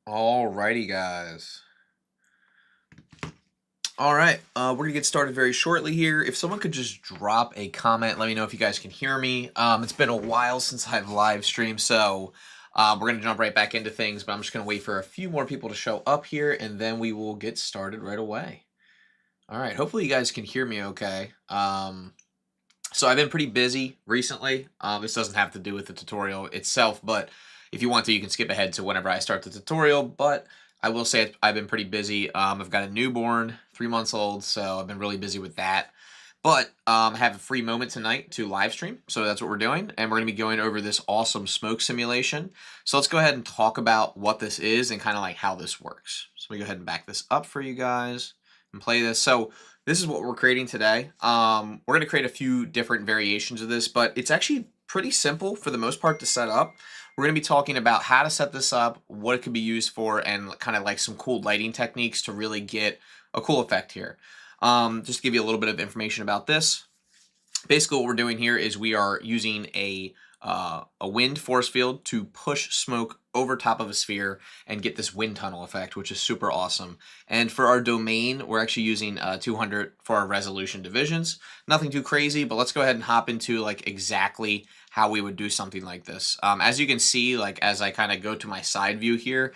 Alrighty, guys. All right, we're gonna get started very shortly here. If someone could just drop a comment, let me know if you guys can hear me. It's been a while since I've live streamed, so we're gonna jump right back into things. But I'm just gonna wait for a few more people to show up here, and then we will get started right away. All right, hopefully you guys can hear me okay. So I've been pretty busy recently. This doesn't have to do with the tutorial itself, but if you want to, you can skip ahead to whenever I start the tutorial. But I will say I've been pretty busy. I've got a newborn, 3 months old, so I've been really busy with that. But I have a free moment tonight to live stream, so that's what we're doing. And we're going to be going over this awesome smoke simulation. So let's go ahead and talk about what this is and kind of like how this works. So we go ahead and back this up for you guys and play this. So this is what we're creating today. We're going to create a few different variations of this, but it's actually pretty simple for the most part to set up. We're going to be talking about how to set this up, what it could be used for, and kind of like some cool lighting techniques to really get a cool effect here. Just to give you a little bit of information about this. Basically what we're doing here is we are using a wind force field to push smoke over top of a sphere and get this wind tunnel effect, which is super awesome. And for our domain, we're actually using 200 for our resolution divisions. Nothing too crazy, but let's go ahead and hop into like exactly how we would do something like this. As you can see, like as I kind of go to my side view here,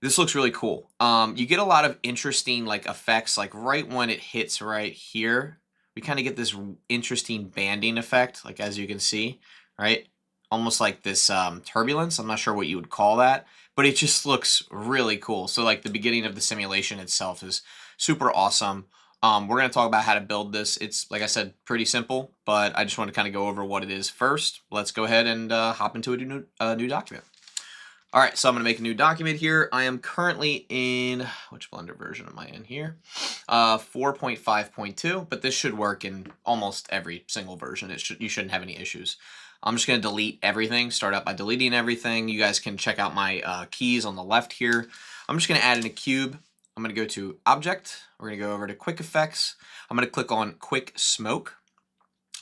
this looks really cool. You get a lot of interesting like effects, like right when it hits right here, we kind of get this interesting banding effect, like as you can see, right? Almost like this turbulence. I'm not sure what you would call that, but it just looks really cool. So like the beginning of the simulation itself is super awesome. We're going to talk about how to build this. It's, like I said, pretty simple, but I just want to kind of go over what it is first. Let's go ahead and hop into a new document. All right, so I'm going to make a new document here. I am currently in, which Blender version am I in here? 4.5.2, but this should work in almost every single version. You shouldn't have any issues. I'm just going to delete everything, start out by deleting everything. You guys can check out my keys on the left here. I'm just going to add in a cube. I'm going to go to Object. We're going to go over to Quick Effects. I'm going to click on Quick Smoke.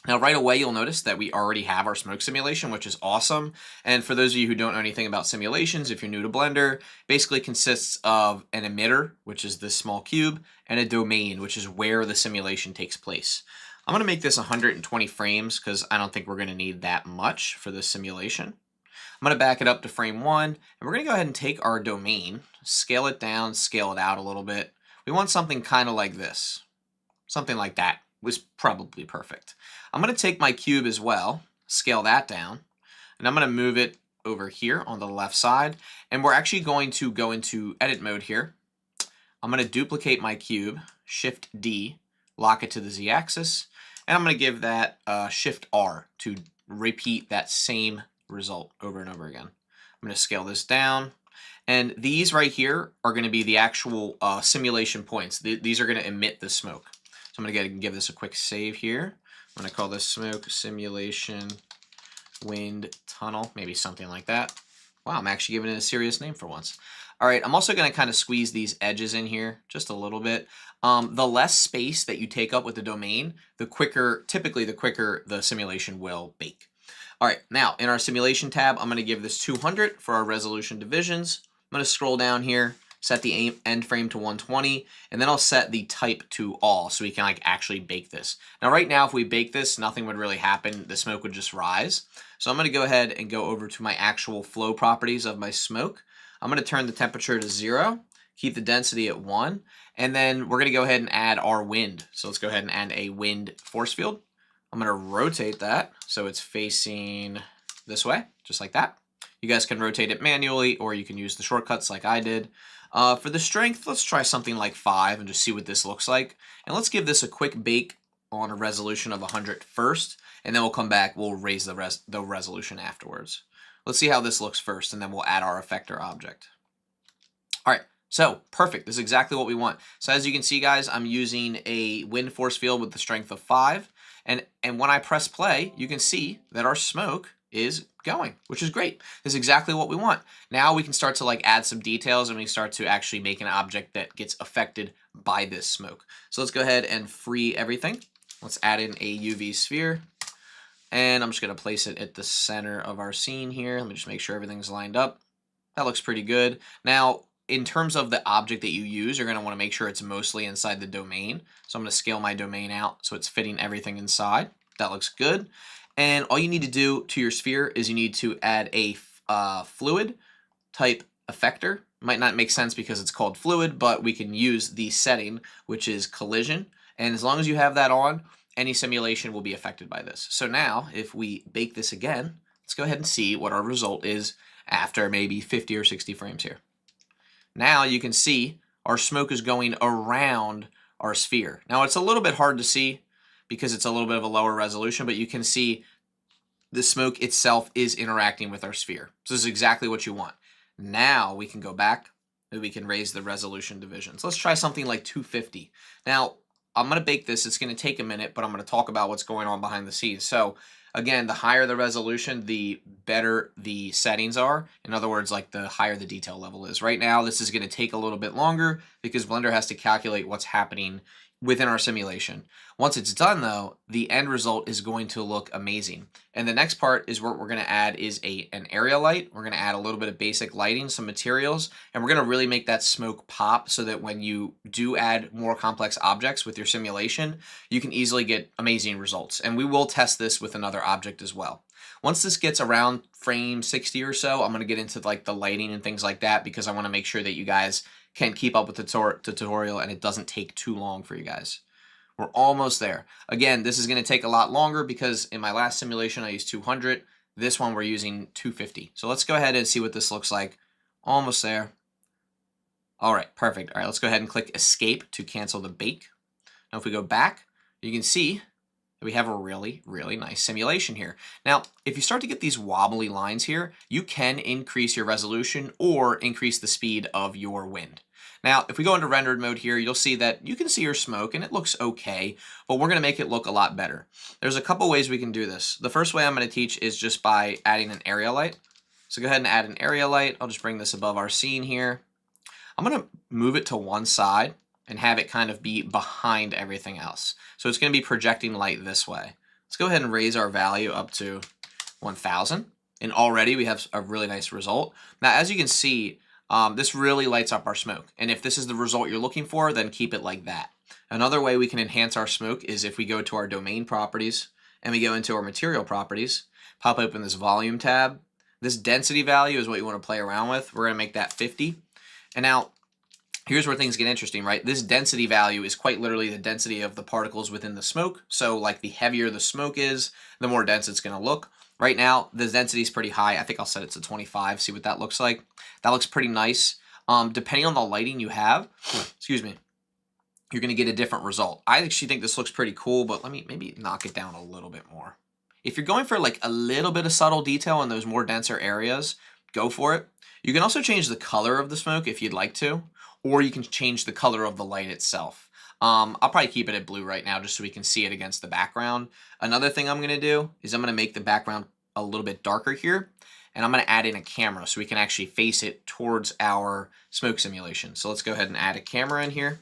Now right away you'll notice that we already have our smoke simulation, which is awesome. And for those of you who don't know anything about simulations, if you're new to Blender, basically consists of an emitter, which is this small cube, and a domain, which is where the simulation takes place. I'm going to make this 120 frames because I don't think we're going to need that much for this simulation. I'm going to back it up to frame 1, and we're going to go ahead and take our domain, scale it down, scale it out a little bit. We want something kind of like this. Something like that was probably perfect. I'm going to take my cube as well, scale that down, and I'm going to move it over here on the left side, and we're actually going to go into edit mode here. I'm going to duplicate my cube, Shift D, lock it to the Z-axis, and I'm going to give that Shift R to repeat that same result over and over again. I'm going to scale this down, and these right here are going to be the actual simulation points. These are going to emit the smoke. So I'm going to give this a quick save here. I'm going to call this smoke simulation wind tunnel, maybe something like that. Wow, I'm actually giving it a serious name for once. All right, I'm also going to kind of squeeze these edges in here just a little bit. The less space that you take up with the domain, typically the quicker the simulation will bake. All right, now in our simulation tab, I'm going to give this 200 for our resolution divisions. I'm going to scroll down here, set the end frame to 120, and then I'll set the type to all so we can like actually bake this. Now right now, if we bake this, nothing would really happen. The smoke would just rise. So I'm going to go ahead and go over to my actual flow properties of my smoke. I'm going to turn the temperature to 0, keep the density at 1, and then we're going to go ahead and add our wind. So let's go ahead and add a wind force field. I'm going to rotate that so it's facing this way, just like that. You guys can rotate it manually, or you can use the shortcuts like I did. For the strength, let's try something like 5 and just see what this looks like. And let's give this a quick bake on a resolution of 100 first, and then we'll come back, we'll raise the resolution afterwards. Let's see how this looks first, and then we'll add our effector object. All right, so perfect. This is exactly what we want. So as you can see, guys, I'm using a wind force field with the strength of 5. And when I press play, you can see that our smoke is going, which is great. This is exactly what we want. Now we can start to like add some details, and we start to actually make an object that gets affected by this smoke. So let's go ahead and free everything. Let's add in a UV sphere, and I'm just going to place it at the center of our scene here. Let me just make sure everything's lined up. That looks pretty good. Now, in terms of the object that you use, you're going to want to make sure it's mostly inside the domain. So I'm going to scale my domain out so it's fitting everything inside. That looks good. And all you need to do to your sphere is you need to add a fluid type effector. Might not make sense because it's called fluid, but we can use the setting, which is collision. And as long as you have that on, any simulation will be affected by this. So now, if we bake this again, let's go ahead and see what our result is after maybe 50 or 60 frames here. Now you can see our smoke is going around our sphere. Now it's a little bit hard to see because it's a little bit of a lower resolution, but you can see the smoke itself is interacting with our sphere. So this is exactly what you want. Now we can go back and we can raise the resolution divisions. Let's try something like 250. Now I'm going to bake this. It's going to take a minute, but I'm going to talk about what's going on behind the scenes. So again, the higher the resolution, the better the settings are. In other words, like the higher the detail level is. Right now, this is going to take a little bit longer because Blender has to calculate what's happening within our simulation. Once it's done though, the end result is going to look amazing. And the next part is what we're going to add is an area light. We're going to add a little bit of basic lighting, some materials, and we're going to really make that smoke pop so that when you do add more complex objects with your simulation, you can easily get amazing results. And we will test this with another object as well. Once this gets around frame 60 or so, I'm going to get into like the lighting and things like that because I want to make sure that you guys can keep up with the tutorial and it doesn't take too long for you guys. We're almost there. Again, this is going to take a lot longer because in my last simulation I used 200. This one we're using 250. So let's go ahead and see what this looks like. Almost there. All right, perfect. All right, let's go ahead and click escape to cancel the bake. Now if we go back, you can see we have a really, really nice simulation here. Now, if you start to get these wobbly lines here, you can increase your resolution or increase the speed of your wind. Now, if we go into rendered mode here, you'll see that you can see your smoke and it looks okay, but we're gonna make it look a lot better. There's a couple ways we can do this. The first way I'm gonna teach is just by adding an area light. So go ahead and add an area light. I'll just bring this above our scene here. I'm gonna move it to one side and have it kind of be behind everything else. So it's going to be projecting light this way. Let's go ahead and raise our value up to 1000. And already we have a really nice result. Now, as you can see, this really lights up our smoke. And if this is the result you're looking for, then keep it like that. Another way we can enhance our smoke is if we go to our domain properties and we go into our material properties, pop open this volume tab. This density value is what you want to play around with. We're going to make that 50. And now, here's where things get interesting, right? This density value is quite literally the density of the particles within the smoke. So like the heavier the smoke is, the more dense it's going to look. Right now, the density is pretty high. I think I'll set it to 25, see what that looks like. That looks pretty nice. Depending on the lighting you have, excuse me, you're going to get a different result. I actually think this looks pretty cool, but let me maybe knock it down a little bit more. If you're going for like a little bit of subtle detail in those more denser areas, go for it. You can also change the color of the smoke if you'd like to. Or you can change the color of the light itself. I'll probably keep it at blue right now just so we can see it against the background. Another thing I'm going to do is I'm going to make the background a little bit darker here. And I'm going to add in a camera so we can actually face it towards our smoke simulation. So let's go ahead and add a camera in here.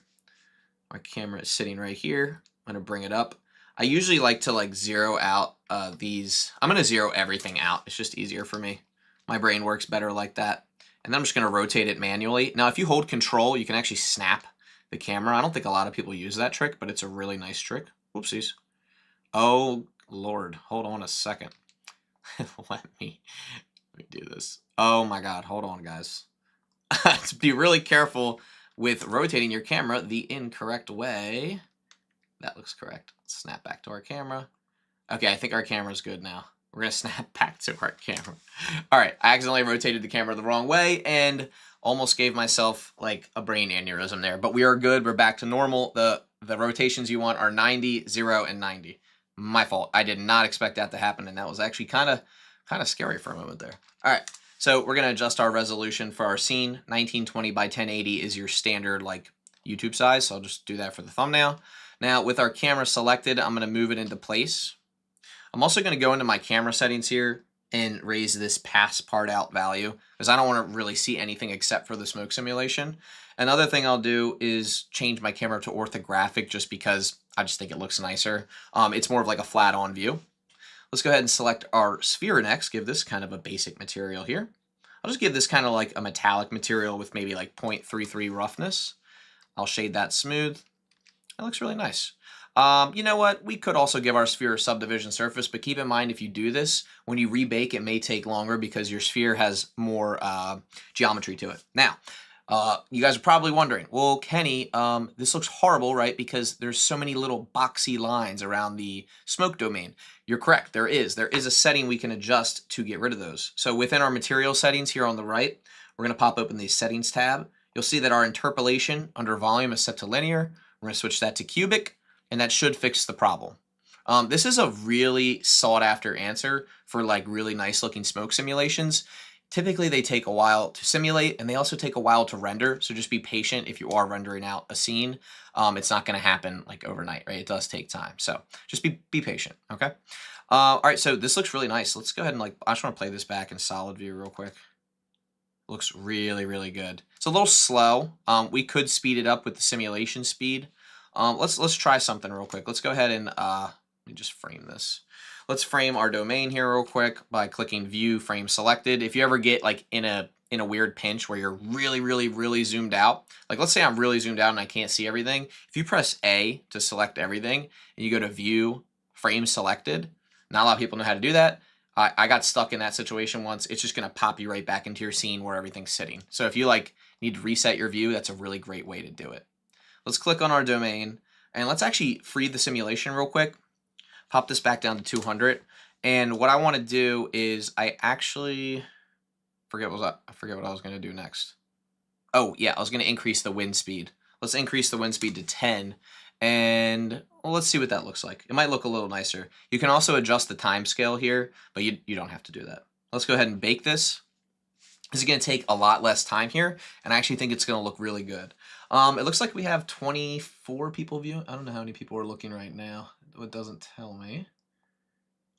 Our camera is sitting right here. I'm going to bring it up. I usually like to zero out these. I'm going to zero everything out. It's just easier for me. My brain works better like that. And then I'm just going to rotate it manually. Now, if you hold control, you can actually snap the camera. I don't think a lot of people use that trick, but it's a really nice trick. Whoopsies. Oh, Lord. Hold on a second. Let me do this. Oh, my God. Hold on, guys. Be really careful with rotating your camera the incorrect way. That looks correct. Let's snap back to our camera. Okay, I think our camera's good now. We're going to snap back to our camera. All right, I accidentally rotated the camera the wrong way and almost gave myself like a brain aneurysm there. But we are good. We're back to normal. The rotations you want are 90, 0, and 90. My fault. I did not expect that to happen, and that was actually kind of scary for a moment there. All right, so we're going to adjust our resolution for our scene. 1920 by 1080 is your standard like YouTube size, so I'll just do that for the thumbnail. Now, with our camera selected, I'm going to move it into place. I'm also going to go into my camera settings here and raise this pass part out value because I don't want to really see anything except for the smoke simulation. Another thing I'll do is change my camera to orthographic just because I just think it looks nicer. It's more of like a flat on view. Let's go ahead and select our sphere next. Give this kind of a basic material here. I'll just give this kind of like a metallic material with maybe like 0.33 roughness. I'll shade that smooth. That looks really nice. You know what? We could also give our sphere a subdivision surface, but keep in mind if you do this, when you rebake, it may take longer because your sphere has more geometry to it. Now, you guys are probably wondering, well, Kenny, this looks horrible, right? Because there's so many little boxy lines around the smoke domain. You're correct. There is. There is a setting we can adjust to get rid of those. So within our material settings here on the right, we're going to pop open the settings tab. You'll see that our interpolation under volume is set to linear. We're going to switch that to cubic, and that should fix the problem. This is a really sought after answer for like really nice looking smoke simulations. Typically they take a while to simulate and they also take a while to render. So just be patient if you are rendering out a scene. It's not going to happen like overnight, right? It does take time. So just be patient. Okay. All right. So this looks really nice. Let's go ahead and like, I just want to play this back in solid view real quick. Looks really, really good. It's a little slow. We could speed it up with the simulation speed. Let's try something real quick. Let's go ahead and let me just frame this. Let's frame our domain here real quick by clicking View, Frame Selected. If you ever get like in a weird pinch where you're really zoomed out, like let's say I'm really zoomed out and I can't see everything. If you press A to select everything and you go to View, Frame Selected, not a lot of people know how to do that. I got stuck in that situation once. It's just going to pop you right back into your scene where everything's sitting. So if you like need to reset your view, that's a really great way to do it. Let's click on our domain and let's actually free the simulation real quick. Pop this back down to 200. And what I want to do is I actually forget what I was going to do next. Oh yeah, I was going to increase the wind speed. Let's increase the wind speed to 10. And well, let's see what that looks like. It might look a little nicer. You can also adjust the time scale here, but you don't have to do that. Let's go ahead and bake this. This is going to take a lot less time here, and I actually think it's going to look really good. It looks like we have 24 people viewing. I don't know how many people are looking right now. It doesn't tell me.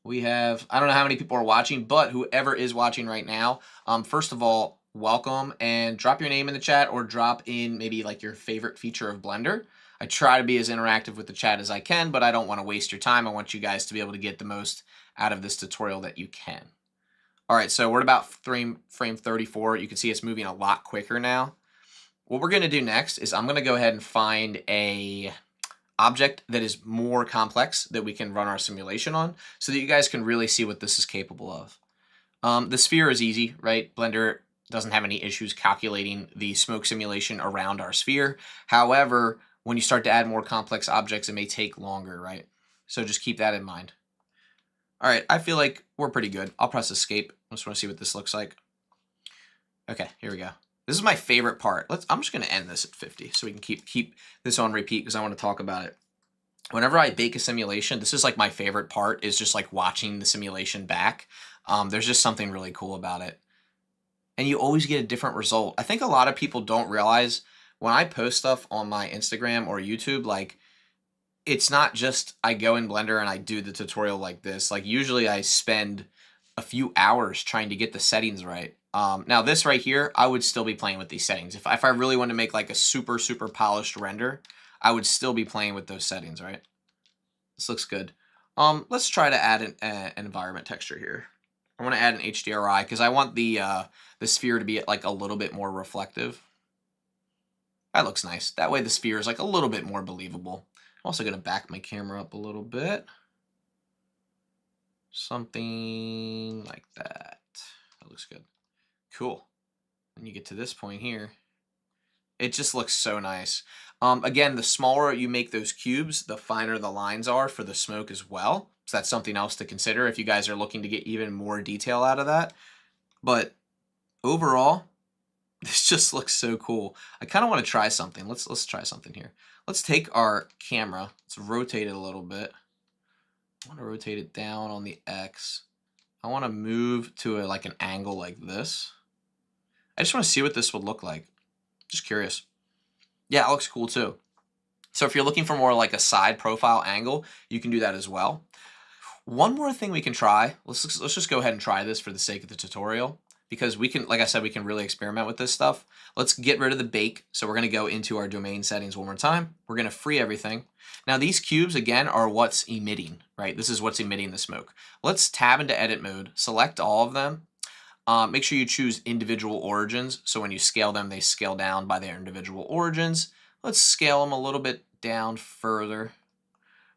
We have, I don't know how many people are watching, but whoever is watching right now, first of all, welcome, and drop your name in the chat or drop in maybe like your favorite feature of Blender. I try to be as interactive with the chat as I can, but I don't want to waste your time. I want you guys to be able to get the most out of this tutorial that you can. All right, so we're at about frame 34. You can see it's moving a lot quicker now. What we're going to do next is I'm going to go ahead and find a object that is more complex that we can run our simulation on so that you guys can really see what this is capable of. The sphere is easy, right? Blender doesn't have any issues calculating the smoke simulation around our sphere. However, when you start to add more complex objects, it may take longer, right? So just keep that in mind. All right, I feel like we're pretty good. I'll press escape. I just want to see what this looks like. Okay, here we go. This is my favorite part. I'm just going to end this at 50 so we can keep this on repeat because I want to talk about it. Whenever I bake a simulation, this is like my favorite part, is just like watching the simulation back. There's just something really cool about it. And you always get a different result. I think a lot of people don't realize when I post stuff on my Instagram or YouTube, like it's not just I go in Blender and I do the tutorial like this. Like usually I spend a few hours trying to get the settings right. Now this right here, I would still be playing with these settings. If I really want to make like a super polished render, I would still be playing with those settings, right? This looks good. Let's try to add an environment texture here. I want to add an HDRI because I want the sphere to be like a little bit more reflective. That looks nice. That way the sphere is like a little bit more believable. I'm also going to back my camera up a little bit. Something like that. That looks good. Cool. When you get to this point here, it just looks so nice. Again, the smaller you make those cubes, the finer the lines are for the smoke as well. So that's something else to consider if you guys are looking to get even more detail out of that. But overall, this just looks so cool. I kind of want to try something. Let's try something here. Let's take our camera. Let's rotate it a little bit. I want to rotate it down on the X. I want to move to like an angle like this. I just want to see what this would look like. Just curious. Yeah, it looks cool too. So if you're looking for more like a side profile angle, you can do that as well. One more thing we can try. Let's just go ahead and try this for the sake of the tutorial, because we can, like I said, we can really experiment with this stuff. Let's get rid of the bake. So we're going to go into our domain settings one more time. We're going to free everything. Now these cubes again are what's emitting, right? This is what's emitting the smoke. Let's tab into edit mode, select all of them. Make sure you choose individual origins. So when you scale them, they scale down by their individual origins. Let's scale them a little bit down further.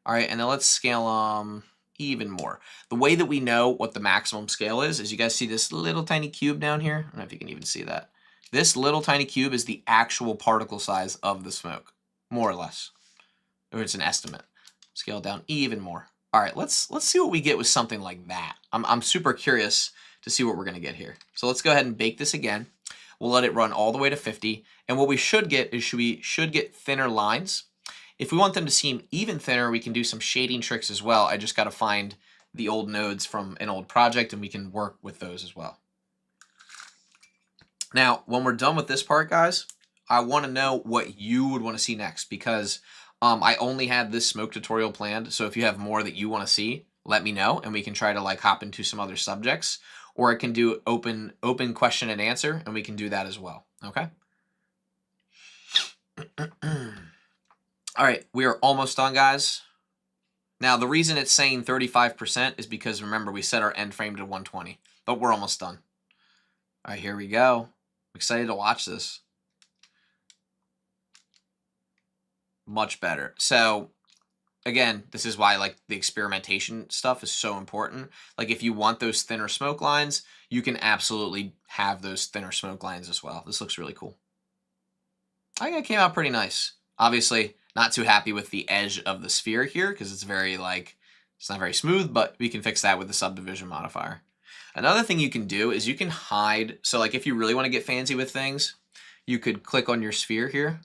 All right, and then let's scale them even more. The way that we know what the maximum scale is you guys see this little tiny cube down here? I don't know if you can even see that. This little tiny cube is the actual particle size of the smoke, more or less. Or it's an estimate. Scale down even more. All right, let's see what we get with something like that. I'm super curious to see what we're going to get here. So let's go ahead and bake this again. We'll let it run all the way to 50. And what we should get is we should get thinner lines. If we want them to seem even thinner, we can do some shading tricks as well. I just got to find the old nodes from an old project, and we can work with those as well. Now, when we're done with this part, guys, I want to know what you would want to see next, because I only had this smoke tutorial planned. So if you have more that you want to see, let me know, and we can try to like hop into some other subjects, or I can do open question and answer, and we can do that as well. Okay. All right, we are almost done, guys. Now, the reason it's saying 35% is because, remember, we set our end frame to 120, but we're almost done. All right, here we go. I'm excited to watch this. Much better. So, again, this is why like the experimentation stuff is so important. Like if you want those thinner smoke lines, you can absolutely have those thinner smoke lines as well. This looks really cool. I think it came out pretty nice. Obviously, not too happy with the edge of the sphere here because it's very like, it's not very smooth, but we can fix that with the subdivision modifier. Another thing you can do is you can hide. So like if you really want to get fancy with things, you could click on your sphere here.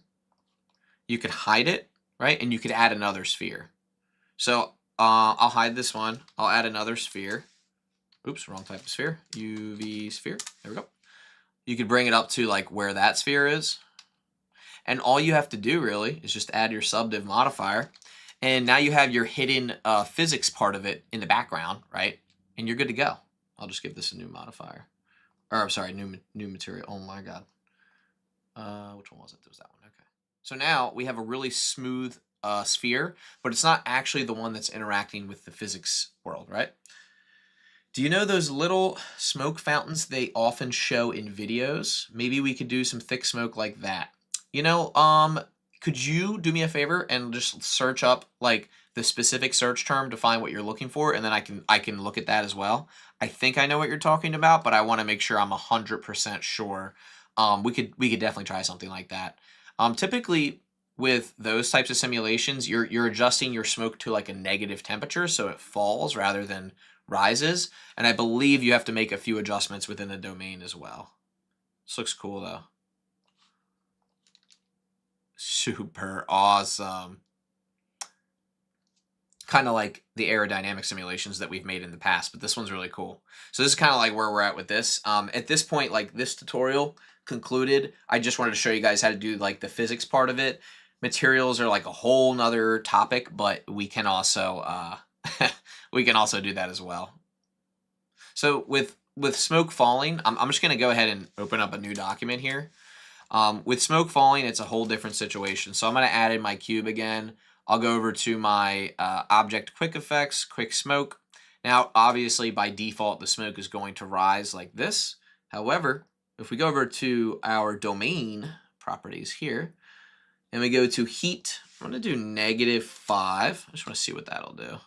You could hide it, right? And you could add another sphere. So I'll hide this one. I'll add another sphere. Oops, wrong type of sphere. UV sphere. There we go. You could bring it up to like where that sphere is. And all you have to do really is just add your subdiv modifier. And now you have your hidden physics part of it in the background, right? And you're good to go. I'll just give this a new modifier. Or I'm sorry, new material. Oh my God. Which one was it? There was that one. Okay. So now we have a really smooth sphere, but it's not actually the one that's interacting with the physics world, right? Do you know those little smoke fountains they often show in videos? Maybe we could do some thick smoke like that. You know, could you do me a favor and just search up like the specific search term to find what you're looking for, and then I can look at that as well. I think I know what you're talking about, but I want to make sure I'm 100% sure. We could definitely try something like that. Typically with those types of simulations, you're adjusting your smoke to like a negative temperature, so it falls rather than rises. And I believe you have to make a few adjustments within the domain as well. This looks cool though. Super awesome. Kind of like the aerodynamic simulations that we've made in the past, but this one's really cool. So this is kind of like where we're at with this. At this point, like this tutorial concluded, I just wanted to show you guys how to do like the physics part of it. Materials are like a whole nother topic, but we can also we can also do that as well. So with smoke falling, I'm just going to go ahead and open up a new document here. With smoke falling, it's a whole different situation. So I'm going to add in my cube again. I'll go over to my object quick effects, quick smoke. Now, obviously, by default, the smoke is going to rise like this. However, if we go over to our domain properties here, and we go to heat, I'm going to do -5. I just want to see what that'll do.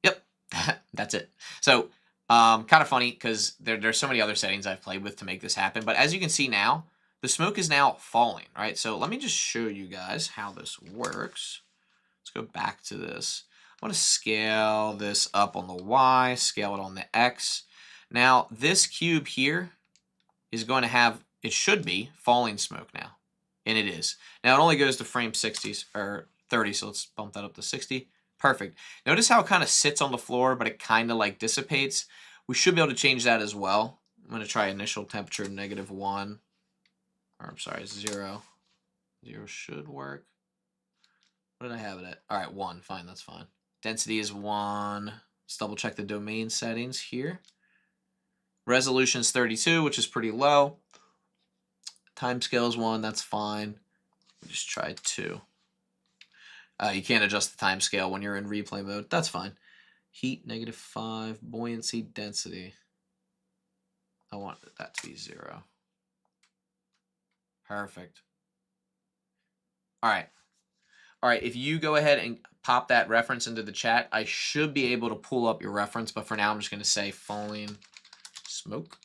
Yep, that's it. So kind of funny because there's so many other settings I've played with to make this happen. But as you can see now, the smoke is now falling, right? So let me just show you guys how this works. Let's go back to this. I want to scale this up on the Y, scale it on the X. Now, this cube here is going to have, it should be falling smoke now. And it is. Now, it only goes to frame 60s or 30, so let's bump that up to 60. Perfect. Notice how it kind of sits on the floor, but it kind of like dissipates. We should be able to change that as well. I'm going to try initial temperature -1. Or I'm sorry, 0. 0 should work. What did I have it at? All right, 1. Fine, that's fine. Density is 1. Let's double check the domain settings here. Resolution is 32, which is pretty low. Time scale is 1. That's fine. Just try 2. You can't adjust the time scale when you're in replay mode. That's fine. Heat -5. Buoyancy, density. I want that to be 0. Perfect. All right. All right, if you go ahead and pop that reference into the chat, I should be able to pull up your reference, but for now I'm just going to say falling smoke.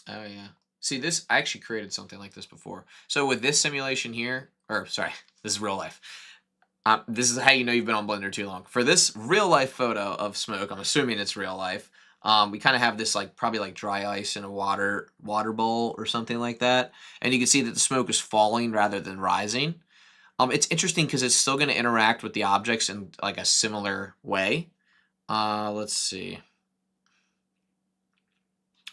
Oh, yeah. See, this, I actually created something like this before. So with this simulation here, or sorry, this is real life. This is how you know you've been on Blender too long. For this real life photo of smoke, I'm assuming it's real life. We kind of have this like probably like dry ice in a water bowl or something like that, and you can see that the smoke is falling rather than rising. It's interesting because it's still going to interact with the objects in like a similar way. Let's see.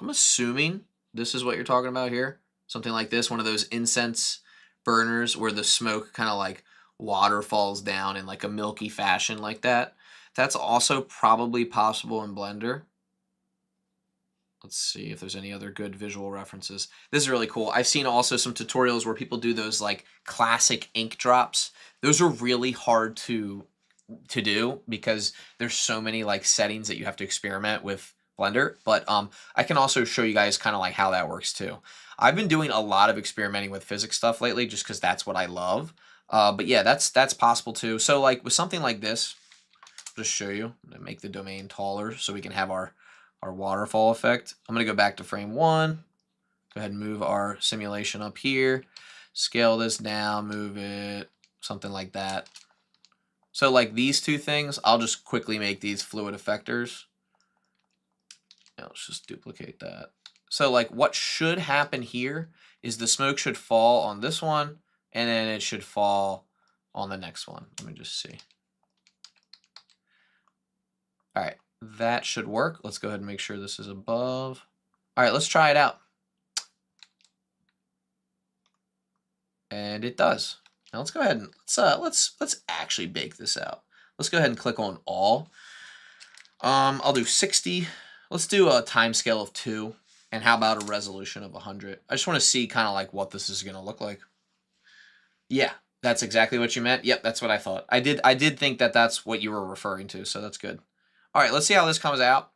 I'm assuming this is what you're talking about here. Something like this, one of those incense burners where the smoke kind of like waterfalls down in like a milky fashion like that. That's also probably possible in Blender. Let's see if there's any other good visual references. This is really cool. I've seen also some tutorials where people do those like classic ink drops. Those are really hard to do because there's so many like settings that you have to experiment with Blender. But I can also show you guys kind of like how that works too. I've been doing a lot of experimenting with physics stuff lately just because that's what I love. But yeah, that's possible too. So like with something like this, I'll just show you. I'm gonna make the domain taller so we can have our waterfall effect. I'm gonna go back to frame 1. Go ahead and move our simulation up here. Scale this down, move it, something like that. So like these two things, I'll just quickly make these fluid effectors. Now let's just duplicate that. So like what should happen here is the smoke should fall on this one, and then it should fall on the next one. Let me just see. All right, that should work. Let's go ahead and make sure this is above. All right, let's try it out. And it does. Now let's go ahead and let's actually bake this out. Let's go ahead and click on all. I'll do 60. Let's do a time scale of 2. And how about a resolution of 100? I just want to see kind of like what this is going to look like. Yeah, that's exactly what you meant. Yep, that's what I thought. I did think that that's what you were referring to, so that's good. All right, let's see how this comes out.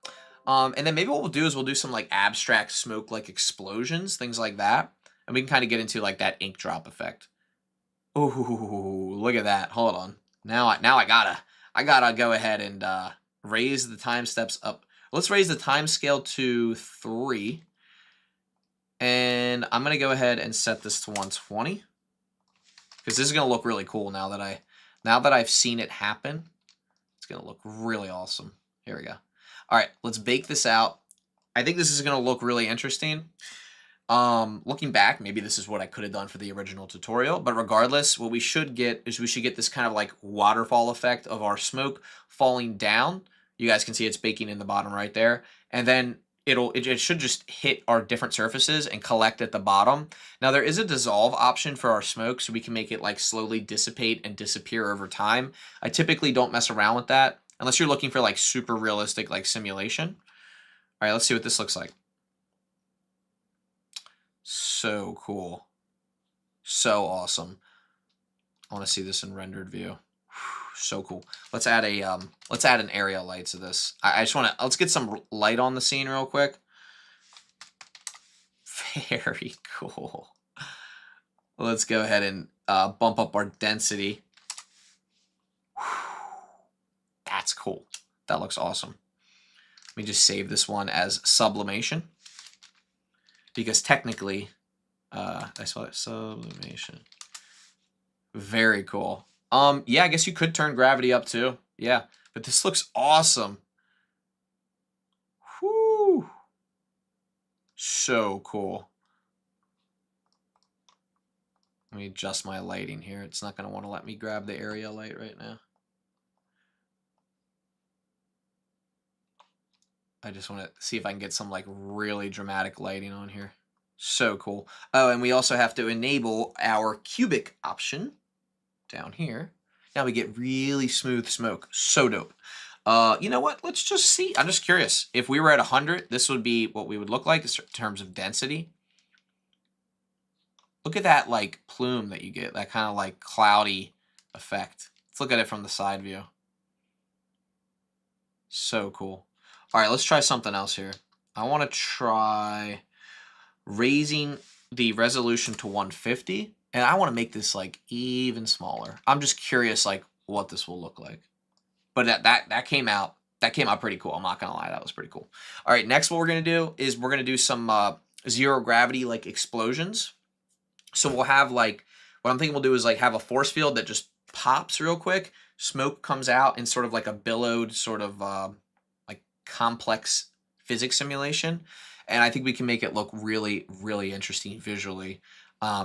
And then maybe what we'll do is we'll do some like abstract smoke like explosions, things like that. And we can kind of get into like that ink drop effect. Ooh, look at that. Hold on. Now I gotta go ahead and raise the time steps up. Let's raise the time scale to 3. And I'm gonna go ahead and set this to 120. Because this is gonna look really cool now that I've seen it happen. It's gonna look really awesome. Here we go. Alright, let's bake this out. I think this is gonna look really interesting. Looking back, maybe this is what I could have done for the original tutorial, but regardless, what we should get is we should get this kind of like waterfall effect of our smoke falling down. You guys can see it's baking in the bottom right there. And then it should just hit our different surfaces and collect at the bottom. Now there is a dissolve option for our smoke, so we can make it like slowly dissipate and disappear over time. I typically don't mess around with that unless you're looking for like super realistic like simulation. All right, let's see what this looks like. So cool. So awesome. I want to see this in rendered view. So cool. Let's add an area light to this. I just want to, let's get some light on the scene real quick. Very cool. Let's go ahead and bump up our density. That's cool. That looks awesome. Let me just save this one as sublimation. Because technically, I saw it, sublimation. Very cool. Yeah, I guess you could turn gravity up too. Yeah, but this looks awesome. Whoo! So cool. Let me adjust my lighting here. It's not going to want to let me grab the area light right now. I just want to see if I can get some like really dramatic lighting on here. So cool. Oh, and we also have to enable our cubic option down here. Now we get really smooth smoke. So dope. You know what? Let's just see. I'm just curious. If we were at 100, this would be what we would look like in terms of density. Look at that like plume that you get. That kind of like cloudy effect. Let's look at it from the side view. So cool. All right, let's try something else here. I want to try raising the resolution to 150, and I want to make this like even smaller. I'm just curious like what this will look like. But that came out pretty cool. I'm not gonna lie, that was pretty cool. All right, next what we're gonna do is we're gonna do some zero gravity like explosions. So we'll have like what I'm thinking we'll do is like have a force field that just pops real quick. Smoke comes out in sort of like a billowed sort of like complex physics simulation, and I think we can make it look really, really interesting visually,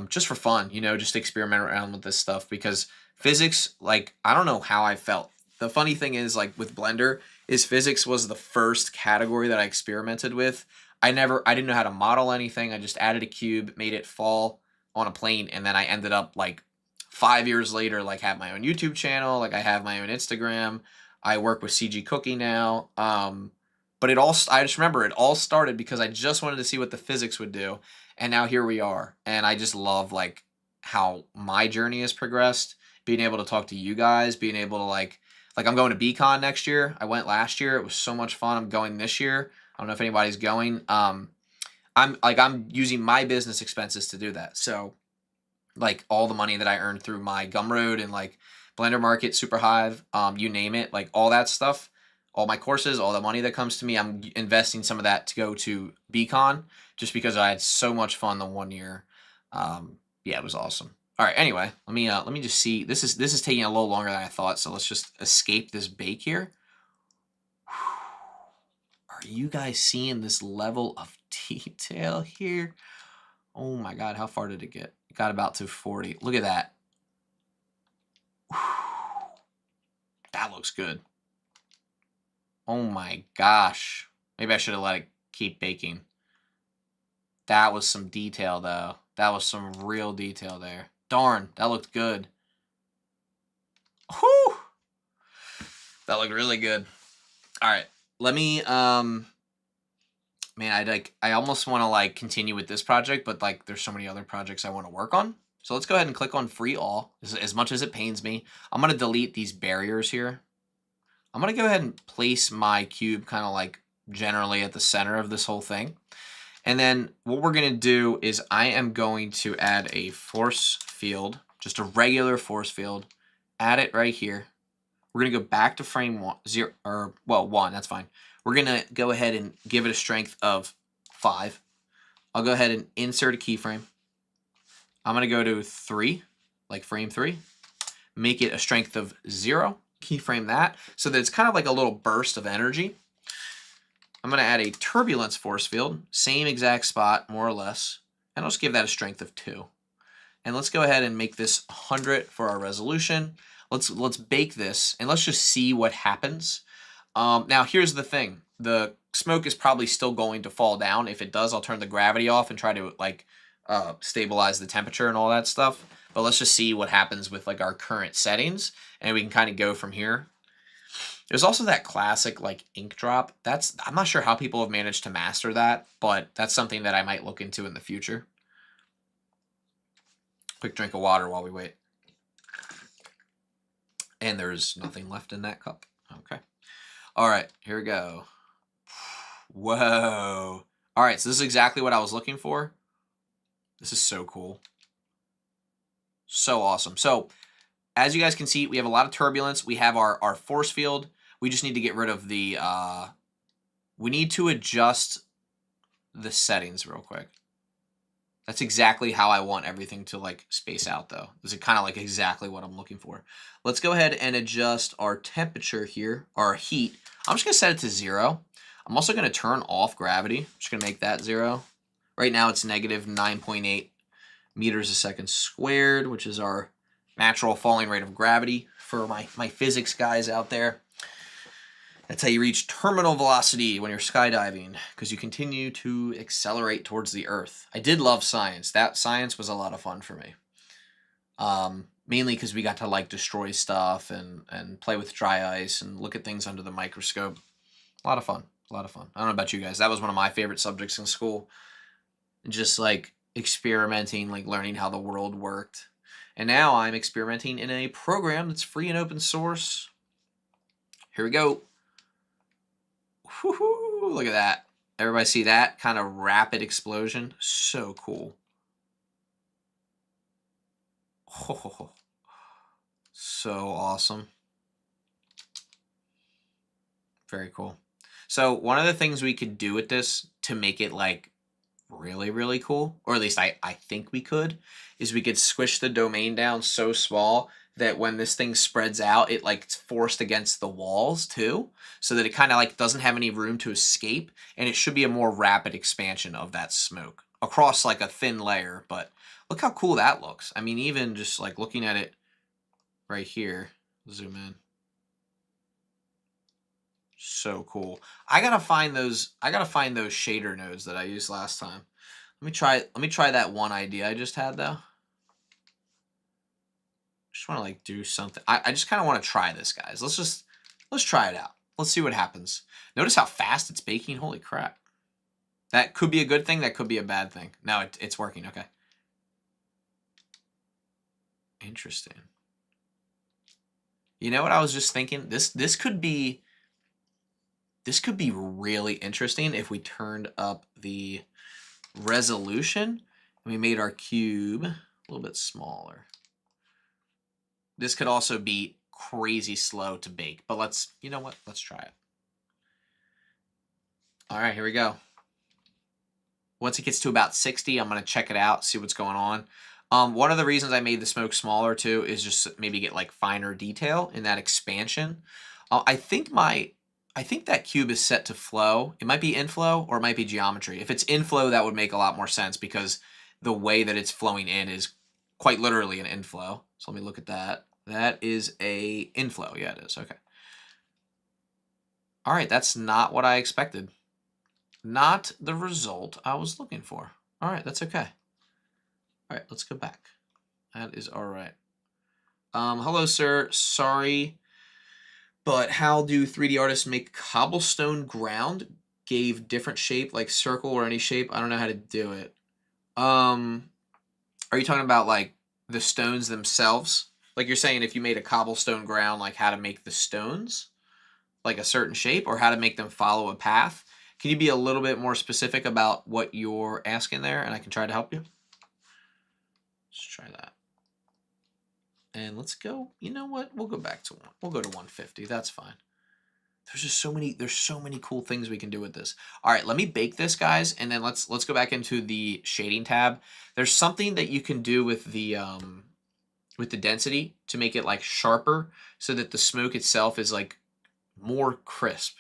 just for fun, you know, just experiment around with this stuff because physics, like I don't know how I felt. The funny thing is, like with Blender, is physics was the first category that I experimented with. I didn't know how to model anything. I just added a cube, made it fall on a plane, and then I ended up like 5 years later, like have my own YouTube channel, like I have my own Instagram. I work with CG Cookie now. But I just remember it all started because I just wanted to see what the physics would do, and now here we are. And I just love like how my journey has progressed, being able to talk to you guys, being able to like I'm going to BCon next year. I went last year. It was so much fun. I'm going this year. I don't know if anybody's going. I'm using my business expenses to do that. So like all the money that I earned through my Gumroad and like Blender Market, Superhive, you name it, like all that stuff, all my courses, all the money that comes to me, I'm investing some of that to go to BCon just because I had so much fun the 1 year. Yeah, it was awesome. All right, anyway, let me just see. This is taking a little longer than I thought, so let's just escape this bake here. Are you guys seeing this level of detail here? Oh my god, how far did it get? It got about to 40. Look at that. That looks good. Oh my gosh. Maybe I should have let it keep baking. That was some detail though. That was some real detail there. Darn, that looked good. Whew! That looked really good. All right, let me man, I almost want to like continue with this project, but like there's so many other projects I want to work on. So let's go ahead and click on free all. As much as it pains me, I'm gonna delete these barriers here. I'm gonna go ahead and place my cube kind of like generally at the center of this whole thing. And then what we're gonna do is I am going to add a force field, just a regular force field, add it right here. We're gonna go back to frame 1, that's fine. We're gonna go ahead and give it a strength of 5. I'll go ahead and insert a keyframe. I'm gonna go to 3, like frame 3, make it a strength of 0, keyframe that, so that it's kind of like a little burst of energy. I'm gonna add a turbulence force field, same exact spot, more or less, and I'll just give that a strength of 2. And let's go ahead and make this 100 for our resolution. Let's bake this, and let's just see what happens. Now, here's the thing. The smoke is probably still going to fall down. If it does, I'll turn the gravity off and try to like stabilize the temperature and all that stuff. But let's just see what happens with like our current settings, and we can kind of go from here. There's also that classic like ink drop. I'm not sure how people have managed to master that, but that's something that I might look into in the future. Quick drink of water while we wait. And there's nothing left in that cup. Okay. All right, here we go. Whoa. All right, so this is exactly what I was looking for. This is so cool. So awesome. So as you guys can see, we have a lot of turbulence. We have our force field. We just need to get rid of the, we need to adjust the settings real quick. That's exactly how I want everything to like space out though. This is kind of like exactly what I'm looking for. Let's go ahead and adjust our temperature here, our heat. I'm just gonna set it to 0. I'm also gonna turn off gravity. I'm just gonna make that 0. Right now it's negative 9.8 meters a second squared, which is our natural falling rate of gravity for my physics guys out there. That's how you reach terminal velocity when you're skydiving, because you continue to accelerate towards the Earth. I did love science. That science was a lot of fun for me. Mainly because we got to like destroy stuff and play with dry ice and look at things under the microscope. A lot of fun. A lot of fun. I don't know about you guys. That was one of my favorite subjects in school. Just like experimenting, like learning how the world worked. And now I'm experimenting in a program that's free and open source. Here we go. Woohoo! Look at that. Everybody see that kind of rapid explosion? So cool. Oh, so awesome. Very cool. So one of the things we could do with this to make it like really, really cool, or at least I think we could, is we could squish the domain down so small that when this thing spreads out, it like it's forced against the walls too, so that it kind of like doesn't have any room to escape, and it should be a more rapid expansion of that smoke across like a thin layer. But look how cool that looks. I mean, even just like looking at it right here, zoom in. So cool. I gotta find those shader nodes that I used last time. Let me try that one idea I just had though. Just want to like do something. I just kind of want to try this, guys. Let's try it out. Let's see what happens. Notice how fast it's baking. Holy crap. That could be a good thing. That could be a bad thing. No, it's working. Okay. Interesting. You know what I was just thinking? This could be really interesting if we turned up the resolution and we made our cube a little bit smaller. This could also be crazy slow to bake, but you know what? Let's try it. All right, here we go. Once it gets to about 60, I'm going to check it out, see what's going on. One of the reasons I made the smoke smaller too is just maybe get like finer detail in that expansion. I think that cube is set to flow. It might be inflow or it might be geometry. If it's inflow, that would make a lot more sense because the way that it's flowing in is quite literally an inflow. So let me look at that. That is a inflow. Yeah, it is. Okay. All right, that's not what I expected. Not the result I was looking for. All right, that's okay. All right, let's go back. That is all right. Hello, sir. Sorry, but how do 3D artists make cobblestone ground? Gave different shape, like circle or any shape. I don't know how to do it. Are you talking about like the stones themselves? Like you're saying if you made a cobblestone ground, like how to make the stones like a certain shape or how to make them follow a path? Can you be a little bit more specific about what you're asking there and I can try to help you? Let's try that. And let's go, you know what? We'll go back to one. We'll go to 150. That's fine. There's so many cool things we can do with this. All right, let me bake this, guys, and then let's go back into the shading tab. There's something that you can do with the density to make it like sharper so that the smoke itself is like more crisp.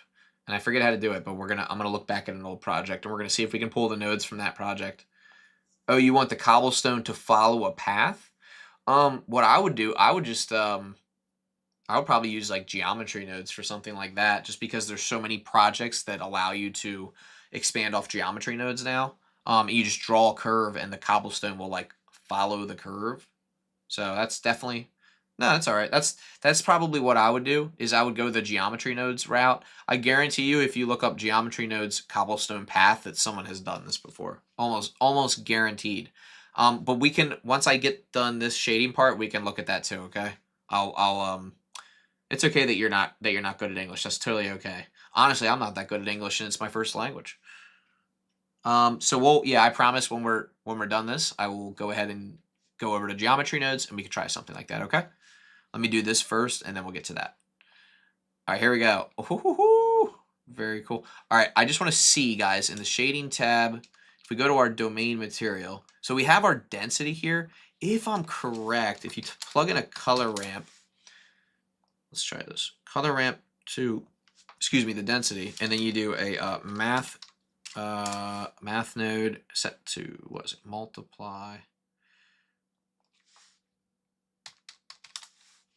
And I forget how to do it, but I'm gonna look back at an old project and we're gonna see if we can pull the nodes from that project. Oh, you want the cobblestone to follow a path? What I would do, I would just I would probably use like geometry nodes for something like that, just because there's so many projects that allow you to expand off geometry nodes now. You just draw a curve and the cobblestone will like follow the curve. So that's definitely no, that's all right. That's probably what I would do is I would go the geometry nodes route. I guarantee you, if you look up geometry nodes cobblestone path, that someone has done this before. Almost guaranteed. But we can once I get done this shading part, we can look at that too. Okay. I'll It's okay that you're not good at English. That's totally okay. Honestly, I'm not that good at English, and it's my first language. So I promise when we're done this, I will go ahead and go over to geometry nodes, and we can try something like that. Okay. Let me do this first, and then we'll get to that. All right, here we go. Ooh, very cool. All right, I just want to see, guys, in the shading tab, if we go to our domain material, so we have our density here. If I'm correct, if you plug in a color ramp, let's try this. Color ramp to, the density, and then you do a math node set to, what is it, multiply.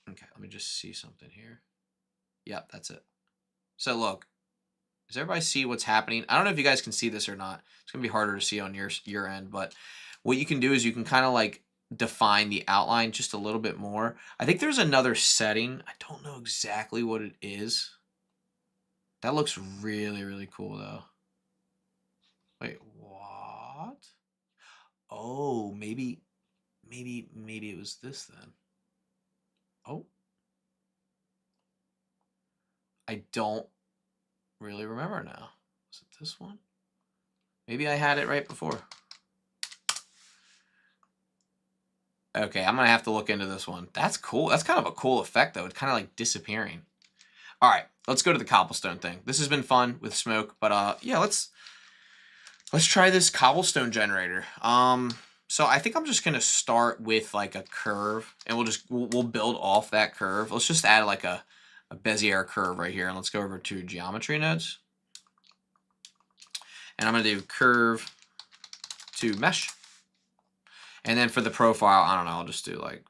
Okay, let me just see something here. Yep, that's it. So look, does everybody see what's happening? I don't know if you guys can see this or not. It's going to be harder to see on your end, but what you can do is you can kind of like define the outline just a little bit more. I think there's another setting. I don't know exactly what it is. That looks really, really cool though. Wait, what? Oh, maybe it was this then. Oh. I don't really remember now. Is it this one? Maybe I had it right before. Okay, I'm gonna have to look into this one. That's cool. That's kind of a cool effect though. It's kind of like disappearing. All right, let's go to the cobblestone thing. This has been fun with smoke, but yeah, let's try this cobblestone generator. So I think I'm just gonna start with like a curve, and we'll build off that curve. Let's just add like a Bezier curve right here, and let's go over to geometry nodes, and I'm gonna do curve to mesh, and then for the profile, I don't know, I'll just do like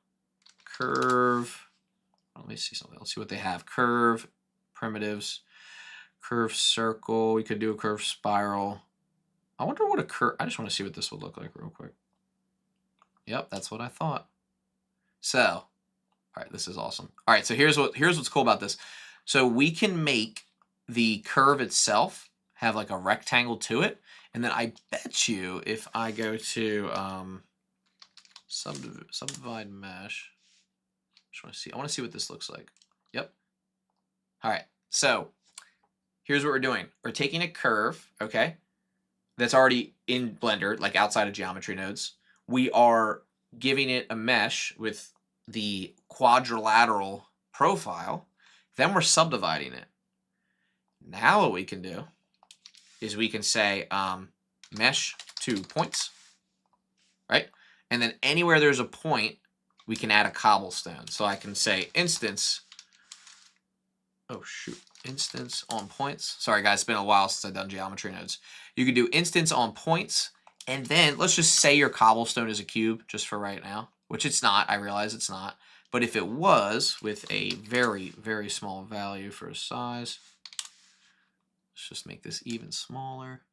curve. Let me see something. Let's see what they have. Curve, primitives, curve circle. We could do a curve spiral. I wonder what a curve. I just want to see what this would look like real quick. Yep, that's what I thought. So, all right, this is awesome. All right, so here's what's cool about this. So we can make the curve itself have like a rectangle to it, and then I bet you if I go to subdivide mesh, I want to see what this looks like. Yep. All right, so here's what we're doing. We're taking a curve, okay, that's already in Blender, like outside of geometry nodes. We are giving it a mesh with the quadrilateral profile. Then we're subdividing it. Now what we can do is we can say mesh to points, right? And then anywhere there's a point, we can add a cobblestone. So I can say instance, oh shoot, instance on points. Sorry guys, it's been a while since I've done geometry nodes. You can do instance on points, and then let's just say your cobblestone is a cube, just for right now, which it's not. I realize it's not. But if it was, with a very, very small value for a size, let's just make this even smaller.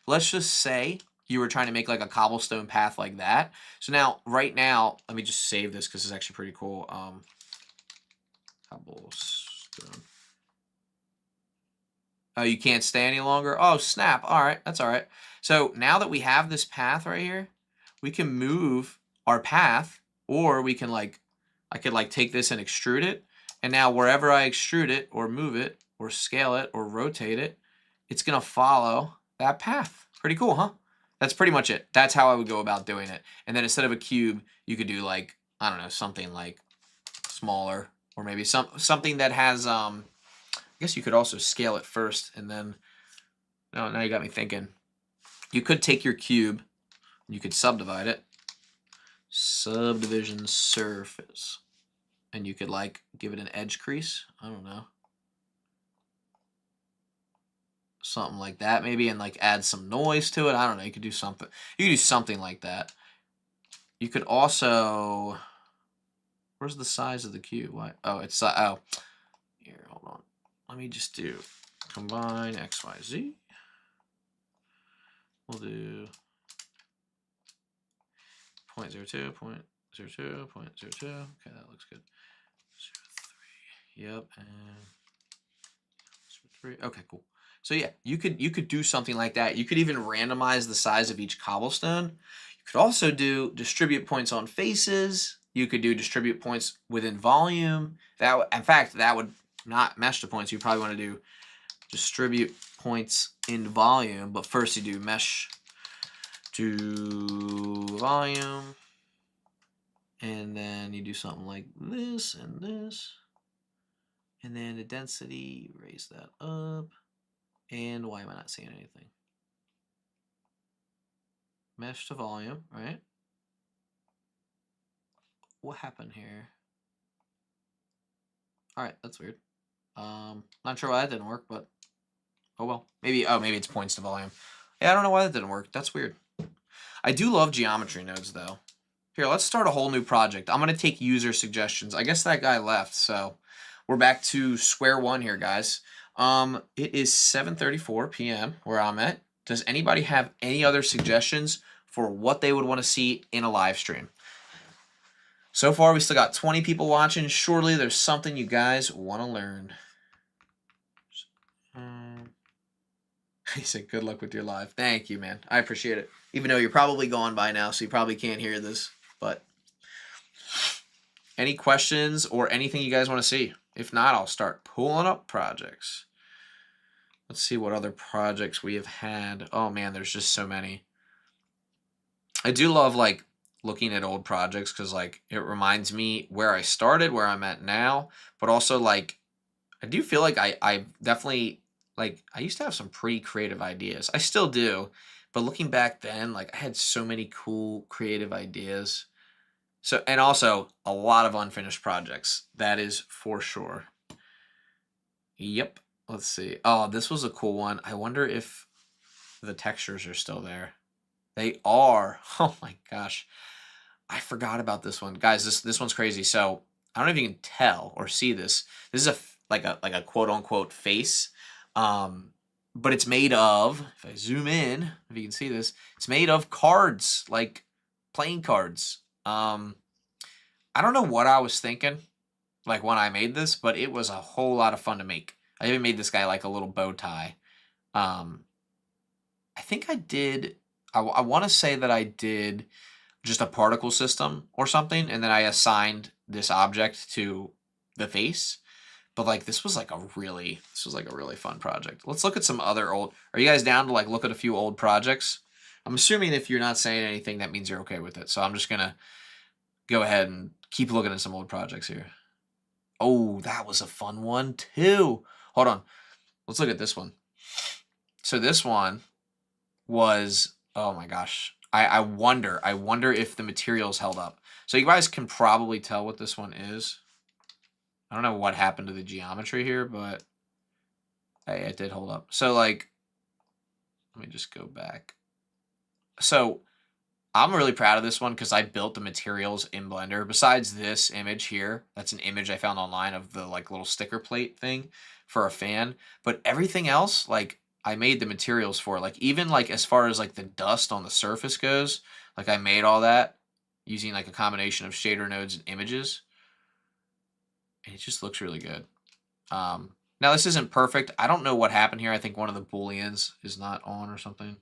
Let's just say you were trying to make like a cobblestone path like that. So now, right now, let me just save this because it's actually pretty cool. Cobblestone. Oh, you can't stay any longer? Oh, snap. All right, that's all right. So now that we have this path right here, we can move our path, or we can like, I could like take this and extrude it. And now wherever I extrude it or move it or scale it or rotate it, it's going to follow that path. Pretty cool, huh? That's pretty much it. That's how I would go about doing it. And then instead of a cube, you could do like, I don't know, something like smaller, or maybe something that has, I guess you could also scale it first, and then, no, now you got me thinking. You could take your cube, you could subdivide it, subdivision surface, and you could like give it an edge crease. I don't know, something like that maybe, and like add some noise to it. I don't know. You could do something. You could do something like that. You could also. Where's the size of the cube? Why? Oh, it's oh. Here, hold on. Let me just do combine XYZ. We'll do 0.02, 0.02, 0.02. Okay, that looks good. 0.3. Yep, and 0.3. Okay, cool. So yeah, you could do something like that. You could even randomize the size of each cobblestone. You could also do distribute points on faces. You could do distribute points within volume. That, in fact, that would not mesh to points. You probably want to do distribute points in volume, but first you do mesh to volume, and then you do something like this and this, and then the density, raise that up. And why am I not seeing anything? Mesh to volume, right? What happened here? All right, that's weird. Not sure why that didn't work, but oh well. Maybe it's points to volume. Yeah, I don't know why that didn't work. That's weird. I do love geometry nodes though. Here, let's start a whole new project. I'm gonna take user suggestions. I guess that guy left, so we're back to square one here, guys. It is 7:34 p.m. where I'm at. Does anybody have any other suggestions for what they would want to see in a live stream? So far, we still got 20 people watching. Surely there's something you guys want to learn. He said, good luck with your live. Thank you, man. I appreciate it. Even though you're probably gone by now, so you probably can't hear this. But any questions or anything you guys want to see? If not, I'll start pulling up projects. Let's see what other projects we have had. Oh man, there's just so many. I do love like looking at old projects because like it reminds me where I started, where I'm at now, but also like I do feel like I definitely like I used to have some pretty creative ideas. I still do, but looking back then, like I had so many cool creative ideas. So and also a lot of unfinished projects. That is for sure. Yep. Let's see. Oh, this was a cool one. I wonder if the textures are still there. They are. Oh my gosh. I forgot about this one. Guys, this one's crazy. So, I don't know if you can tell or see this. This is like a quote unquote face. Um but it's made of, if I zoom in, if you can see this, it's made of cards, like playing cards. I don't know what I was thinking like when I made this, but it was a whole lot of fun to make. I even made this guy like a little bow tie. Um I think I did I want to say that I did just a particle system or something, and then I assigned this object to the face. But like this was like a really fun project. Let's look at some other old. Are you guys down to like look at a few old projects? I'm assuming if you're not saying anything, that means you're okay with it. So I'm just gonna go ahead and keep looking at some old projects here. Oh, that was a fun one too. Hold on. Let's look at this one. So this one was, oh my gosh. I wonder if the materials held up. So you guys can probably tell what this one is. I don't know what happened to the geometry here, but hey, it did hold up. So like, let me just go back. So I'm really proud of this one because I built the materials in Blender. Besides this image here, that's an image I found online of the like little sticker plate thing for a fan. But everything else, like I made the materials for. Like even like as far as like the dust on the surface goes, like I made all that using like a combination of shader nodes and images. And it just looks really good. Now this isn't perfect. I don't know what happened here. I think one of the booleans is not on or something.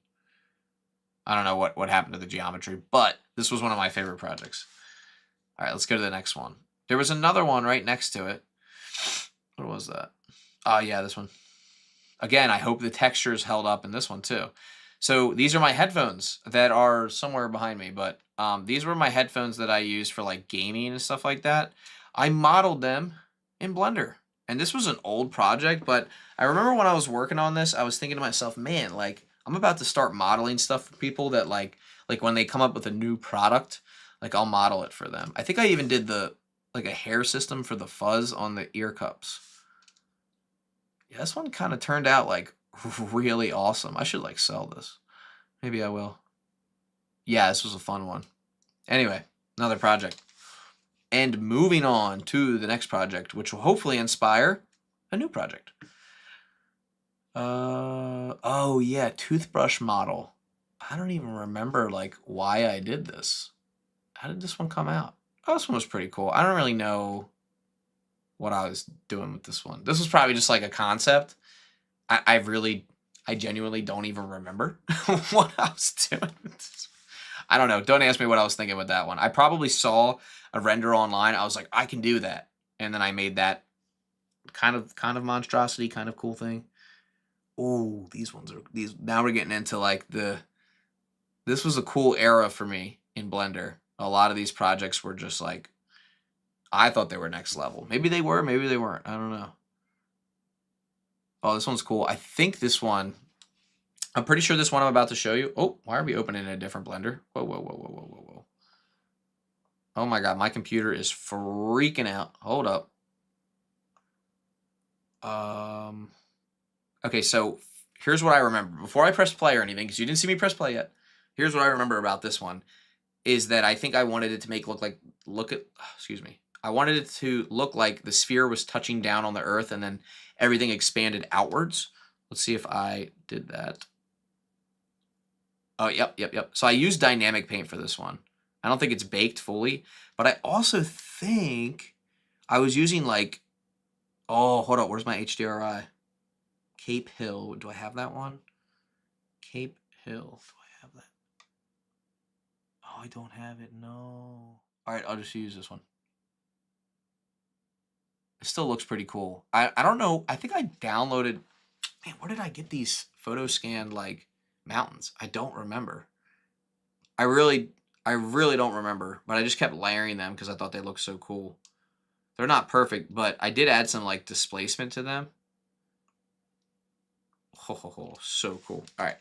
I don't know what happened to the geometry, but this was one of my favorite projects. All right, let's go to the next one. There was another one right next to it. What was that? Oh, yeah, this one. Again, I hope the textures held up in this one too. So these are my headphones that are somewhere behind me, but these were my headphones that I used for like gaming and stuff like that. I modeled them in Blender. And this was an old project, but I remember when I was working on this, I was thinking to myself, man, like I'm about to start modeling stuff for people that like when they come up with a new product, like I'll model it for them. I think I even did the like a hair system for the fuzz on the ear cups. Yeah, this one kind of turned out like really awesome. I should like sell this. Maybe I will. Yeah, this was a fun one. Anyway, another project. And moving on to the next project, which will hopefully inspire a new project. Oh yeah, toothbrush model. I don't even remember like why I did this. How did this one come out? Oh, this one was pretty cool. I don't really know what I was doing with this one. This was probably just like a concept. I genuinely don't even remember what I was doing. I don't know. Don't ask me what I was thinking with that one. I probably saw a render online. I was like, I can do that, and then I made that kind of monstrosity, kind of cool thing. Oh, these ones are these. Now we're getting into like the. This was a cool era for me in Blender. A lot of these projects were just like, I thought they were next level. Maybe they were, maybe they weren't. I don't know. Oh, this one's cool. I think this one. I'm pretty sure this one I'm about to show you. Oh, why are we opening a different Blender? Whoa, whoa, whoa, whoa, whoa, whoa, whoa. Oh my God, my computer is freaking out. Hold up. Okay, so here's what I remember. Before I press play or anything, because you didn't see me press play yet, here's what I remember about this one, is that I think I wanted it to excuse me. I wanted it to look like the sphere was touching down on the earth and then everything expanded outwards. Let's see if I did that. Oh, yep. So I used dynamic paint for this one. I don't think it's baked fully, but I also think I was using like, oh, hold on, where's my HDRI? Cape Hill. Do I have that one? Cape Hill. Do I have that? Oh, I don't have it. No. All right, I'll just use this one. It still looks pretty cool. I don't know. I think I downloaded. Man, where did I get these photo scanned like mountains? I don't remember. I really don't remember, but I just kept layering them because I thought they looked so cool. They're not perfect, but I did add some like displacement to them. Oh, so cool. All right.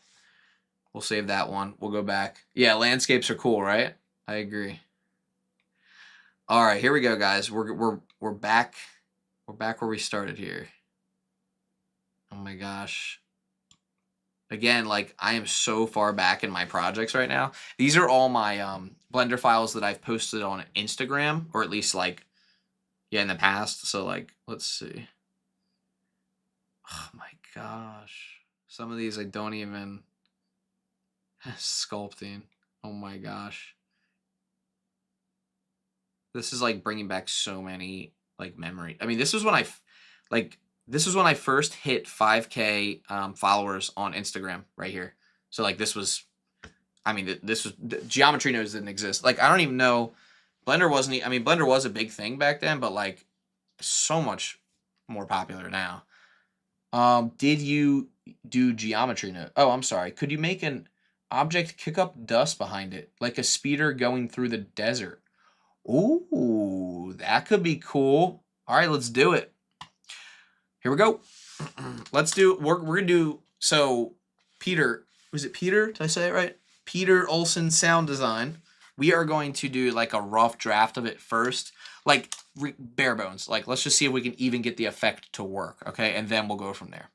We'll save that one. We'll go back. Yeah, landscapes are cool, right? I agree. All right, here we go, guys. We're back. We're back where we started here. Oh my gosh. Again, like I am so far back in my projects right now. These are all my Blender files that I've posted on Instagram, or at least like in the past. So like, let's see. Oh my gosh. Some of these I don't even sculpting. Oh my gosh. This is like bringing back so many like memory. I mean, this was when this was when I first hit 5K followers on Instagram right here. So like this was, I mean, this was geometry nodes didn't exist. Like I don't even know, Blender wasn't. I mean, Blender was a big thing back then, but like so much more popular now. Did you do geometry node? Oh, I'm sorry. Could you make an object kick up dust behind it, like a speeder going through the desert? Ooh, that could be cool. All right, let's do it. Here we go. Let's do, we're going to do, so Peter, was it Peter? Did I say it right? Peter Olson Sound Design. We are going to do like a rough draft of it first, like bare bones. Like, let's just see if we can even get the effect to work, okay? And then we'll go from there.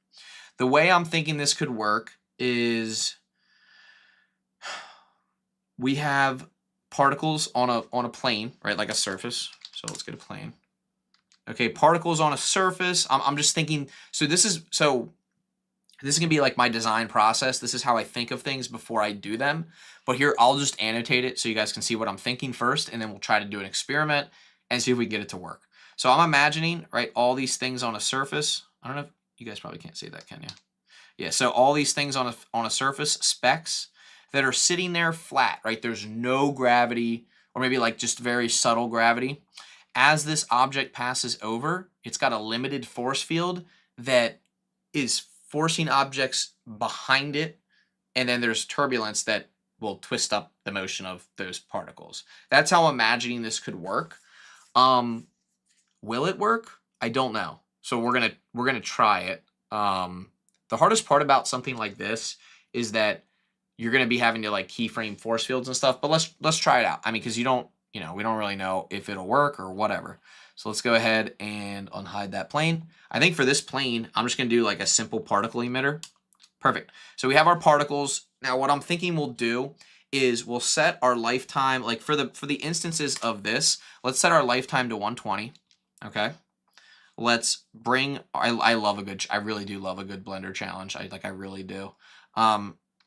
The way I'm thinking this could work is we have particles on a plane, right? Like a surface. So let's get a plane. Okay, particles on a surface. I'm just thinking, so this is going to be like my design process. This is how I think of things before I do them. But here, I'll just annotate it so you guys can see what I'm thinking first, and then we'll try to do an experiment and see if we can get it to work. So I'm imagining, right, all these things on a surface. I don't know if you guys probably can't see that, can you? Yeah, so all these things on a surface, specks, that are sitting there flat, right? There's no gravity, or maybe like just very subtle gravity. As this object passes over, it's got a limited force field that is forcing objects behind it, and then there's turbulence that will twist up the motion of those particles. That's how I'm imagining this could work. Will it work? I don't know. So we're gonna try it. The hardest part about something like this is that you're gonna be having to like keyframe force fields and stuff. But let's try it out. I mean, because we don't really know if it'll work or whatever. So let's go ahead and unhide that plane. I think for this plane, I'm just gonna do like a simple particle emitter. Perfect. So we have our particles. Now what I'm thinking we'll do is we'll set our lifetime, like for the instances of this, let's set our lifetime to 120. Okay. Let's bring, I love a good, I really do love a good Blender challenge. I really do.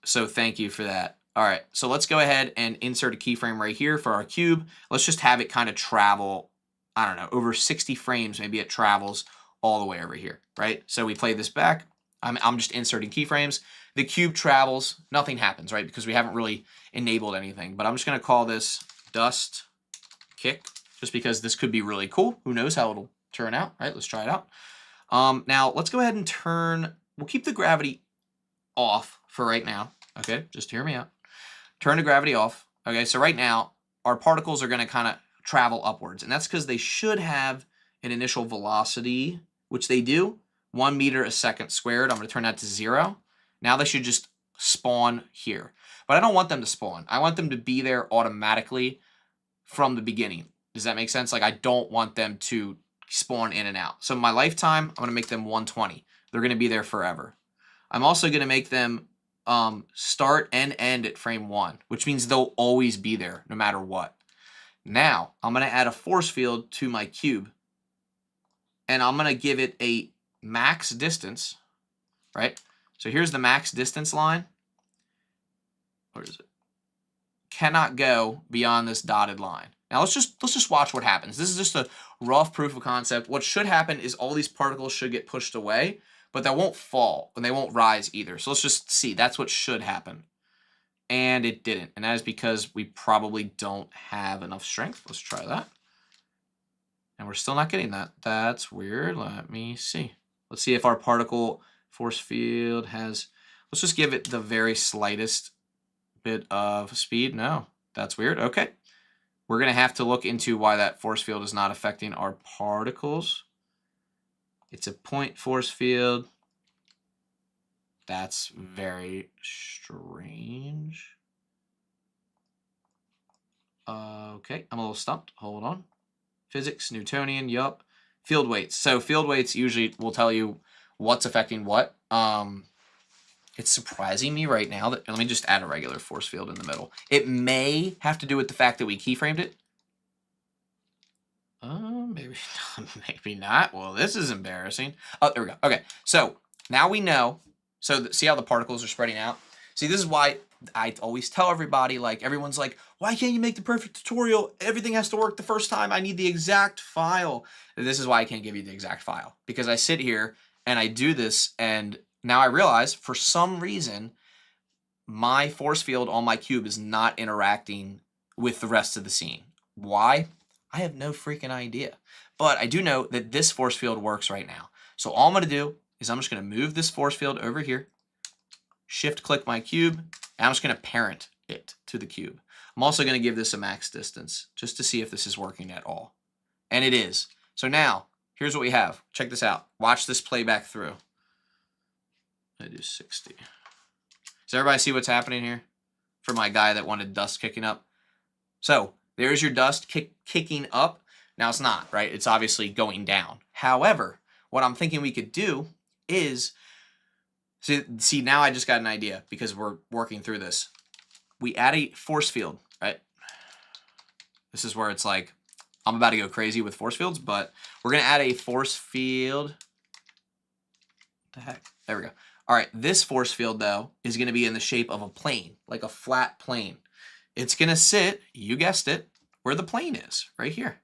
So thank you for that. All right, so let's go ahead and insert a keyframe right here for our cube. Let's just have it kind of travel, I don't know, over 60 frames, maybe it travels all the way over here, right? So we play this back. I'm just inserting keyframes. The cube travels, nothing happens, right? Because we haven't really enabled anything. But I'm just gonna call this dust kick, just because this could be really cool. Who knows how it'll turn out, right? Let's try it out. Now let's go ahead and we'll keep the gravity off for right now. Okay, just hear me out. Turn the gravity off. Okay, so right now our particles are going to kind of travel upwards, and that's because they should have an initial velocity, which they do, 1 meter a second squared. I'm going to turn that to 0. Now they should just spawn here, but I don't want them to spawn. I want them to be there automatically from the beginning. Does that make sense? Like I don't want them to spawn in and out. So my lifetime, I'm going to make them 120. They're going to be there forever. I'm also going to make them start and end at frame 1, which means they'll always be there no matter what. Now, I'm going to add a force field to my cube, and I'm going to give it a max distance, right? So here's the max distance line. Where is it? Cannot go beyond this dotted line. Now let's just watch what happens. This is just a rough proof of concept. What should happen is all these particles should get pushed away, but they won't fall and they won't rise either. So let's just see. That's what should happen. And it didn't. And that is because we probably don't have enough strength. Let's try that. And we're still not getting that. That's weird. Let me see. Let's see if our particle Force field has, let's just give it the very slightest bit of speed. No, that's weird. Okay. We're going to have to look into why that force field is not affecting our particles. It's a point force field. That's very strange. Okay, I'm a little stumped. Hold on. Physics, Newtonian, yup. Field weights. So field weights usually will tell you what's affecting what. It's surprising me right now that, let me just add a regular force field in the middle. It may have to do with the fact that we keyframed it. Maybe not, maybe not. Well, this is embarrassing. Oh, there we go. Okay, so now we know. So see how the particles are spreading out? See, this is why I always tell everybody, like, everyone's like, why can't you make the perfect tutorial? Everything has to work the first time. I need the exact file. And this is why I can't give you the exact file. Because I sit here and I do this, and now I realize, for some reason, my force field on my cube is not interacting with the rest of the scene. Why? I have no freaking idea. But I do know that this force field works right now. So all I'm going to do is I'm just going to move this force field over here, shift click my cube, and I'm just going to parent it to the cube. I'm also going to give this a max distance just to see if this is working at all. And it is. So now, here's what we have. Check this out. Watch this play back through. I do 60. Does everybody see what's happening here? For my guy that wanted dust kicking up. So there's your dust kicking up. Now it's not, right? It's obviously going down. However, what I'm thinking we could do is, see now I just got an idea because we're working through this. We add a force field, right? This is where it's like, I'm about to go crazy with force fields, but we're going to add a force field. What the heck? There we go. All right, this force field, though, is going to be in the shape of a plane, like a flat plane. It's going to sit, you guessed it, where the plane is, right here.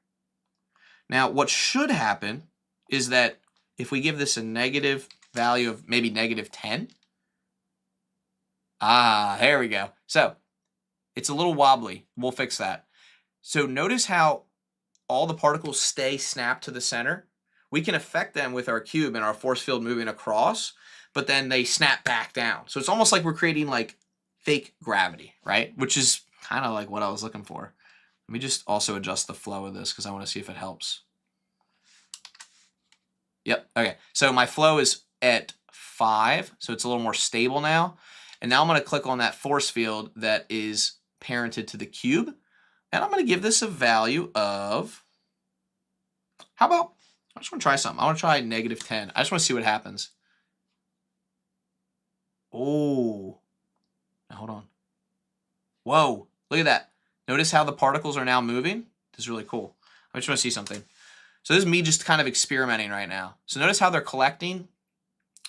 Now, what should happen is that if we give this a negative value of maybe -10, there we go. So it's a little wobbly. We'll fix that. So notice how all the particles stay snapped to the center. We can affect them with our cube and our force field moving across, but then they snap back down. So it's almost like we're creating like fake gravity, right? Which is kind of like what I was looking for. Let me just also adjust the flow of this because I want to see if it helps. Yep, okay. So my flow is at 5, so it's a little more stable now. And now I'm going to click on that force field that is parented to the cube. And I'm going to give this a value of, how about, I just want to try something. I want to try -10. I just want to see what happens. Oh, now hold on. Whoa, look at that. Notice how the particles are now moving? This is really cool. I just want to see something. So this is me just kind of experimenting right now. So notice how they're collecting.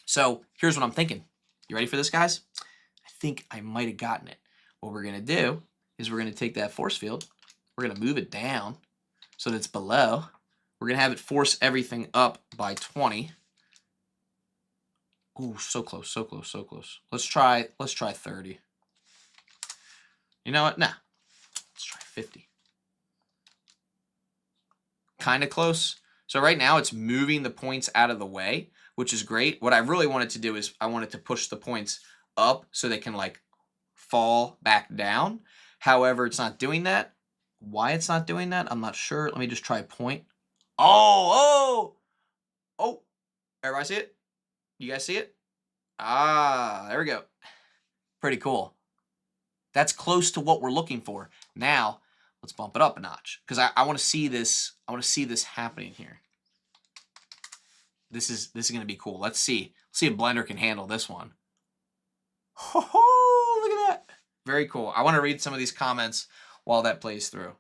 So here's what I'm thinking. You ready for this, guys? I think I might have gotten it. What we're going to do is we're going to take that force field. We're going to move it down so that it's below. We're going to have it force everything up by 20. Ooh, so close, so close, so close. Let's try 30. You know what? Nah. Let's try 50. Kind of close. So right now it's moving the points out of the way, which is great. What I really wanted to do is I wanted to push the points up so they can like fall back down. However, it's not doing that. Why it's not doing that, I'm not sure. Let me just try point. Oh! Everybody see it? You guys see it? There we go. Pretty cool. That's close to what we're looking for. Now, let's bump it up a notch because I want to see this. I want to see this happening here. This is going to be cool. Let's see. Let's see if Blender can handle this one. Oh, look at that. Very cool. I want to read some of these comments while that plays through.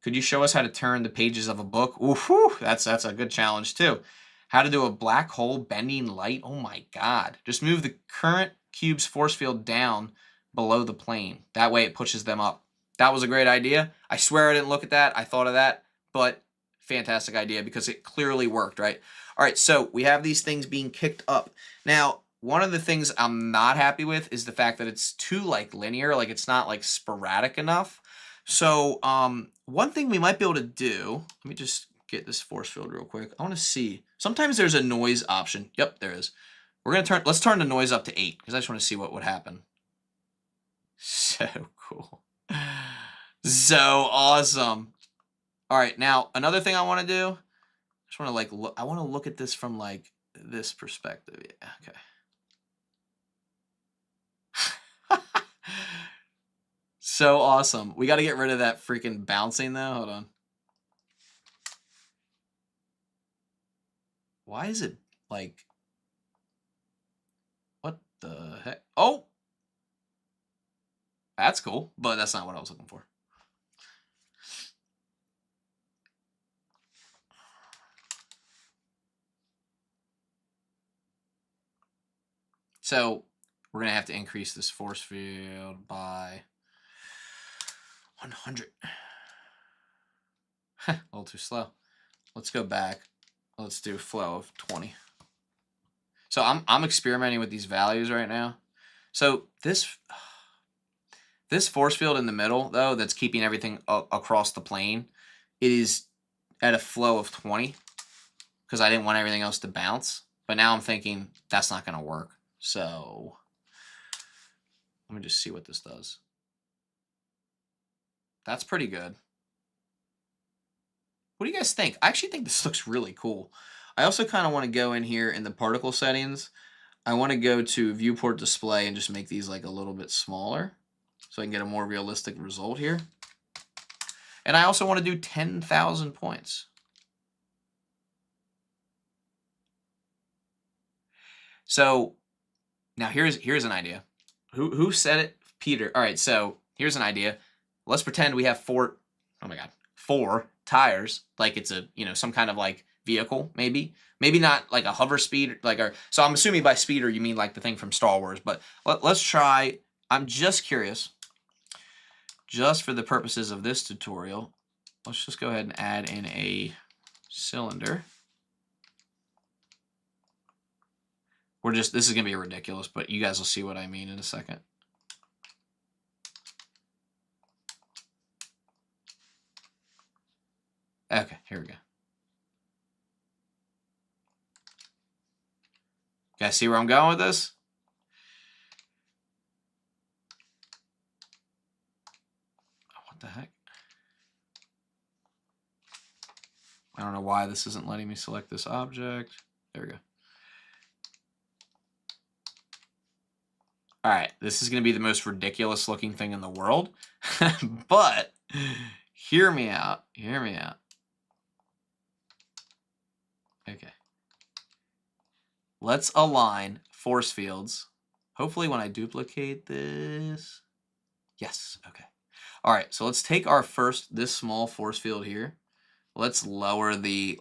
Could you show us how to turn the pages of a book? Ooh, that's a good challenge too. How to do a black hole bending light? Oh my God. Just move the current cube's force field down below the plane. That way it pushes them up. That was a great idea. I swear I didn't look at that. I thought of that, but fantastic idea because it clearly worked, right? All right, so we have these things being kicked up. Now, one of the things I'm not happy with is the fact that it's too like linear, like it's not like sporadic enough. So one thing we might be able to do, let me just get this force field real quick. I want to see. Sometimes there's a noise option. Yep, there is. We're gonna turn. Let's turn the noise up to 8 because I just want to see what would happen. So cool. So awesome. All right, now another thing I want to do. I just want to like look. I want to look at this from like this perspective. Yeah. Okay. So awesome. We got to get rid of that freaking bouncing though. Hold on. Why is it like? What the heck? Oh, that's cool, but that's not what I was looking for. So we're gonna have to increase this force field by 100. A little too slow. Let's go back. Let's do flow of 20. So I'm experimenting with these values right now. So this force field in the middle though, that's keeping everything across the plane, it is at a flow of 20 because I didn't want everything else to bounce. But now I'm thinking that's not gonna work. So let me just see what this does. That's pretty good. What do you guys think? I actually think this looks really cool. I also kind of want to go in here in the particle settings. I want to go to viewport display and just make these like a little bit smaller so I can get a more realistic result here. And I also want to do 10,000 points. So now here's an idea. Who said it? Peter. All right, so here's an idea. Let's pretend we have 4 tires, like it's a, some kind of like vehicle, maybe not like a hover speed, so I'm assuming by speeder you mean like the thing from Star Wars, but let's try. I'm just curious, just for the purposes of this tutorial, let's just go ahead and add in a cylinder. This is gonna be ridiculous, but you guys will see what I mean in a second. Okay, here we go. You guys see where I'm going with this? Oh, what the heck? I don't know why this isn't letting me select this object. There we go. All right, this is going to be the most ridiculous looking thing in the world, but hear me out. Hear me out. Okay. Let's align force fields. Hopefully when I duplicate this. Yes, okay. All right, so let's take this small force field here. Let's lower the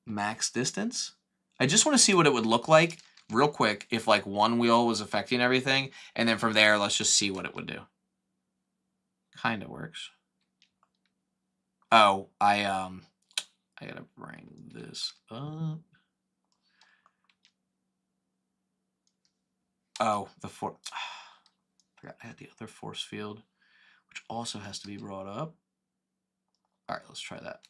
max distance. I just want to see what it would look like real quick if like one wheel was affecting everything, and then from there let's just see what it would do. Kind of works. Oh, I gotta bring this up. Oh, forgot I had the other force field, which also has to be brought up. All right, let's try that.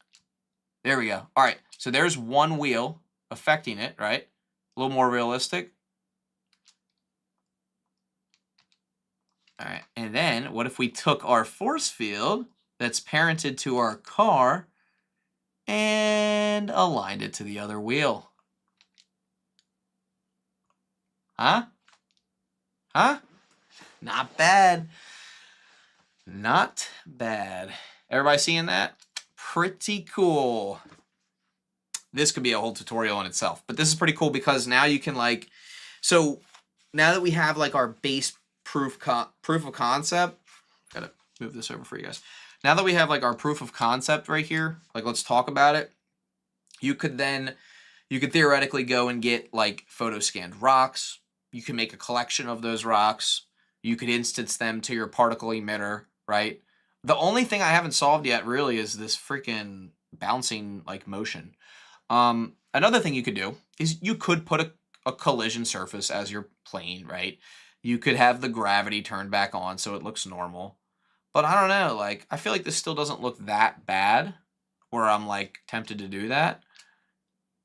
There we go. All right, so there's one wheel affecting it, right? A little more realistic. All right, and then what if we took our force field that's parented to our car and aligned it to the other wheel? Huh? Huh? Not bad. Not bad. Everybody seeing that? Pretty cool. This could be a whole tutorial in itself, but this is pretty cool because now you can so now that we have our base proof of concept, gotta move this over for you guys. Now that we have our proof of concept right here, let's talk about it. You could theoretically go and get photo scanned rocks. You can make a collection of those rocks. You could instance them to your particle emitter, right? The only thing I haven't solved yet really is this freaking bouncing motion. Another thing you could do is you could put a collision surface as your plane, right? You could have the gravity turned back on so it looks normal. But I don't know, I feel like this still doesn't look that bad. where I'm like tempted to do that.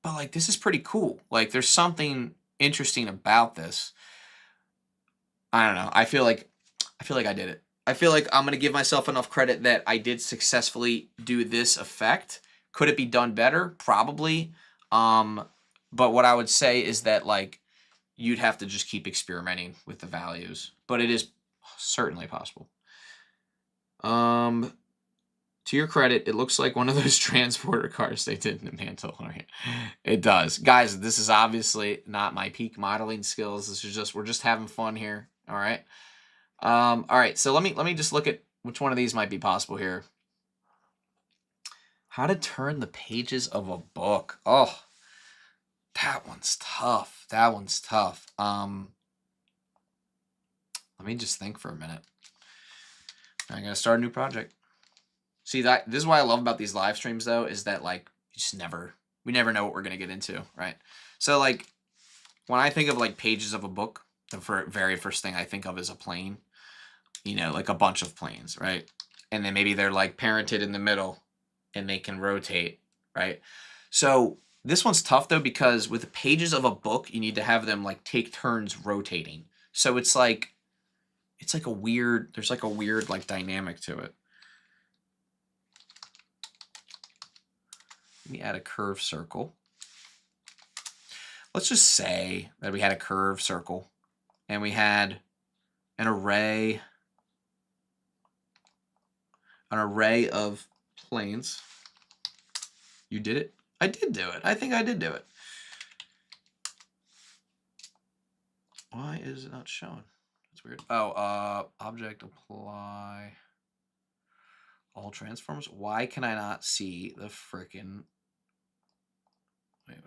But like this is pretty cool. Like there's something interesting about this. I don't know. I feel like I did it. I feel like I'm gonna give myself enough credit that I did successfully do this effect. Could it be done better? Probably. But what I would say is that like you'd have to just keep experimenting with the values. But it is certainly possible. To your credit, it looks like one of those transporter cars they did in the Mandalorian. It does. Guys, this is obviously not my peak modeling skills. This is just we're just having fun here. All right. All right, so let me just look at which one of these might be possible here. How to turn the pages of a book. Oh, that one's tough. That one's tough. Let me just think for a minute. I'm gonna start a new project. See, this is what I love about these live streams though, is that like we never know what we're gonna get into, right? So like when I think of like pages of a book, the very first thing I think of is a plane. You know, like a bunch of planes, right? And then maybe they're like parented in the middle and they can rotate, right? So this one's tough though, because with the pages of a book, you need to have them like take turns rotating. So it's like a weird, there's like a weird like dynamic to it. Let me add a curved circle. Let's just say that we had a curved circle and we had an array of planes. You did it? I did do it. I think I did do it. Why is it not showing? That's weird. Oh, object apply all transforms. Why can I not see the frickin'... Wait.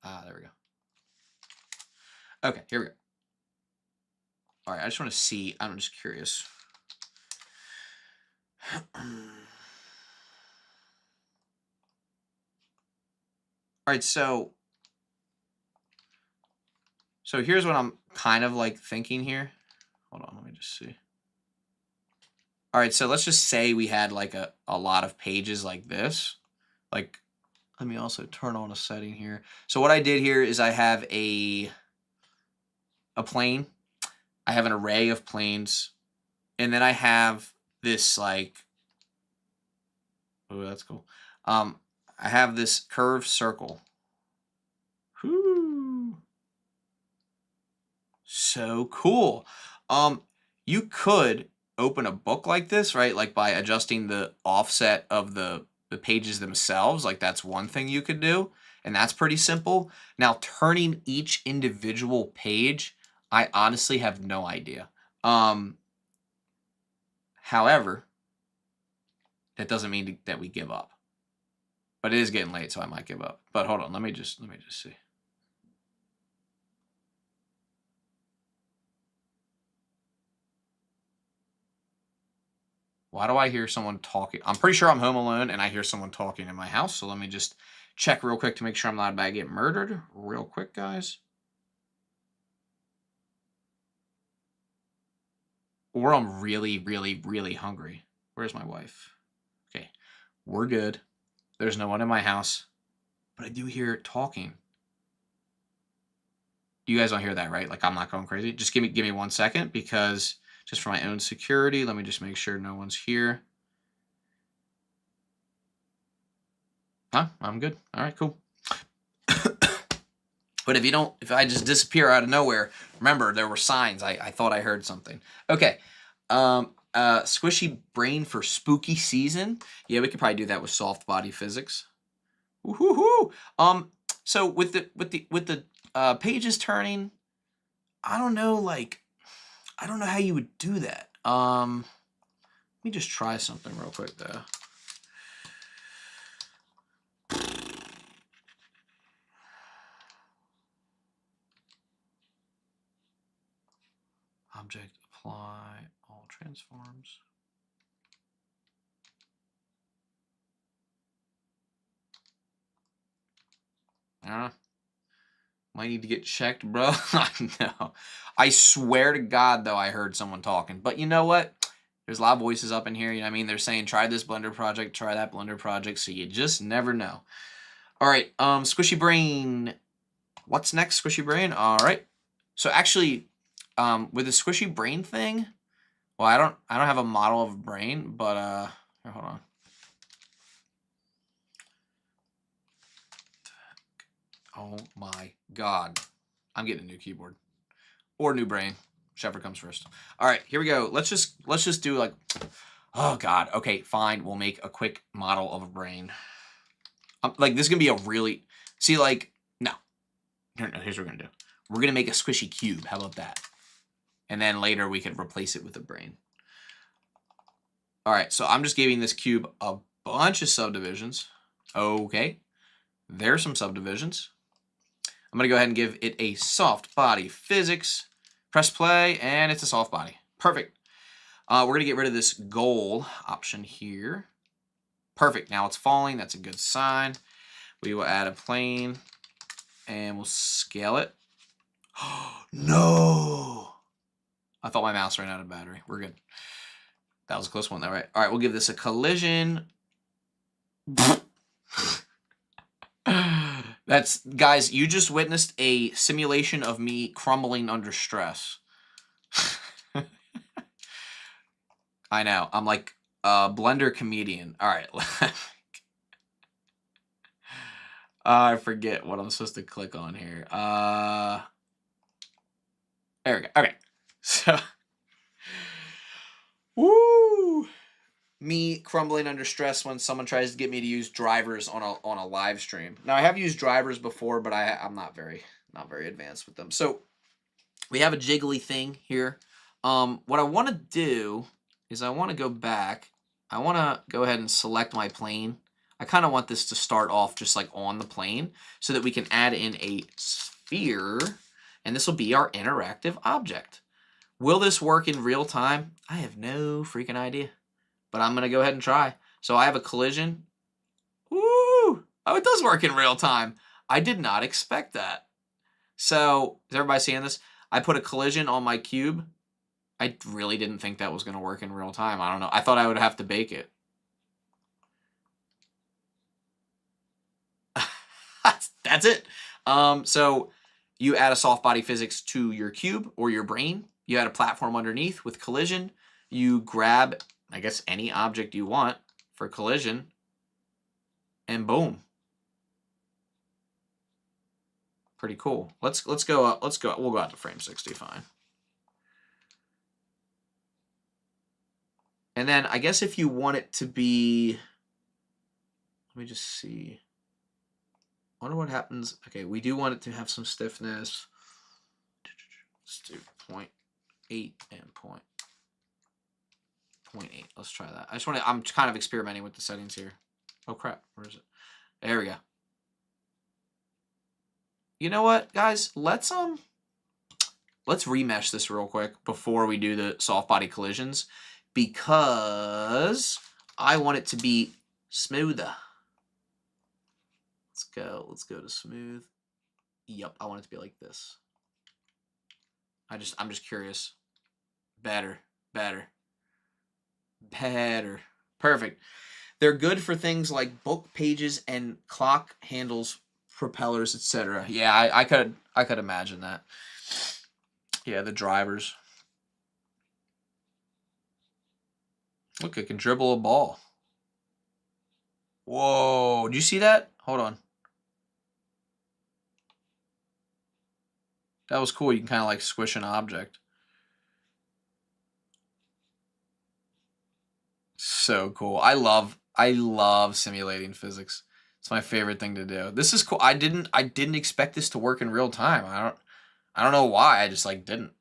Ah, there we go. Okay, here we go. All right, I just want to see. I'm just curious. All right, so here's what I'm kind of like thinking here. Hold on, let me just see. All right, so let's just say we had like a lot of pages like this. Like, let me also turn on a setting here. So what I did here is I have a plane. I have an array of planes. And then I have this like, oh, that's cool. I have this curved circle. Whoo. So cool. You could open a book like this, right? Like by adjusting the offset of the pages themselves. Like that's one thing you could do. And that's pretty simple. Now turning each individual page, I honestly have no idea. However, that doesn't mean that we give up. But it is getting late, so I might give up. But hold on, let me just see. Why do I hear someone talking? I'm pretty sure I'm home alone and I hear someone talking in my house. So let me just check real quick to make sure I'm not about to get murdered. Real quick, guys. Or I'm really, really, really hungry. Where's my wife? Okay, we're good. There's no one in my house. But I do hear talking. You guys don't hear that, right? Like I'm not going crazy. Just give me 1 second, because just for my own security, let me just make sure no one's here. Huh? I'm good. All right, cool. But if I just disappear out of nowhere, remember there were signs. I thought I heard something. Okay. Squishy brain for spooky season. Yeah, we could probably do that with soft body physics. Woohoo! So with the pages turning, I don't know, like, I don't know how you would do that. Let me just try something real quick though. Object apply all transforms. Might need to get checked, bro. No. I swear to God, though, I heard someone talking. But you know what? There's a lot of voices up in here, you know what I mean? They're saying, try this Blender project, try that Blender project, so you just never know. All right, Squishy Brain. What's next, Squishy Brain? All right. So actually, with the Squishy Brain thing, well, I don't have a model of a brain, but here, hold on. Oh my God, I'm getting a new keyboard or new brain, whichever comes first. All right, here we go. Let's just do like, oh God. Okay, fine. We'll make a quick model of a brain. Like this is gonna be a really like no. Here's what we're gonna do. We're gonna make a squishy cube. How about that? And then later we could replace it with a brain. All right, so I'm just giving this cube a bunch of subdivisions. Okay, there's some subdivisions. I'm gonna go ahead and give it a soft body physics. Press play, and it's a soft body. Perfect. We're gonna get rid of this goal option here. Perfect. Now it's falling. That's a good sign. We will add a plane, and we'll scale it. No! I thought my mouse ran out of battery. We're good. That was a close one, though, right? All right, we'll give this a collision. That's, guys, you just witnessed a simulation of me crumbling under stress. I know. I'm like a Blender comedian. All right. I forget what I'm supposed to click on here. There we go. Okay. So, woo! Me crumbling under stress when someone tries to get me to use drivers on a live stream. Now I have used drivers before, but I'm not very advanced with them. So we have a jiggly thing here. What I want to do is I want to go back. I want to go ahead and select my plane. I kind of want this to start off just like on the plane so that we can add in a sphere, and this will be our interactive object. Will this work in real time? I have no freaking idea, but I'm going to go ahead and try. So I have a collision. Woo! Oh, it does work in real time. I did not expect that. So, is everybody seeing this? I put a collision on my cube. I really didn't think that was going to work in real time. I don't know. I thought I would have to bake it. That's it. So you add a soft body physics to your cube or your brain. You add a platform underneath with collision. You grab, I guess, any object you want for collision, and boom. Pretty cool. Let's go. Let's go. We'll go out to frame 60. Fine. And then I guess if you want it to be, let me just see. I wonder what happens. Okay, we do want it to have some stiffness. Let's do 0.8 and 0.8. Let's try that. I'm kind of experimenting with the settings here. Oh crap, where is it? There we go. You know what, guys? Let's remesh this real quick before we do the soft body collisions, because I want it to be smoother. Let's go to smooth. Yep, I want it to be like this. I'm just curious. Better. Perfect. They're good for things like book pages and clock handles, propellers, etc. Yeah, I could imagine that. Yeah, the drivers. Look, it can dribble a ball. Whoa, did you see that? Hold on. That was cool. You can kind of like squish an object. So cool. I love simulating physics. It's my favorite thing to do. This is cool. I didn't expect this to work in real time. I don't know why. I just like didn't.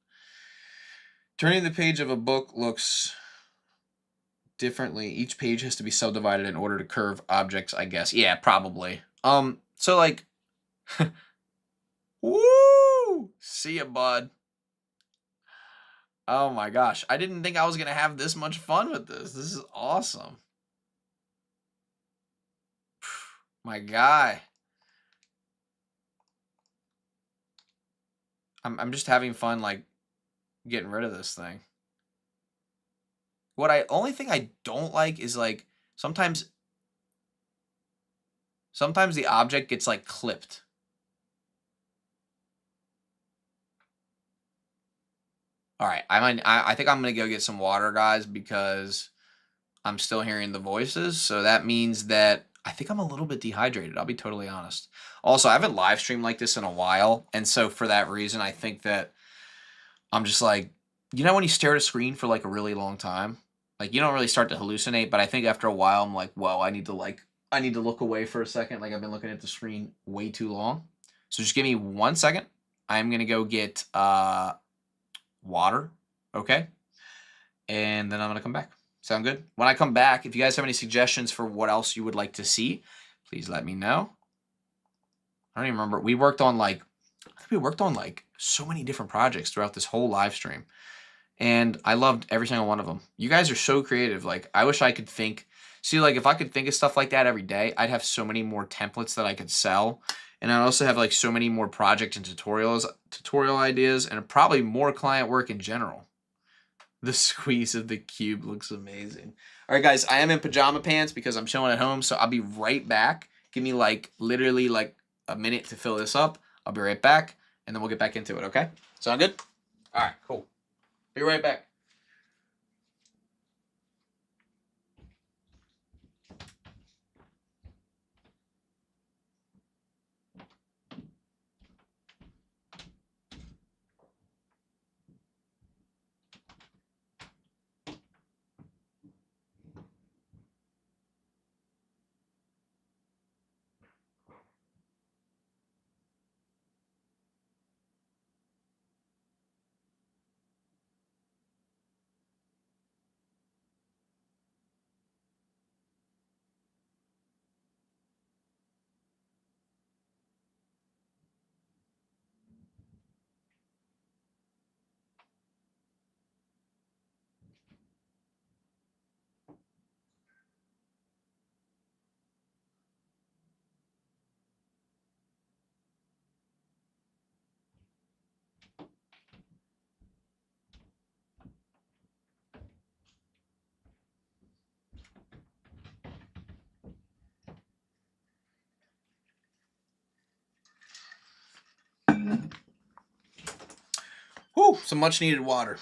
Turning the page of a book looks differently. Each page has to be subdivided in order to curve objects, I guess. Yeah, probably. So like woo! See ya, bud. Oh my gosh. I didn't think I was going to have this much fun with this. This is awesome. My guy. I'm just having fun like getting rid of this thing. only thing I don't like is like sometimes the object gets like clipped. All right, I think I'm gonna go get some water, guys, because I'm still hearing the voices. So that means that I think I'm a little bit dehydrated. I'll be totally honest. Also, I haven't live streamed like this in a while, and so for that reason, I think that I'm just like, you know, when you stare at a screen for like a really long time, like you don't really start to hallucinate, but I think after a while, I'm like, whoa, I need to look away for a second. Like I've been looking at the screen way too long. So just give me 1 second. I'm gonna go get water, okay? And then I'm gonna come back. Sound good? When I come back, if you guys have any suggestions for what else you would like to see, please let me know. I don't even remember. I think we worked on like so many different projects throughout this whole live stream. And I loved every single one of them. You guys are so creative. Like, I wish I could think. See, like, if I could think of stuff like that every day, I'd have so many more templates that I could sell. And I'd also have, like, so many more project and tutorial ideas, and probably more client work in general. The squeeze of the cube looks amazing. All right, guys, I am in pajama pants because I'm chilling at home, so I'll be right back. Give me, like, literally, like, a minute to fill this up. I'll be right back, and then we'll get back into it, okay? Sound good? All right, cool. Be right back. Whew, some much needed water.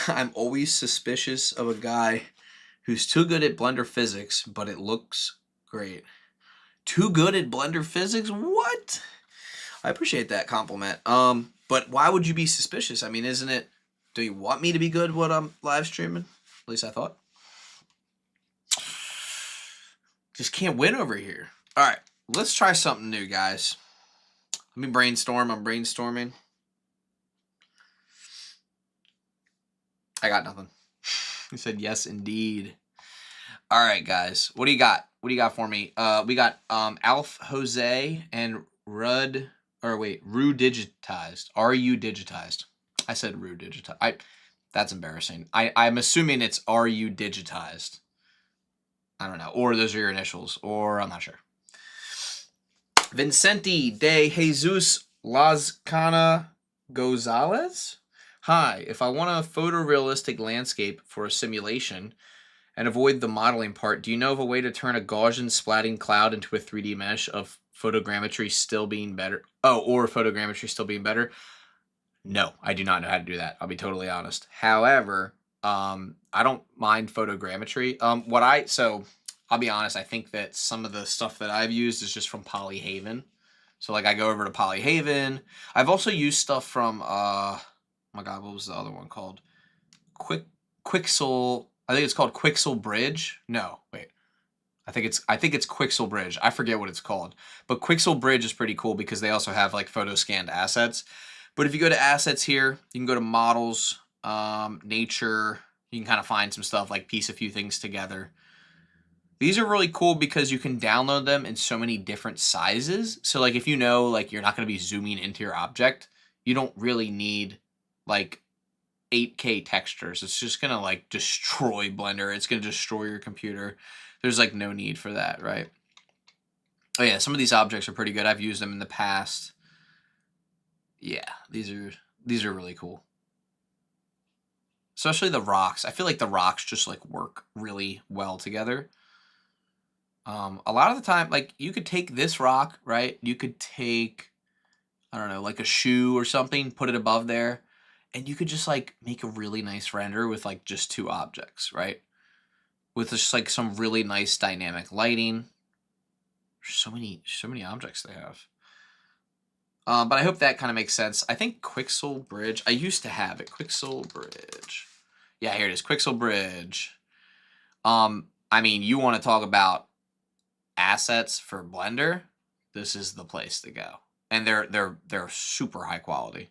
I'm always suspicious of a guy who's too good at Blender physics, but it looks great. Too good at Blender physics? What? I appreciate that compliment. But why would you be suspicious? I mean, isn't it? Do you want me to be good when I'm live streaming? At least I thought. Just can't win over here. All right, let's try something new, guys. Let me brainstorm. I'm brainstorming. I got nothing. He said yes, indeed. All right, guys. What do you got? What do you got for me? We got Alf Jose and Rud. Or wait, Rue digitized. RU digitized. I said Rue digitized. That's embarrassing. I'm assuming it's RU digitized. I don't know. Or those are your initials. Or I'm not sure. Vicente de Jesus Lazcana Gonzalez. Hi, if I want a photorealistic landscape for a simulation and avoid the modeling part, do you know of a way to turn a Gaussian splatting cloud into a 3D mesh of photogrammetry still being better? Oh, or photogrammetry still being better? No, I do not know how to do that. I'll be totally honest. However, I don't mind photogrammetry. So I'll be honest, I think that some of the stuff that I've used is just from Polyhaven. So like I go over to Polyhaven. I've also used stuff from oh my god, what was the other one called? Quixel. I think it's called Quixel Bridge. No, wait. I think it's Quixel Bridge. I forget what it's called. But Quixel Bridge is pretty cool because they also have like photo scanned assets. But if you go to assets here, you can go to models, nature. You can kind of find some stuff like piece a few things together. These are really cool because you can download them in so many different sizes. So like if you know like you're not going to be zooming into your object, you don't really need like 8K textures. It's just going to like destroy Blender. It's going to destroy your computer. There's like no need for that, right? Oh yeah, some of these objects are pretty good. I've used them in the past. Yeah, these are really cool. especially the rocks. I feel like the rocks just like work really well together. A lot of the time, like you could take this rock, right? You could take, I don't know, like a shoe or something, put it above there, and you could just like make a really nice render with like just two objects, right? With just like some really nice dynamic lighting. There's so many objects they have. But I hope that kind of makes sense. I think Quixel Bridge, I used to have it. Quixel Bridge. Yeah, here it is. Quixel Bridge. I mean, you want to talk about assets for Blender, this is the place to go. And they're super high quality.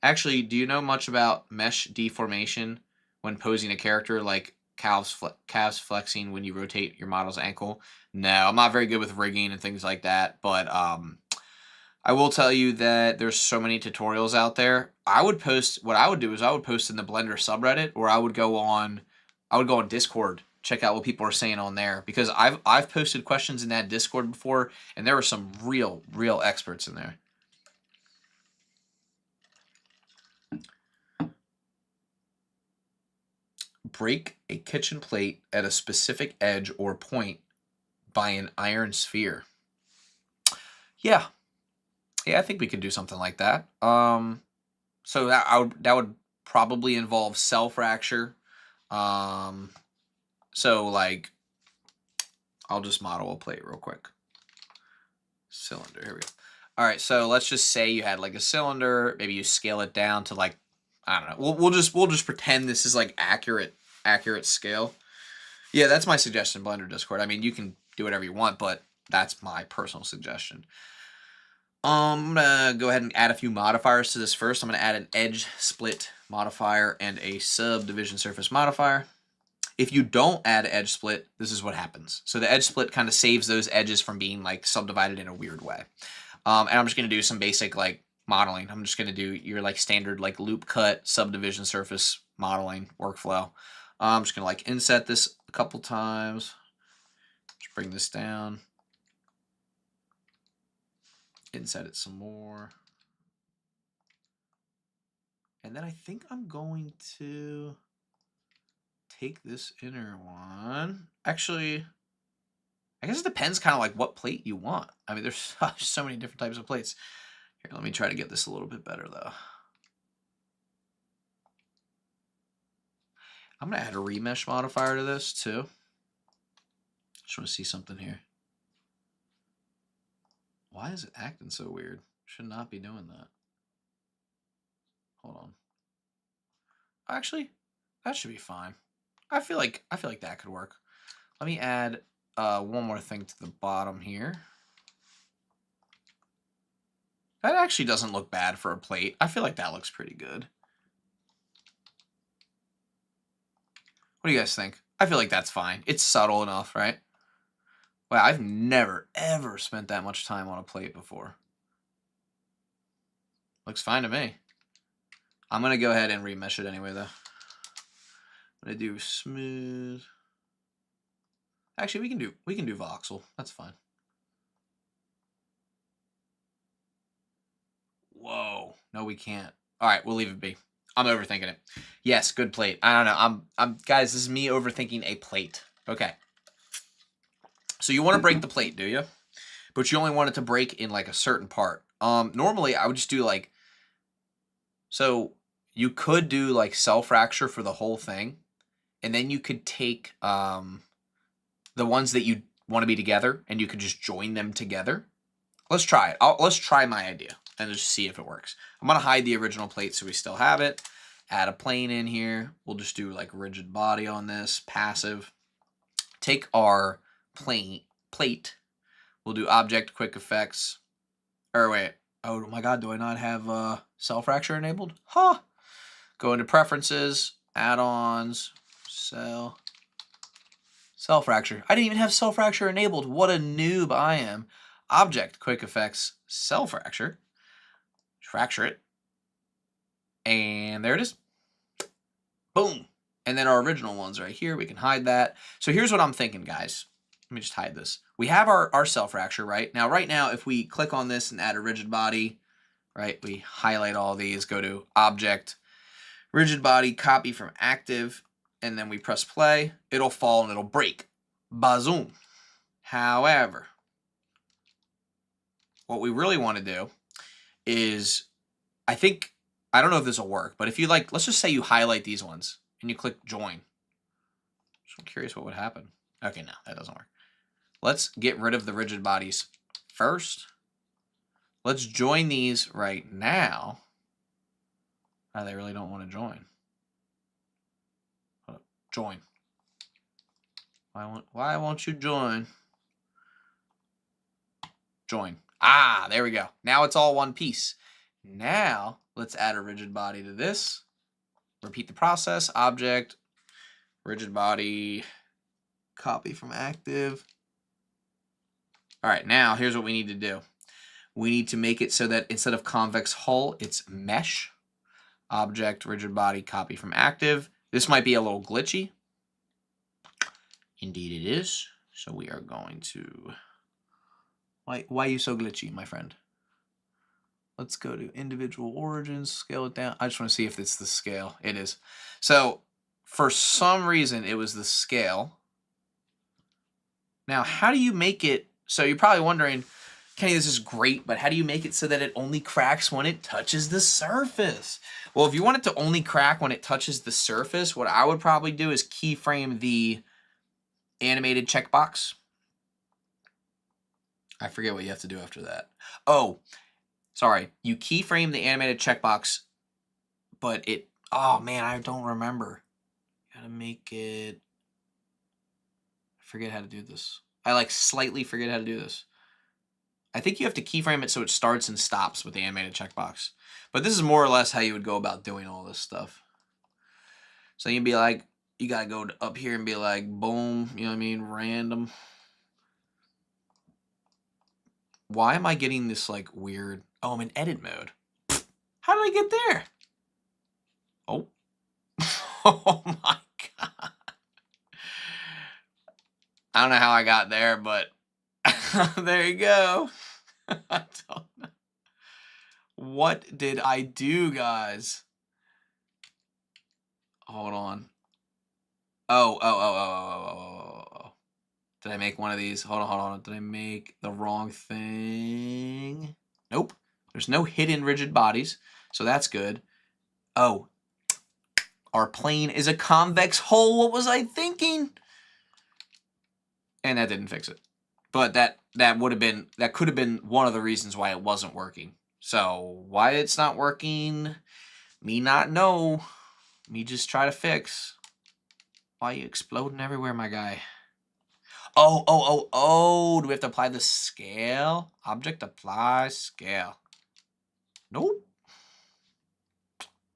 Actually, do you know much about mesh deformation when posing a character, like calves flexing when you rotate your model's ankle? No, I'm not very good with rigging and things like that, but I will tell you that there's so many tutorials out there. What I would do is I would post in the Blender subreddit, or I would go on Discord, check out what people are saying on there, because I've posted questions in that Discord before, and there were some real experts in there. Break a kitchen plate at a specific edge or point by an iron sphere. Yeah, I think we could do something like that. So that would probably involve cell fracture. So like, I'll just model a plate real quick. Cylinder, here we go. All right, so let's just say you had like a cylinder. Maybe you scale it down to like, I don't know. We'll just pretend this is like accurate scale. Yeah, that's my suggestion, Blender Discord. I mean, you can do whatever you want, but that's my personal suggestion. I'm gonna go ahead and add a few modifiers to this first. I'm gonna add an edge split modifier and a subdivision surface modifier. If you don't add edge split, this is what happens. So the edge split kind of saves those edges from being like subdivided in a weird way. And I'm just gonna do some basic like modeling. I'm just gonna do your like standard like loop cut subdivision surface modeling workflow. I'm just gonna like inset this a couple times. Just bring this down. Inset it some more. And then I think I'm going to take this inner one. Actually, I guess it depends kind of like what plate you want. I mean, there's so many different types of plates. Here, let me try to get this a little bit better though. I'm gonna add a remesh modifier to this too. Just want to see something here. Why is it acting so weird? Should not be doing that. Hold on. Actually, that should be fine. I feel like that could work. Let me add one more thing to the bottom here. That actually doesn't look bad for a plate. I feel like that looks pretty good. What do you guys think? I feel like that's fine. It's subtle enough, right? Wow, I've never, ever spent that much time on a plate before. Looks fine to me. I'm going to go ahead and remesh it anyway, though. I'm going to do smooth. Actually, we can do voxel. That's fine. Whoa. No, we can't. All right, we'll leave it be. I'm overthinking it. Yes, good plate. I don't know. I'm guys, this is me overthinking a plate. Okay. So you want to break the plate, do you? But you only want it to break in like a certain part. Normally I would just do like, so you could do like cell fracture for the whole thing, and then you could take the ones that you want to be together, and you could just join them together. Let's try it. Let's try my idea and just see if it works. I'm gonna hide the original plate so we still have it. Add a plane in here. We'll just do like rigid body on this, passive. Take our plate. We'll do object quick effects. Or wait. Oh my god, do I not have cell fracture enabled? Huh. Go into preferences, add-ons, cell fracture. I didn't even have cell fracture enabled. What a noob I am. Object quick effects, cell fracture. Fracture it. And there it is. Boom. And then our original ones right here, we can hide that. So here's what I'm thinking, guys. Let me just hide this. We have our cell fracture, right? Now, if we click on this and add a rigid body, right, we highlight all these, go to Object, rigid body, copy from active, and then we press play. It'll fall and it'll break. Bazoom. However, what we really want to do is, I don't know if this will work, but if you like, let's just say you highlight these ones and you click join. So I'm curious what would happen. Okay, no, that doesn't work. Let's get rid of the rigid bodies first. Let's join these right now. Oh, they really don't want to join. Join. Why won't you join? Join. Ah, there we go. Now it's all one piece. Now let's add a rigid body to this. Repeat the process. Object, rigid body, copy from active. All right, now here's what we need to do. We need to make it so that instead of convex hull, it's mesh. Object, rigid body, copy from active. This might be a little glitchy. Indeed it is. So we are going to... Why are you so glitchy, my friend? Let's go to individual origins, scale it down. I just want to see if it's the scale. It is. So for some reason, it was the scale. Now, how do you make it? So you're probably wondering, Kenny, this is great, but how do you make it so that it only cracks when it touches the surface? Well, if you want it to only crack when it touches the surface, what I would probably do is keyframe the animated checkbox. I forget what you have to do after that. Oh, sorry. You keyframe the animated checkbox, but it... Oh, man, I don't remember. Gotta make it... I forget how to do this. I, like, slightly forget how to do this. I think you have to keyframe it so it starts and stops with the animated checkbox. But this is more or less how you would go about doing all this stuff. So you'd be like, you gotta go up here and be like, boom, you know what I mean, random. Why am I getting this like weird? Oh, I'm in edit mode. How did I get there? Oh. Oh my God. I don't know how I got there, but there you go. I don't know. What did I do, guys? Hold on. Oh. Did I make one of these? Hold on. Did I make the wrong thing? Nope. There's no hidden rigid bodies, so that's good. Oh. Our plane is a convex hull. What was I thinking? And that didn't fix it. But that could have been one of the reasons why it wasn't working. So why it's not working, me not know. Me just try to fix. Why are you exploding everywhere, my guy? Oh. Do we have to apply the scale? Object apply scale. Nope.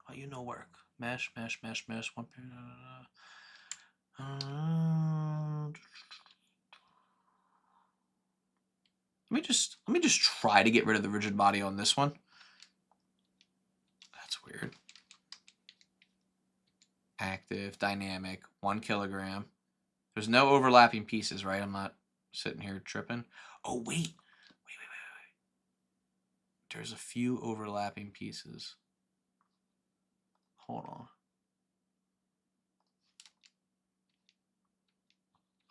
Oh, you know work. Mesh. One period. Let me just try to get rid of the rigid body on this one. That's weird. Active, dynamic, 1 kilogram. There's no overlapping pieces, right? I'm not sitting here tripping. Oh, wait. There's a few overlapping pieces. Hold on.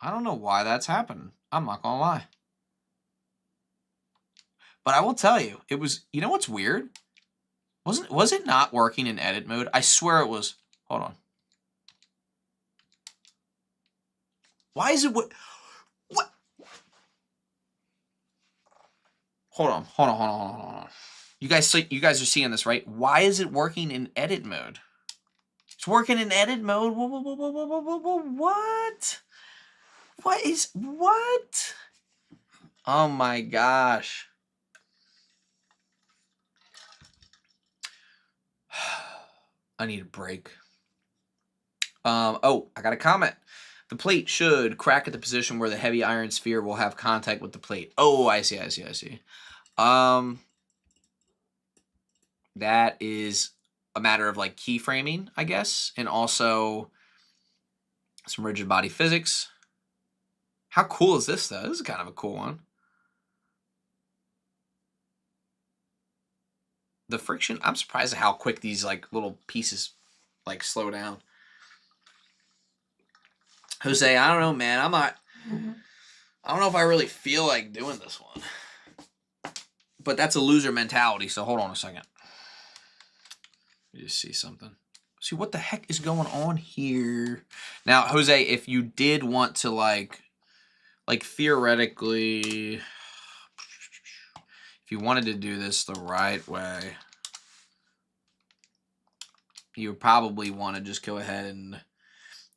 I don't know why that's happening. I'm not gonna lie. But I will tell you, it was, you know what's weird? Was it not working in edit mode? I swear it was. Hold on. Why is it what? Hold on. You guys are seeing this, right? Why is it working in edit mode? It's working in edit mode. What? What? Oh my gosh. I need a break. Oh, I got a comment. The plate should crack at the position where the heavy iron sphere will have contact with the plate. Oh, I see. That is a matter of like keyframing, I guess, and also some rigid body physics. How cool is this, though? This is kind of a cool one. The friction, I'm surprised at how quick these like little pieces like slow down. Jose, I don't know, man. I don't know if I really feel like doing this one. But that's a loser mentality, so hold on a second. Let me just see something. See what the heck is going on here. Now, Jose, if you did want to like theoretically, if you wanted to do this the right way, you would probably want to just go ahead and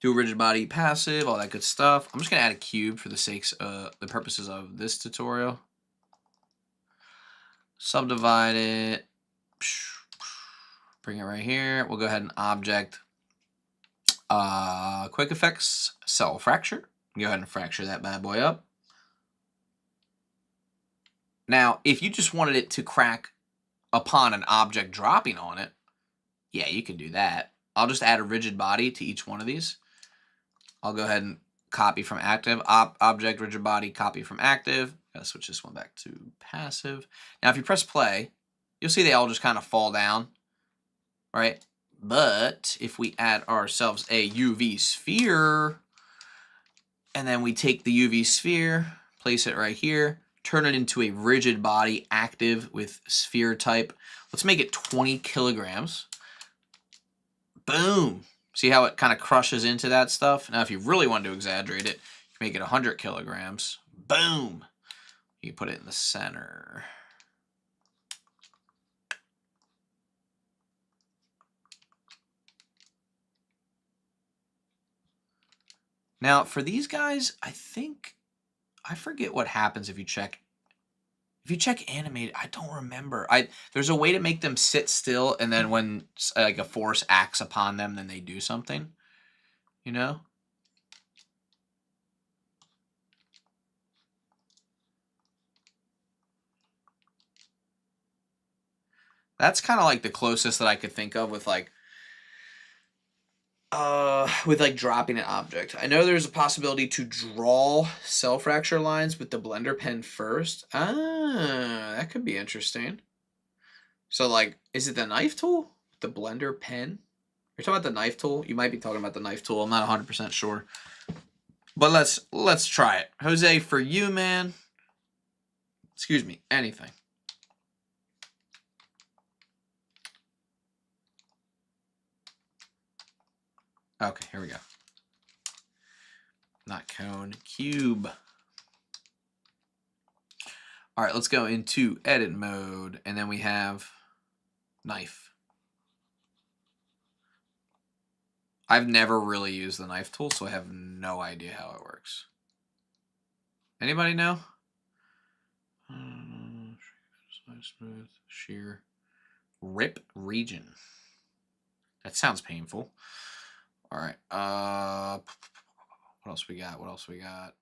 do a rigid body passive, all that good stuff. I'm just gonna add a cube for the purposes of this tutorial. Subdivide it. Bring it right here. We'll go ahead and object quick effects cell fracture. Go ahead and fracture that bad boy up. Now, if you just wanted it to crack upon an object dropping on it, yeah, you can do that. I'll just add a rigid body to each one of these. I'll go ahead and copy from active, object, rigid body, copy from active. Gotta switch this one back to passive. Now, if you press play, you'll see they all just kind of fall down, right? But if we add ourselves a UV sphere, and then we take the UV sphere, place it right here, turn it into a rigid body active with sphere type. Let's make it 20 kilograms. Boom. See how it kind of crushes into that stuff? Now, if you really want to exaggerate it, you make it 100 kilograms. Boom. You put it in the center. Now, for these guys, I forget what happens if you check. If you check animated, I don't remember. There's a way to make them sit still, and then when like a force acts upon them, then they do something. You know? That's kind of like the closest that I could think of with like dropping an object. I know there's a possibility to draw cell fracture lines with the blender pen first. Ah, that could be interesting. So like, is it the knife tool? The blender pen? You're talking about the knife tool? You might be talking about the knife tool. I'm not 100% sure. But let's try it. Jose, for you, man. Excuse me, anything. Okay, here we go. Not cone, cube. All right, let's go into edit mode, and then we have knife. I've never really used the knife tool, so I have no idea how it works. Anybody know? Smooth, shear, rip region. That sounds painful. All right. What else we got? What else we got?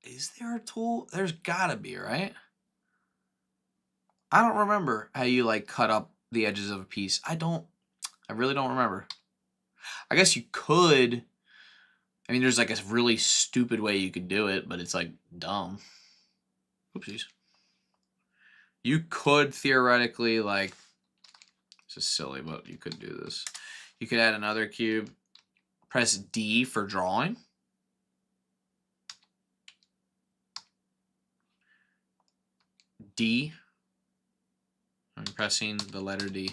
Is there a tool? There's gotta be, right? I don't remember how you like cut up the edges of a piece. I really don't remember. I guess you could. I mean, there's like a really stupid way you could do it, but it's like dumb. Oopsies. You could theoretically like, this is silly, but you could do this. You could add another cube, press D for drawing. D. I'm pressing the letter D.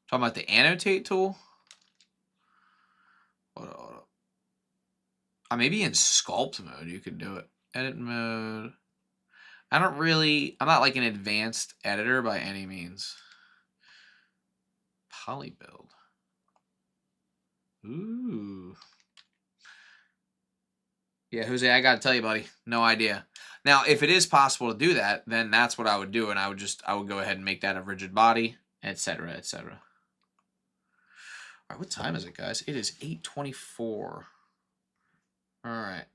Talking about the annotate tool. Hold on. Maybe in sculpt mode you could do it. Edit mode. I'm not like an advanced editor by any means. Poly build. Ooh. Yeah, Jose, I gotta tell you, buddy, no idea. Now, if it is possible to do that, then that's what I would do, and I would go ahead and make that a rigid body, etc., etc. All right, what time is it, guys? It is 8:24. All right.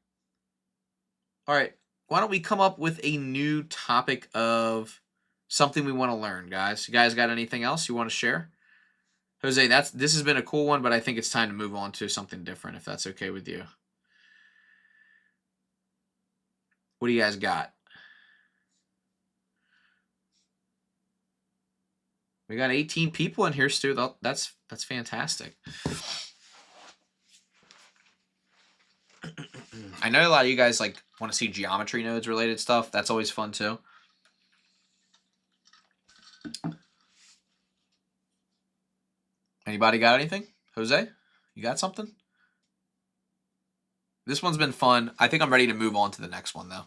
All right. Why don't we come up with a new topic of something we want to learn, guys? You guys got anything else you want to share? Jose, this has been a cool one, but I think it's time to move on to something different, if that's okay with you. What do you guys got? We got 18 people in here, Stu. That's fantastic. I know a lot of you guys like want to see geometry nodes related stuff. That's always fun too. Anybody got anything? Jose, you got something? This one's been fun. I think I'm ready to move on to the next one though.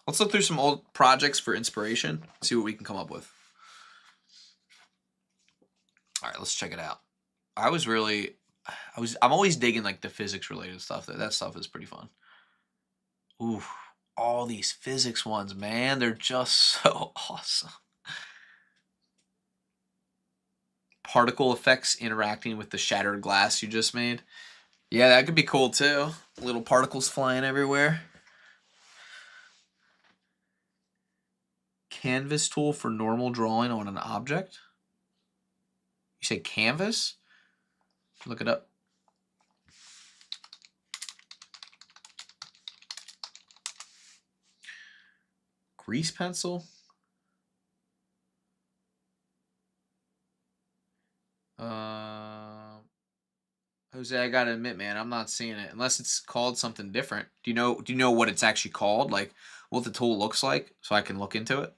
Let's look through some old projects for inspiration, see what we can come up with. All right, let's check it out. I'm always digging like the physics related stuff. That stuff is pretty fun. Ooh, all these physics ones, man, they're just so awesome. Particle effects interacting with the shattered glass you just made. Yeah, that could be cool too. Little particles flying everywhere. Canvas tool for normal drawing on an object. You say canvas? Look it up. Grease pencil. Jose, I gotta admit, man, I'm not seeing it unless it's called something different. Do you know what it's actually called? Like what the tool looks like, so I can look into it.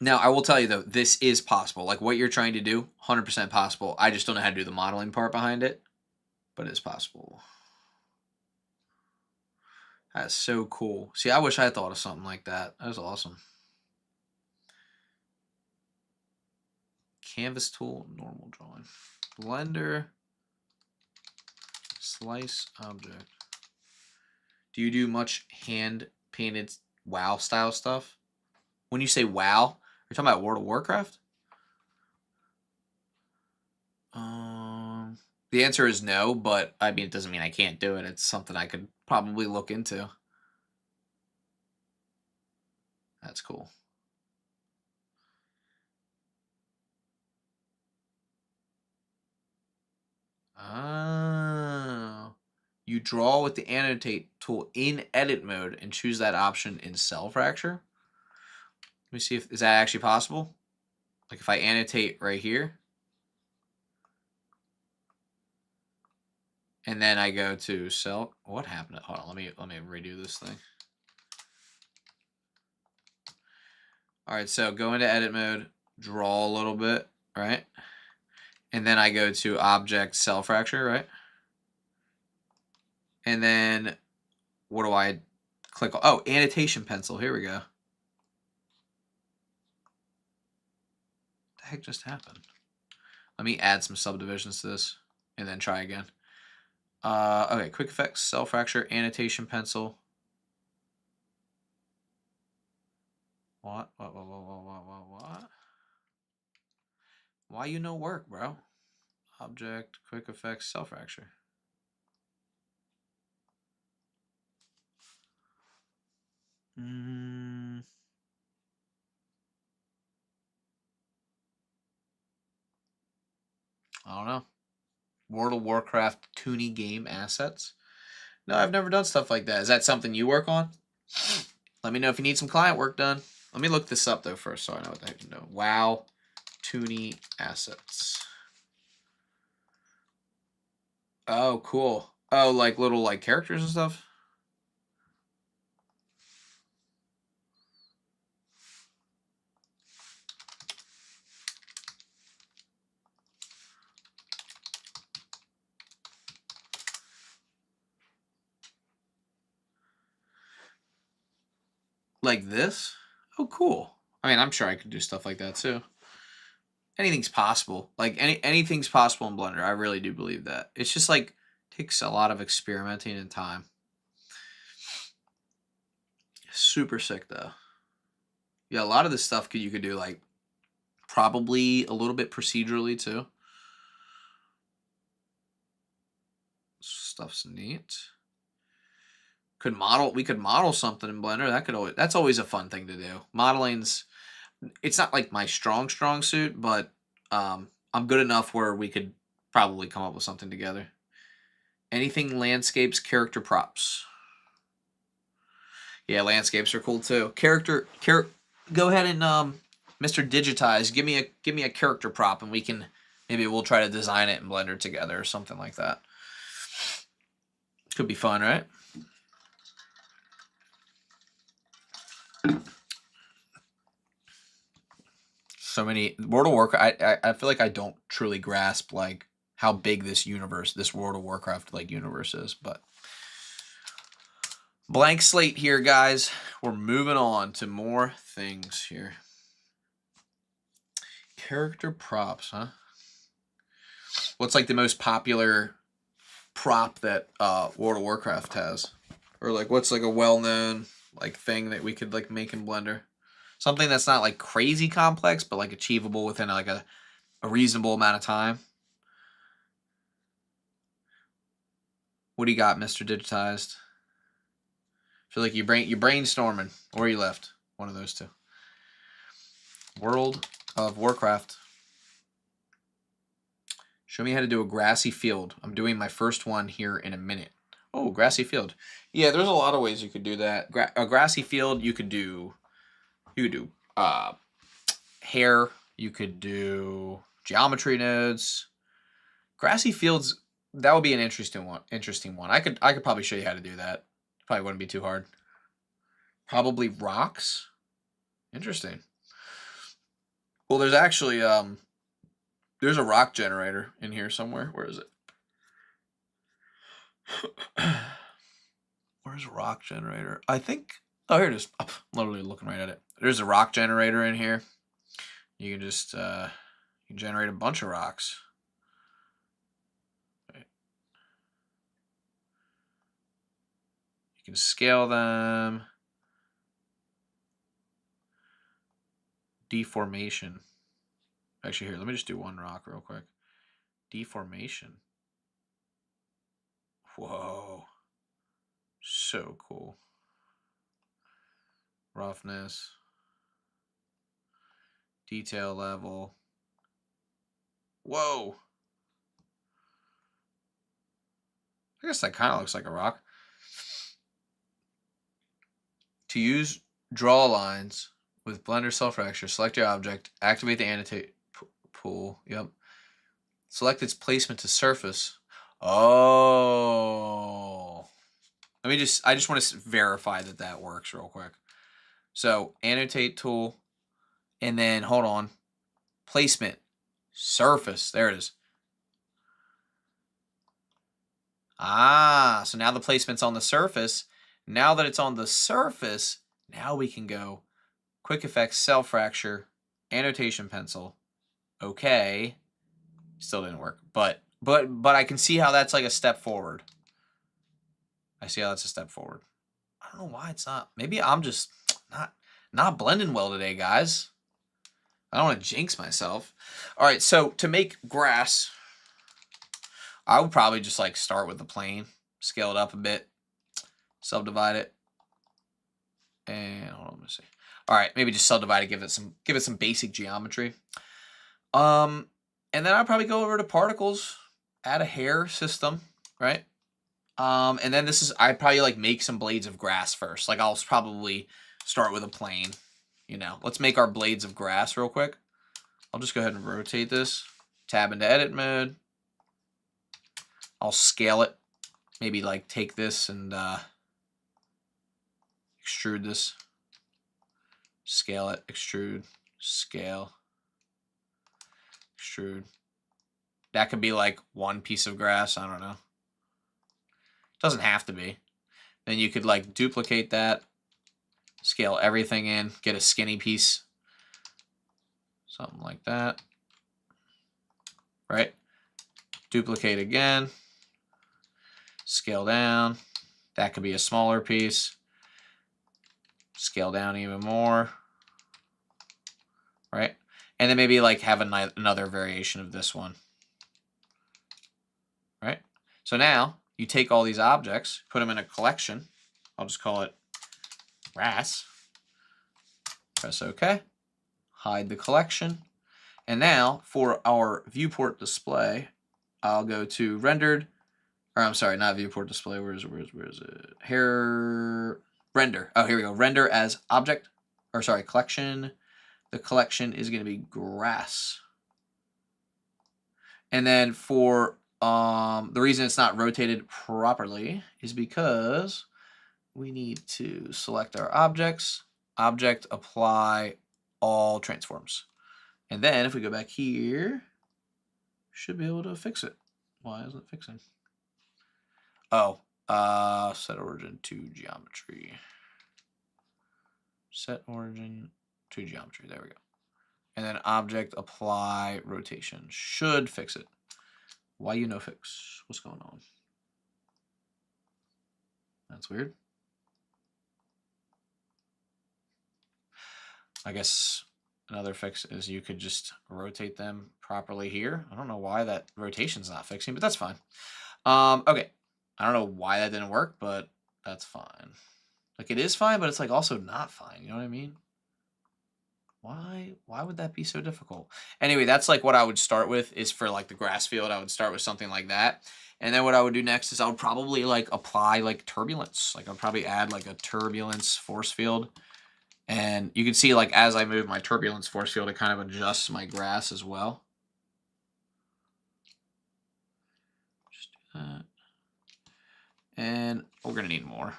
Now, I will tell you though, this is possible. Like what you're trying to do, 100% possible. I just don't know how to do the modeling part behind it, but it's possible. That's so cool. See, I wish I had thought of something like that. That was awesome. Canvas tool, normal drawing. Blender, slice object. Do you do much hand painted WoW style stuff? When you say WoW, you're talking about World of Warcraft? The answer is no, but I mean, it doesn't mean I can't do it. It's something I could probably look into. That's cool. Oh. You draw with the annotate tool in edit mode and choose that option in cell fracture. Let me see if is that actually possible. Like if I annotate right here, and then I go to cell. What happened? Hold on, let me redo this thing. All right, so go into edit mode, draw a little bit, right? And then I go to object cell fracture, right? And then what do I click on? Oh, annotation pencil. Here we go. What the heck just happened? Let me add some subdivisions to this and then try again. Okay, quick effects, cell fracture, annotation pencil. What? Why you no work, bro? Object, quick effects, cell fracture. I don't know. World of Warcraft Toonie game assets. No, I've never done stuff like that. Is that something you work on? Let me know if you need some client work done. Let me look this up though first so I know what the heck you know. WoW Toonie assets. Oh, cool. Oh, like little like characters and stuff? Like this? Oh, cool. I mean, I'm sure I could do stuff like that too. Anything's possible. Like anything's possible in Blender. I really do believe that. It's just like takes a lot of experimenting and time. Super sick though. Yeah, a lot of this stuff you could do like probably a little bit procedurally too. Stuff's neat. We could model something in Blender. That's always a fun thing to do. Modeling's it's not like my strong suit, but I'm good enough where we could probably come up with something together. Anything landscapes, character props. Yeah, landscapes are cool too. go ahead and Mr. Digitize, give me a character prop, and maybe we'll try to design it in Blender together or something like that. Could be fun, right? So many World of Warcraft. I feel like I don't truly grasp like how big this World of Warcraft like universe is, but blank slate here, guys. We're moving on to more things here. Character props, huh? What's like the most popular prop that World of Warcraft has? Or like what's like a well-known like thing that we could like make in Blender? Something that's not like crazy complex, but like achievable within like a reasonable amount of time. What do you got, Mr. Digitized? I feel like you're brainstorming, or you left. One of those two. World of Warcraft. Show me how to do a grassy field. I'm doing my first one here in a minute. Oh, grassy field. Yeah, there's a lot of ways you could do that. A grassy field, you could do hair. You could do geometry nodes. Grassy fields, that would be an interesting one. I could probably show you how to do that. Probably wouldn't be too hard. Probably rocks. Interesting. Well, there's actually there's a rock generator in here somewhere. Where is it? Where's a rock generator? I think. Oh, here it is. I'm literally looking right at it. There's a rock generator in here. You can just you can generate a bunch of rocks. You can scale them. Deformation. Actually, here, let me just do one rock real quick. Deformation. Whoa. So cool. Roughness. Detail level. Whoa. I guess that kind of looks like a rock. To use draw lines with Blender Self-Fracture, select your object, activate the annotate pool. Yep. Select its placement to surface. Oh. I just want to verify that works real quick. So annotate tool, and then hold on, placement, surface. There it is. Ah, so now the placement's on the surface. Now that it's on the surface, now we can go quick effects, self-fracture, annotation pencil. Okay. Still didn't work, but I can see how that's like a step forward. I see how that's a step forward. I don't know why it's not. Maybe I'm just not blending well today, guys. I don't want to jinx myself. All right, so to make grass, I would probably just like start with the plane, scale it up a bit, subdivide it, and hold on, let me see. All right, maybe just subdivide it, give it some basic geometry. And then I'd probably go over to particles, add a hair system, right? And then I'd probably like make some blades of grass first. Like I'll probably start with a plane. You know, let's make our blades of grass real quick. I'll just go ahead and rotate this. Tab into edit mode. I'll scale it. Maybe like take this and extrude this. Scale it, extrude, scale, extrude. That could be like one piece of grass. I don't know. Doesn't have to be. Then you could like duplicate that, scale everything in, get a skinny piece. Something like that. Right? Duplicate again. Scale down. That could be a smaller piece. Scale down even more. Right? And then maybe like have another variation of this one. Right? So now you take all these objects, put them in a collection. I'll just call it grass. Press OK. Hide the collection. And now for our viewport display, I'll go to rendered, or I'm sorry, not viewport display. Where is it? Hair render. Oh, here we go. Render as object. or sorry, collection. The collection is going to be grass. And then for the reason it's not rotated properly is because we need to select our objects, object, apply all transforms. And then if we go back here, should be able to fix it. Why isn't it fixing? Oh, set origin to geometry. Set origin to geometry. There we go. And then object, apply, rotation. Should fix it. Why you no fix? What's going on? That's weird. I guess another fix is you could just rotate them properly here. I don't know why that rotation's not fixing, but that's fine. Okay. I don't know why that didn't work, but that's fine. Like, it is fine, but it's like also not fine. You know what I mean? Why would that be so difficult? Anyway, that's like what I would start with is for like the grass field. I would start with something like that. And then what I would do next is I would probably like apply like turbulence. Like I'd probably add like a turbulence force field. And you can see like as I move my turbulence force field, it kind of adjusts my grass as well. Just do that. And we're going to need more.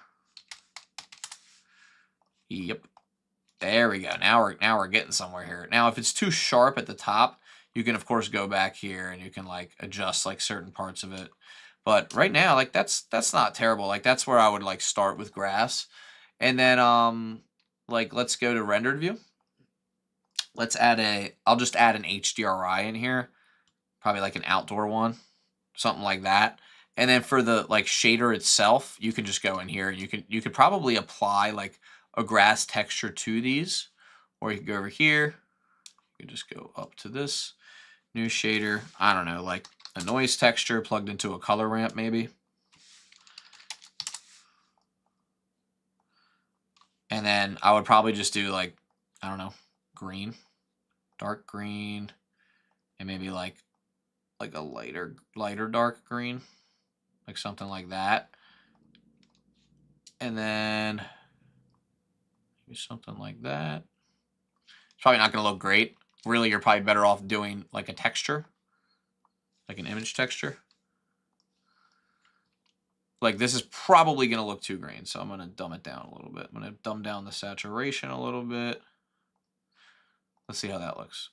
Yep. There we go. Now we're getting somewhere here. Now, if it's too sharp at the top, you can of course go back here and you can like adjust like certain parts of it. But right now, like that's not terrible. Like that's where I would like start with grass. And then like let's go to rendered view. Let's add I'll just add an HDRI in here. Probably like an outdoor one. Something like that. And then for the like shader itself, you can just go in here and you could probably apply like a grass texture to these, or you can go over here. You can just go up to this new shader. I don't know, like a noise texture plugged into a color ramp maybe. And then I would probably just do like, I don't know, green, dark green, and maybe like a lighter dark green, like something like that. And then maybe something like that. It's probably not going to look great. Really, you're probably better off doing like a texture, like an image texture. Like this is probably going to look too green, so I'm going to dumb it down a little bit. I'm going to dumb down the saturation a little bit. Let's see how that looks.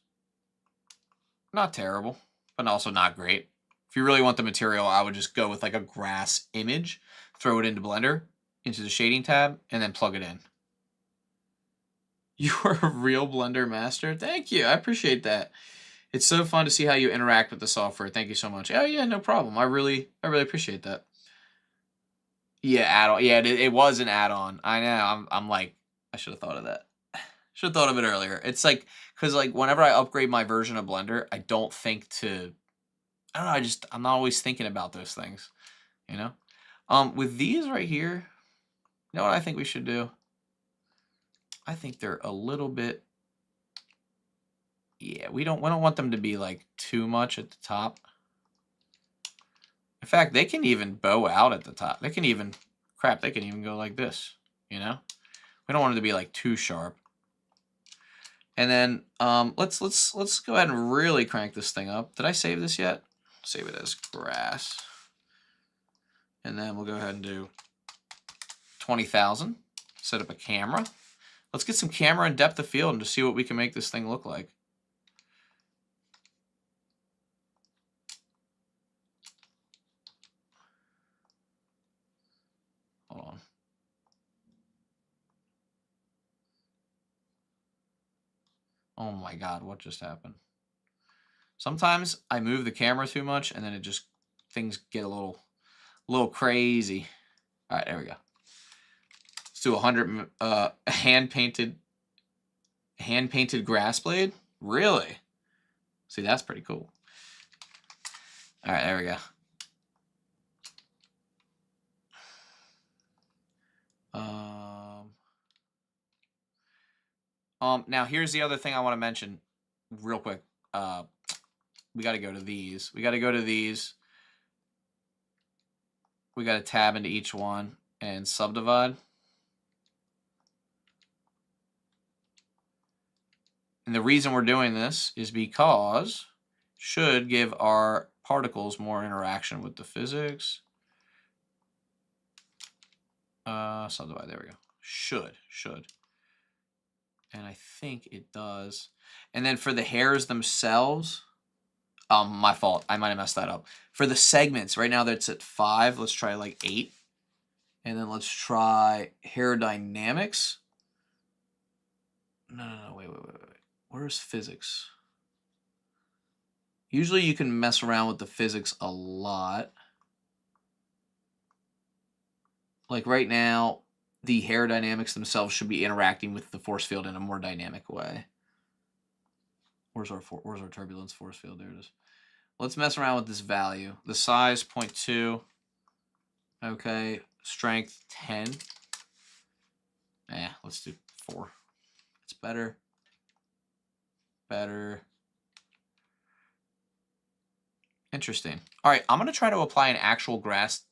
Not terrible, but also not great. If you really want the material, I would just go with like a grass image, throw it into Blender, into the shading tab, and then plug it in. You are a real Blender master. Thank you. I appreciate that. It's so fun to see how you interact with the software. Thank you so much. Oh yeah, no problem. I really appreciate that. Yeah, add-on. Yeah, it was an add-on. I know. I'm like, I should have thought of that. Should have thought of it earlier. It's like, because like whenever I upgrade my version of Blender, I don't think to, I don't know, I'm not always thinking about those things, you know? With these right here, you know what I think we should do? I think they're a little bit, yeah, we don't want them to be like too much at the top. In fact, they can even bow out at the top. They can even, crap, they can even go like this, you know? We don't want it to be like too sharp. And then let's go ahead and really crank this thing up. Did I save this yet? Save it as grass. And then we'll go ahead and do 20,000. Set up a camera. Let's get some camera and depth of field and just see what we can make this thing look like. Hold on. Oh my God, what just happened? Sometimes I move the camera too much and then it just, things get a little crazy. All right, there we go. Let's do 100 hand-painted grass blade. Really? See, that's pretty cool. All right, there we go. Now here's the other thing I want to mention real quick. We got to go to these. We got to go to these. We got to tab into each one and subdivide. And the reason we're doing this is because it should give our particles more interaction with the physics. Subdivide, there we go. Should. And I think it does. And then for the hairs themselves, my fault. I might have messed that up. For the segments, right now that's at 5. Let's try like 8. And then let's try hair dynamics. No, wait. Where's physics? Usually you can mess around with the physics a lot. Like right now, the hair dynamics themselves should be interacting with the force field in a more dynamic way. Where's our turbulence force field? There it is. Let's mess around with this value. The size, 0.2. Okay. Strength, 10. Let's do 4. It's better. Interesting. All right, I'm going to try to apply an actual grass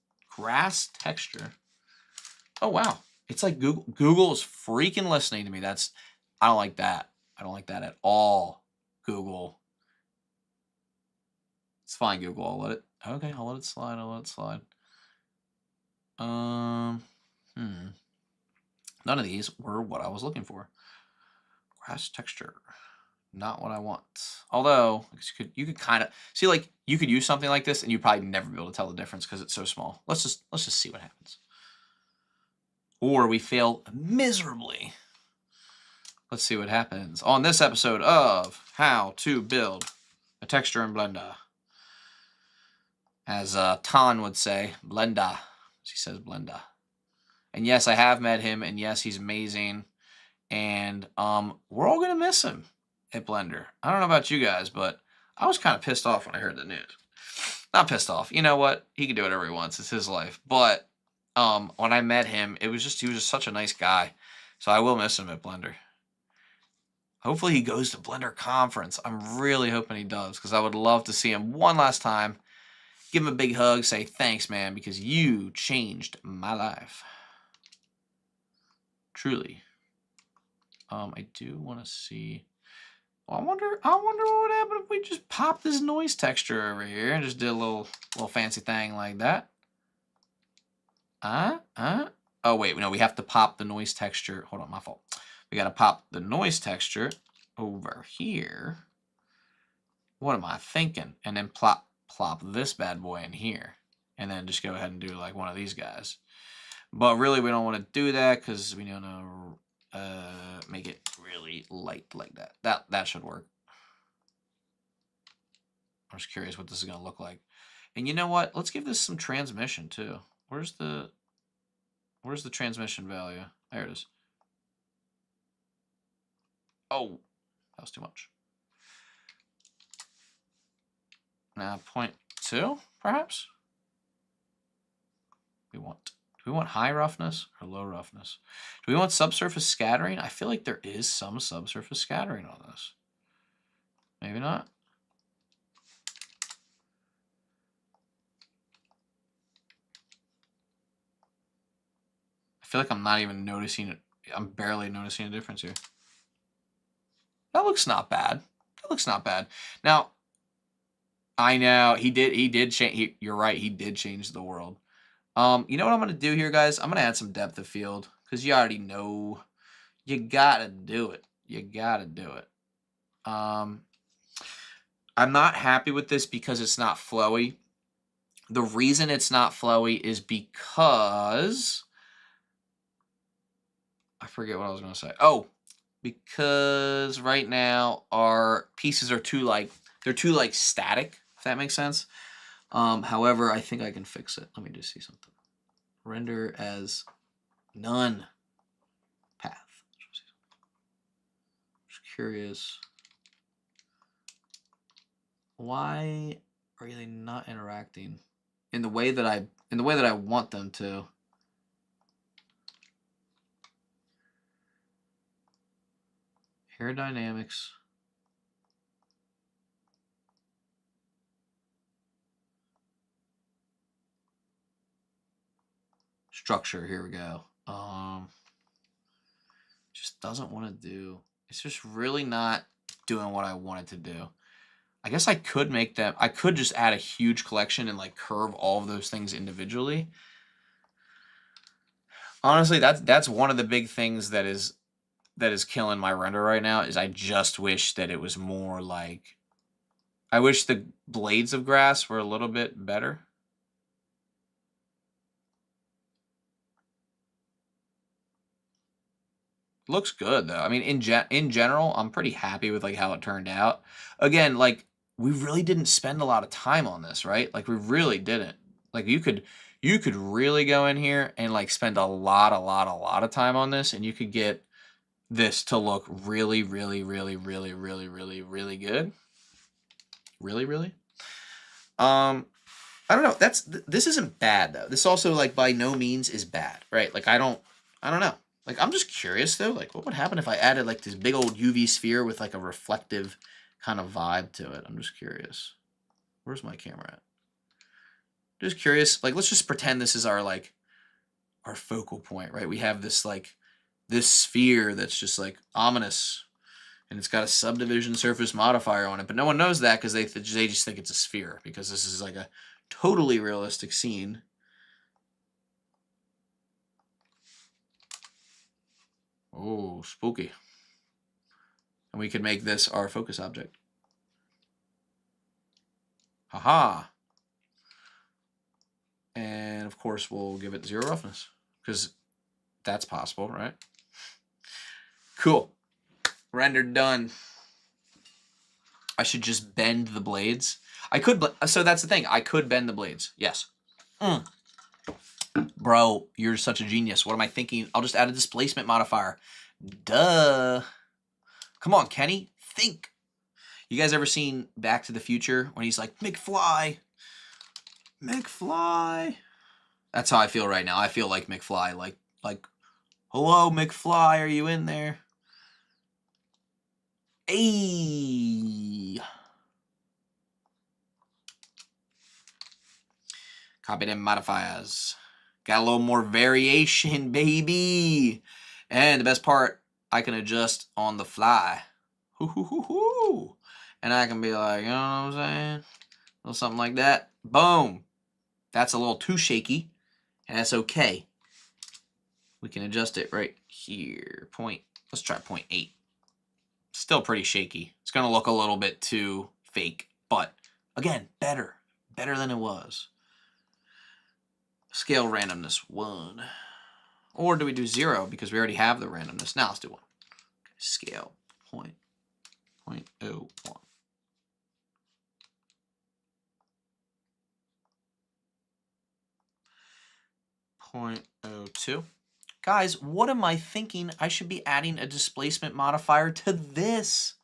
texture. Oh, wow. It's like Google is freaking listening to me. I don't like that. I don't like that at all, Google. It's fine, Google. I'll let it slide. None of these were what I was looking for. Grass texture. Not what I want. Although, you could kind of see, like, you could use something like this and you'd probably never be able to tell the difference because it's so small. Let's just see what happens. Or we fail miserably. Let's see what happens on this episode of How to Build a Texture in Blender. As Tan would say, Blender. She says Blender. And yes, I have met him, and yes, he's amazing. And we're all gonna miss him at Blender. I don't know about you guys, but I was kind of pissed off when I heard the news. Not pissed off. You know what? He can do whatever he wants. It's his life. But when I met him, he was just such a nice guy. So I will miss him at Blender. Hopefully he goes to Blender Conference. I'm really hoping he does because I would love to see him one last time. Give him a big hug. Say thanks, man, because you changed my life. Truly. I do want to see. Well, I wonder what would happen if we just popped this noise texture over here and just did a little fancy thing like that. Oh wait, no, we have to pop the noise texture. Hold on, my fault. We got to pop the noise texture over here. What am I thinking? And then plop this bad boy in here, and then just go ahead and do like one of these guys. But really, we don't want to do that because we don't know. Make it really light like that. That should work. I'm just curious what this is going to look like. And you know what? Let's give this some transmission too. Where's the transmission value? There it is. Oh, that was too much. Now 0.2, perhaps? Do we want high roughness or low roughness? Do we want subsurface scattering? I feel like there is some subsurface scattering on this. Maybe not. I feel like I'm not even noticing it. I'm barely noticing a difference here. That looks not bad. Now, I know he did change. You're right. He did change the world. You know what I'm going to do here, guys? I'm going to add some depth of field because you already know you got to do it. I'm not happy with this because it's not flowy. The reason it's not flowy is because I forget what I was going to say. Oh, because right now our pieces are too static, if that makes sense. However, I think I can fix it. Let me just see something. Render as none path. Just curious. Why are they not interacting in the way that I want them to? Hair dynamics. Structure, here we go. Just doesn't want to do. It's just really not doing what I wanted to do. I guess I could make them, I could just add a huge collection and like curve all of those things individually. Honestly, that's one of the big things that is killing my render right now, is I just wish that it was more like, I wish the blades of grass were a little bit better. Looks good though. I mean, in general, I'm pretty happy with like how it turned out. Again, like we really didn't spend a lot of time on this, right? Like we really didn't. Like you could really go in here and like spend a lot of time on this, and you could get this to look really good. Really. I don't know. This isn't bad though. This also like by no means is bad, right? Like I don't know. Like I'm just curious though. Like what would happen if I added like this big old UV sphere with like a reflective kind of vibe to it? I'm just curious. Where's my camera at? Just curious. Like let's just pretend this is our like our focal point, right? We have this like this sphere that's just like ominous, and it's got a subdivision surface modifier on it, but no one knows that because they just think it's a sphere, because this is like a totally realistic scene. Oh, spooky. And we could make this our focus object. Haha. And of course we'll give it 0 roughness, because that's possible, right? Cool. Rendered done. I should just bend the blades. I could, so that's the thing. I could bend the blades. Yes. Bro, you're such a genius. What am I thinking? I'll just add a displacement modifier. Duh. Come on, Kenny. Think. You guys ever seen Back to the Future when he's like, McFly? McFly. That's how I feel right now. I feel like McFly. Like, hello, McFly. Are you in there? Ayy. Copy them modifiers. Got a little more variation, baby. And the best part, I can adjust on the fly. Hoo. And I can be like, you know what I'm saying? A little something like that. Boom. That's a little too shaky, and that's okay. We can adjust it right here. Let's try 0.8. Still pretty shaky. It's going to look a little bit too fake, but again, better than it was. Scale randomness 1. Or do we do 0 because we already have the randomness? Now let's do 1. Okay, scale 0.01. 0.02. Guys, what am I thinking? I should be adding a displacement modifier to this.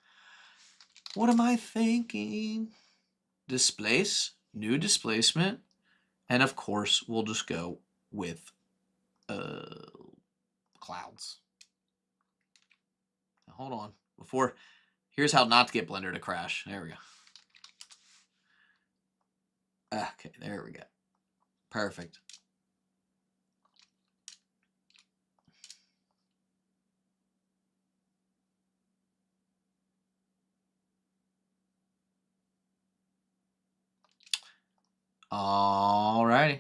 What am I thinking? Displace, new displacement, and of course we'll just go with clouds. Now, hold on. Here's how not to get Blender to crash. There we go. Okay, there we go. Perfect. Alrighty.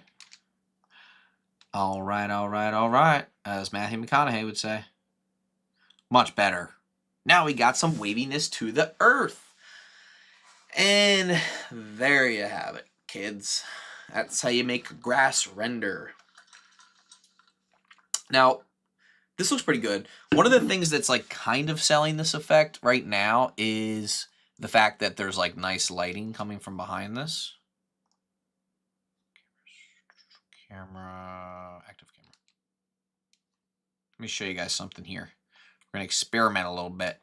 All right. As Matthew McConaughey would say. Much better. Now we got some waviness to the earth. And there you have it, kids. That's how you make grass render. Now, this looks pretty good. One of the things that's like kind of selling this effect right now is the fact that there's like nice lighting coming from behind this. Active camera. Let me show you guys something here. We're going to experiment a little bit.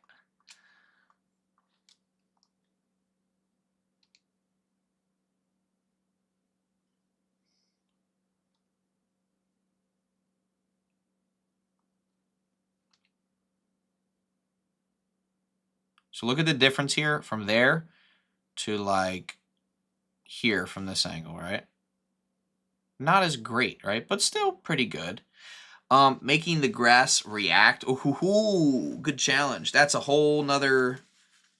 So look at the difference here from there to like here from this angle, right? Not as great, right? But still pretty good. Making the grass react. Ooh, good challenge. That's a whole nother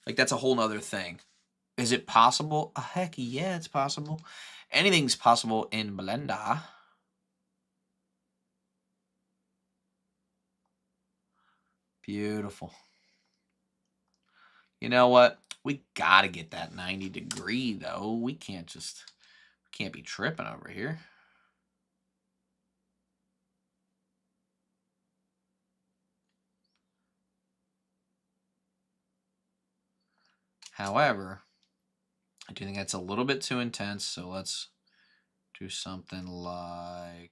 Like, that's a whole nother thing. Is it possible? Heck yeah, it's possible. Anything's possible in Blender. Beautiful. You know what? We gotta get that 90-degree, though. We can't be tripping over here. However, I do think that's a little bit too intense, so let's do something like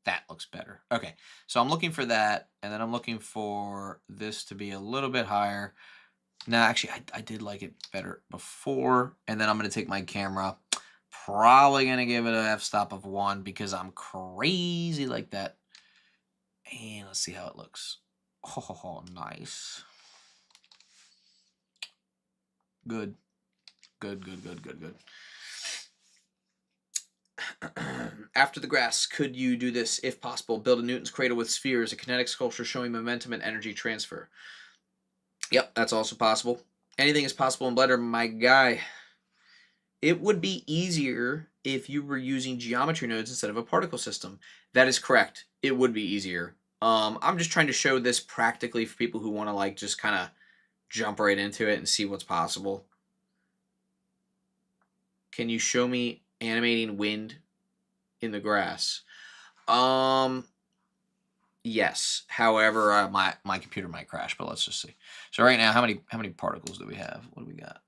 that. Looks better. Okay, so I'm looking for that, and then I'm looking for this to be a little bit higher. No, actually, I did like it better before, and then I'm going to take my camera. Probably going to give it a f-stop of 1 because I'm crazy like that. And let's see how it looks. Oh, nice. Good. Good. After the grass, could you do this if possible? Build a Newton's cradle with spheres, a kinetic sculpture showing momentum and energy transfer. Yep, that's also possible. Anything is possible in Blender, my guy. It would be easier if you were using geometry nodes instead of a particle system. That is correct. It would be easier. I'm just trying to show this practically for people who want to like just kind of jump right into it and see what's possible. Can you show me animating wind in the grass? Yes. However, my computer might crash, but let's just see. So right now, how many particles do we have? What do we got?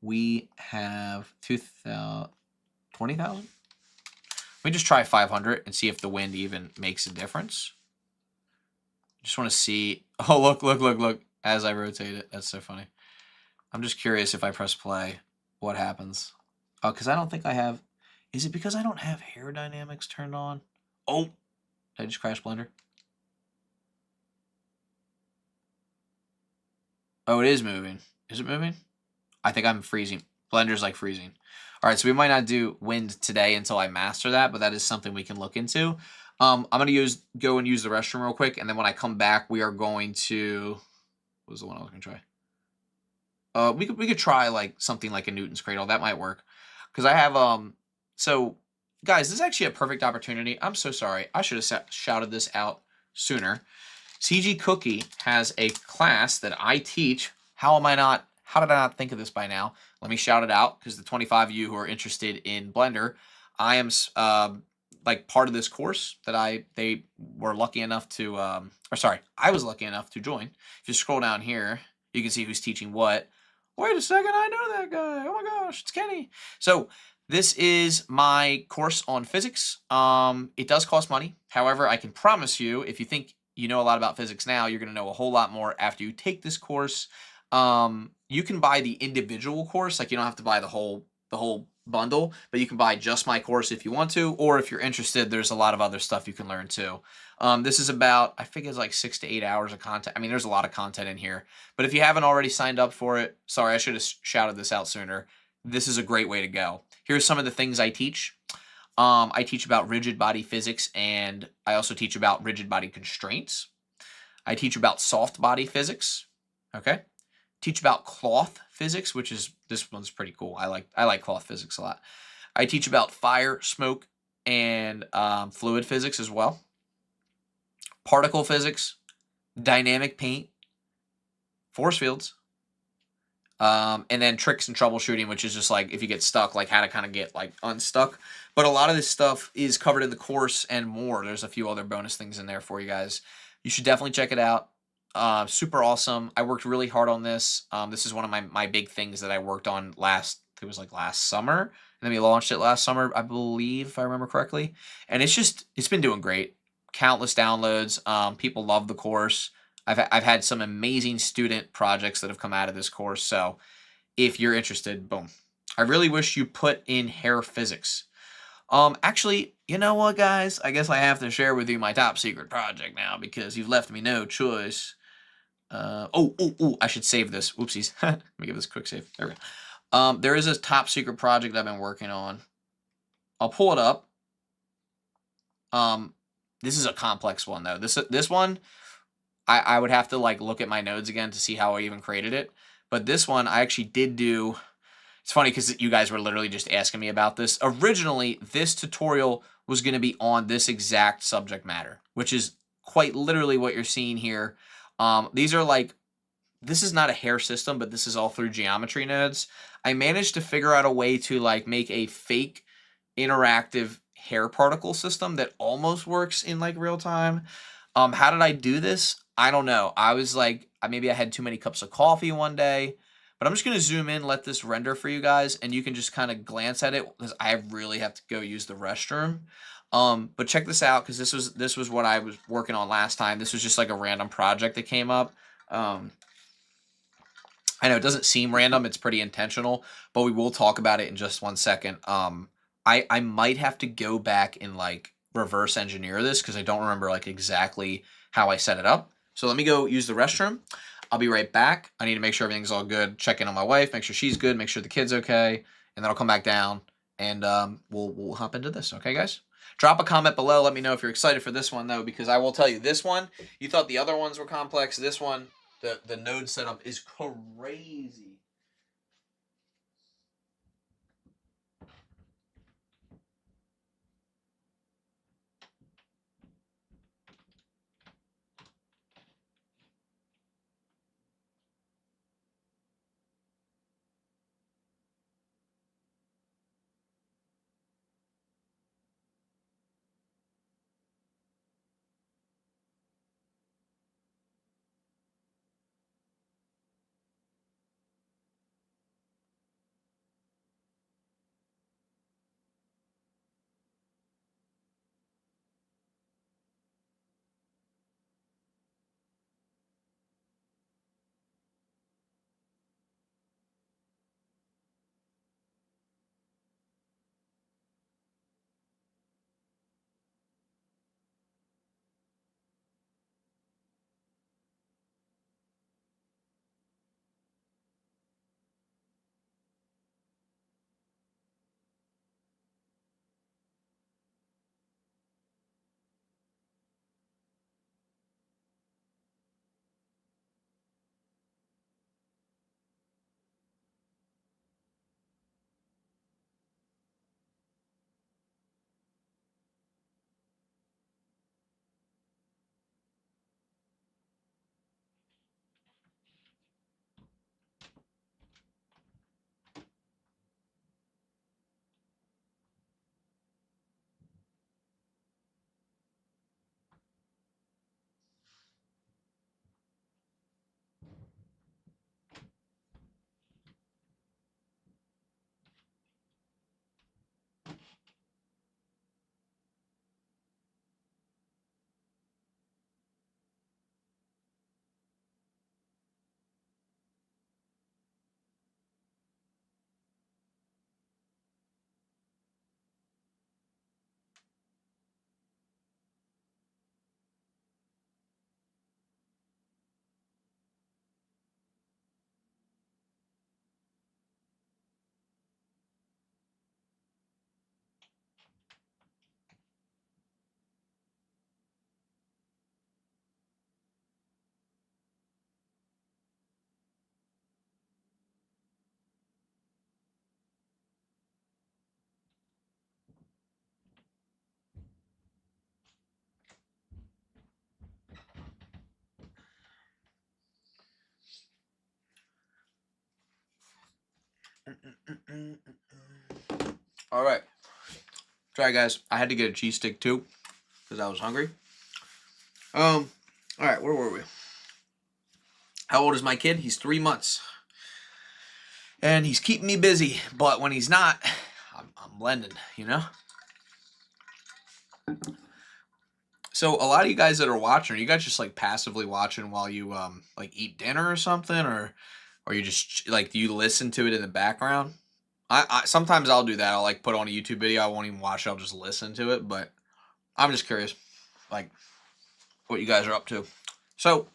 We have 20,000. Let me just try 500 and see if the wind even makes a difference. Just want to see. Oh, look. As I rotate it. That's so funny. I'm just curious if I press play, what happens. Oh, because I don't think I have. Is it because I don't have hair dynamics turned on? Oh, did I just crash Blender? Oh, it is moving. Is it moving? I think I'm freezing. Blender's like freezing. All right, so we might not do wind today until I master that, but that is something we can look into. I'm gonna go and use the restroom real quick, and then when I come back, we are going to. What was the one I was gonna try? We could try like something like a Newton's cradle. That might work, because I have So, guys, this is actually a perfect opportunity. I'm so sorry. I should have shouted this out sooner. CG Cookie has a class that I teach. How did I not think of this by now? Let me shout it out, because the 25 of you who are interested in Blender, I am like part of this course that they were lucky enough to, I was lucky enough to join. If you scroll down here, you can see who's teaching what. Wait a second, I know that guy. Oh my gosh, it's Kenny. So this is my course on physics. It does cost money. However, I can promise you, if you think you know a lot about physics now, you're going to know a whole lot more after you take this course. You can buy the individual course, like you don't have to buy the whole bundle, but you can buy just my course if you want to, or if you're interested, there's a lot of other stuff you can learn too. This is about, I think it's like 6 to 8 hours of content. I mean, there's a lot of content in here, but if you haven't already signed up for it, sorry, I should have shouted this out sooner. This is a great way to go. Here's some of the things I teach. I teach about rigid body physics, and I also teach about rigid body constraints. I teach about soft body physics. Okay. Teach about cloth physics, which is, this one's pretty cool. I like cloth physics a lot. I teach about fire, smoke, and fluid physics as well. Particle physics, dynamic paint, force fields, and then tricks and troubleshooting, which is just like if you get stuck, like how to kind of get like unstuck. But a lot of this stuff is covered in the course and more. There's a few other bonus things in there for you guys. You should definitely check it out. Super awesome. I worked really hard on this. This is one of my big things that I worked on last summer. And then we launched it last summer, I believe, if I remember correctly. And it's been doing great. Countless downloads. People love the course. I've had some amazing student projects that have come out of this course. So if you're interested, boom. I really wish you put in hair physics. Actually, you know what, guys? I guess I have to share with you my top secret project now because you've left me no choice. I should save this. Whoopsies. Let me give this a quick save. There we go. There is a top secret project I've been working on. I'll pull it up. This is a complex one though. This one, I would have to like look at my nodes again to see how I even created it. But this one I actually did do. It's funny because you guys were literally just asking me about this. Originally, this tutorial was going to be on this exact subject matter, which is quite literally what you're seeing here. These are like, this is not a hair system, but this is all through geometry nodes. I managed to figure out a way to like make a fake interactive hair particle system that almost works in like real time. How did I do this? I don't know. I was like, maybe I had too many cups of coffee one day, but I'm just going to zoom in, let this render for you guys, and you can just kind of glance at it because I really have to go use the restroom. But check this out because this was what I was working on last time. This was just like a random project that came up. I know it doesn't seem random, it's pretty intentional, but we will talk about it in just 1 second. I might have to go back and like reverse engineer this because I don't remember like exactly how I set it up. So let me go use the restroom. I'll be right back. I need to make sure everything's all good. Check in on my wife, make sure she's good, make sure the kid's okay, and then I'll come back down and we'll hop into this. Okay, guys? Drop a comment below. Let me know if you're excited for this one though, because I will tell you, this one, you thought the other ones were complex. This one, the node setup is crazy. All right. Sorry, guys. I had to get a cheese stick too because I was hungry. All right. Where were we? How old is my kid? He's 3 months, and he's keeping me busy. But when he's not, I'm blending. You know. So a lot of you guys that are watching, are you guys just like passively watching while you like eat dinner or something, or you just like do you listen to it in the background? I sometimes I'll do that. I'll like put on a YouTube video. I won't even watch it. I'll just listen to it. But I'm just curious, like what you guys are up to. So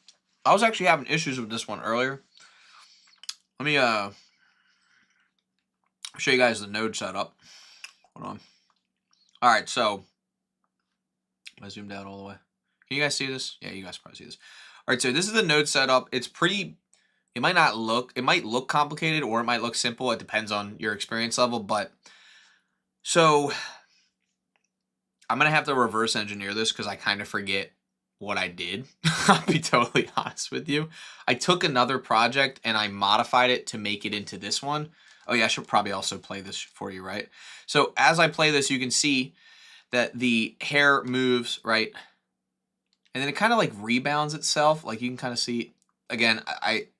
I was actually having issues with this one earlier. Let me show you guys the node setup. Hold on. All right, so I zoomed out all the way. Can you guys see this? Yeah, you guys probably see this. All right, so this is the node setup. It's pretty, it might look complicated or it might look simple. It depends on your experience level, but so I'm going to have to reverse engineer this because I kind of forget what I did. I'll be totally honest with you. I took another project and I modified it to make it into this one. Oh yeah, I should probably also play this for you, right? So as I play this, you can see that the hair moves, right? And then it kind of like rebounds itself. Like you can kind of see, again,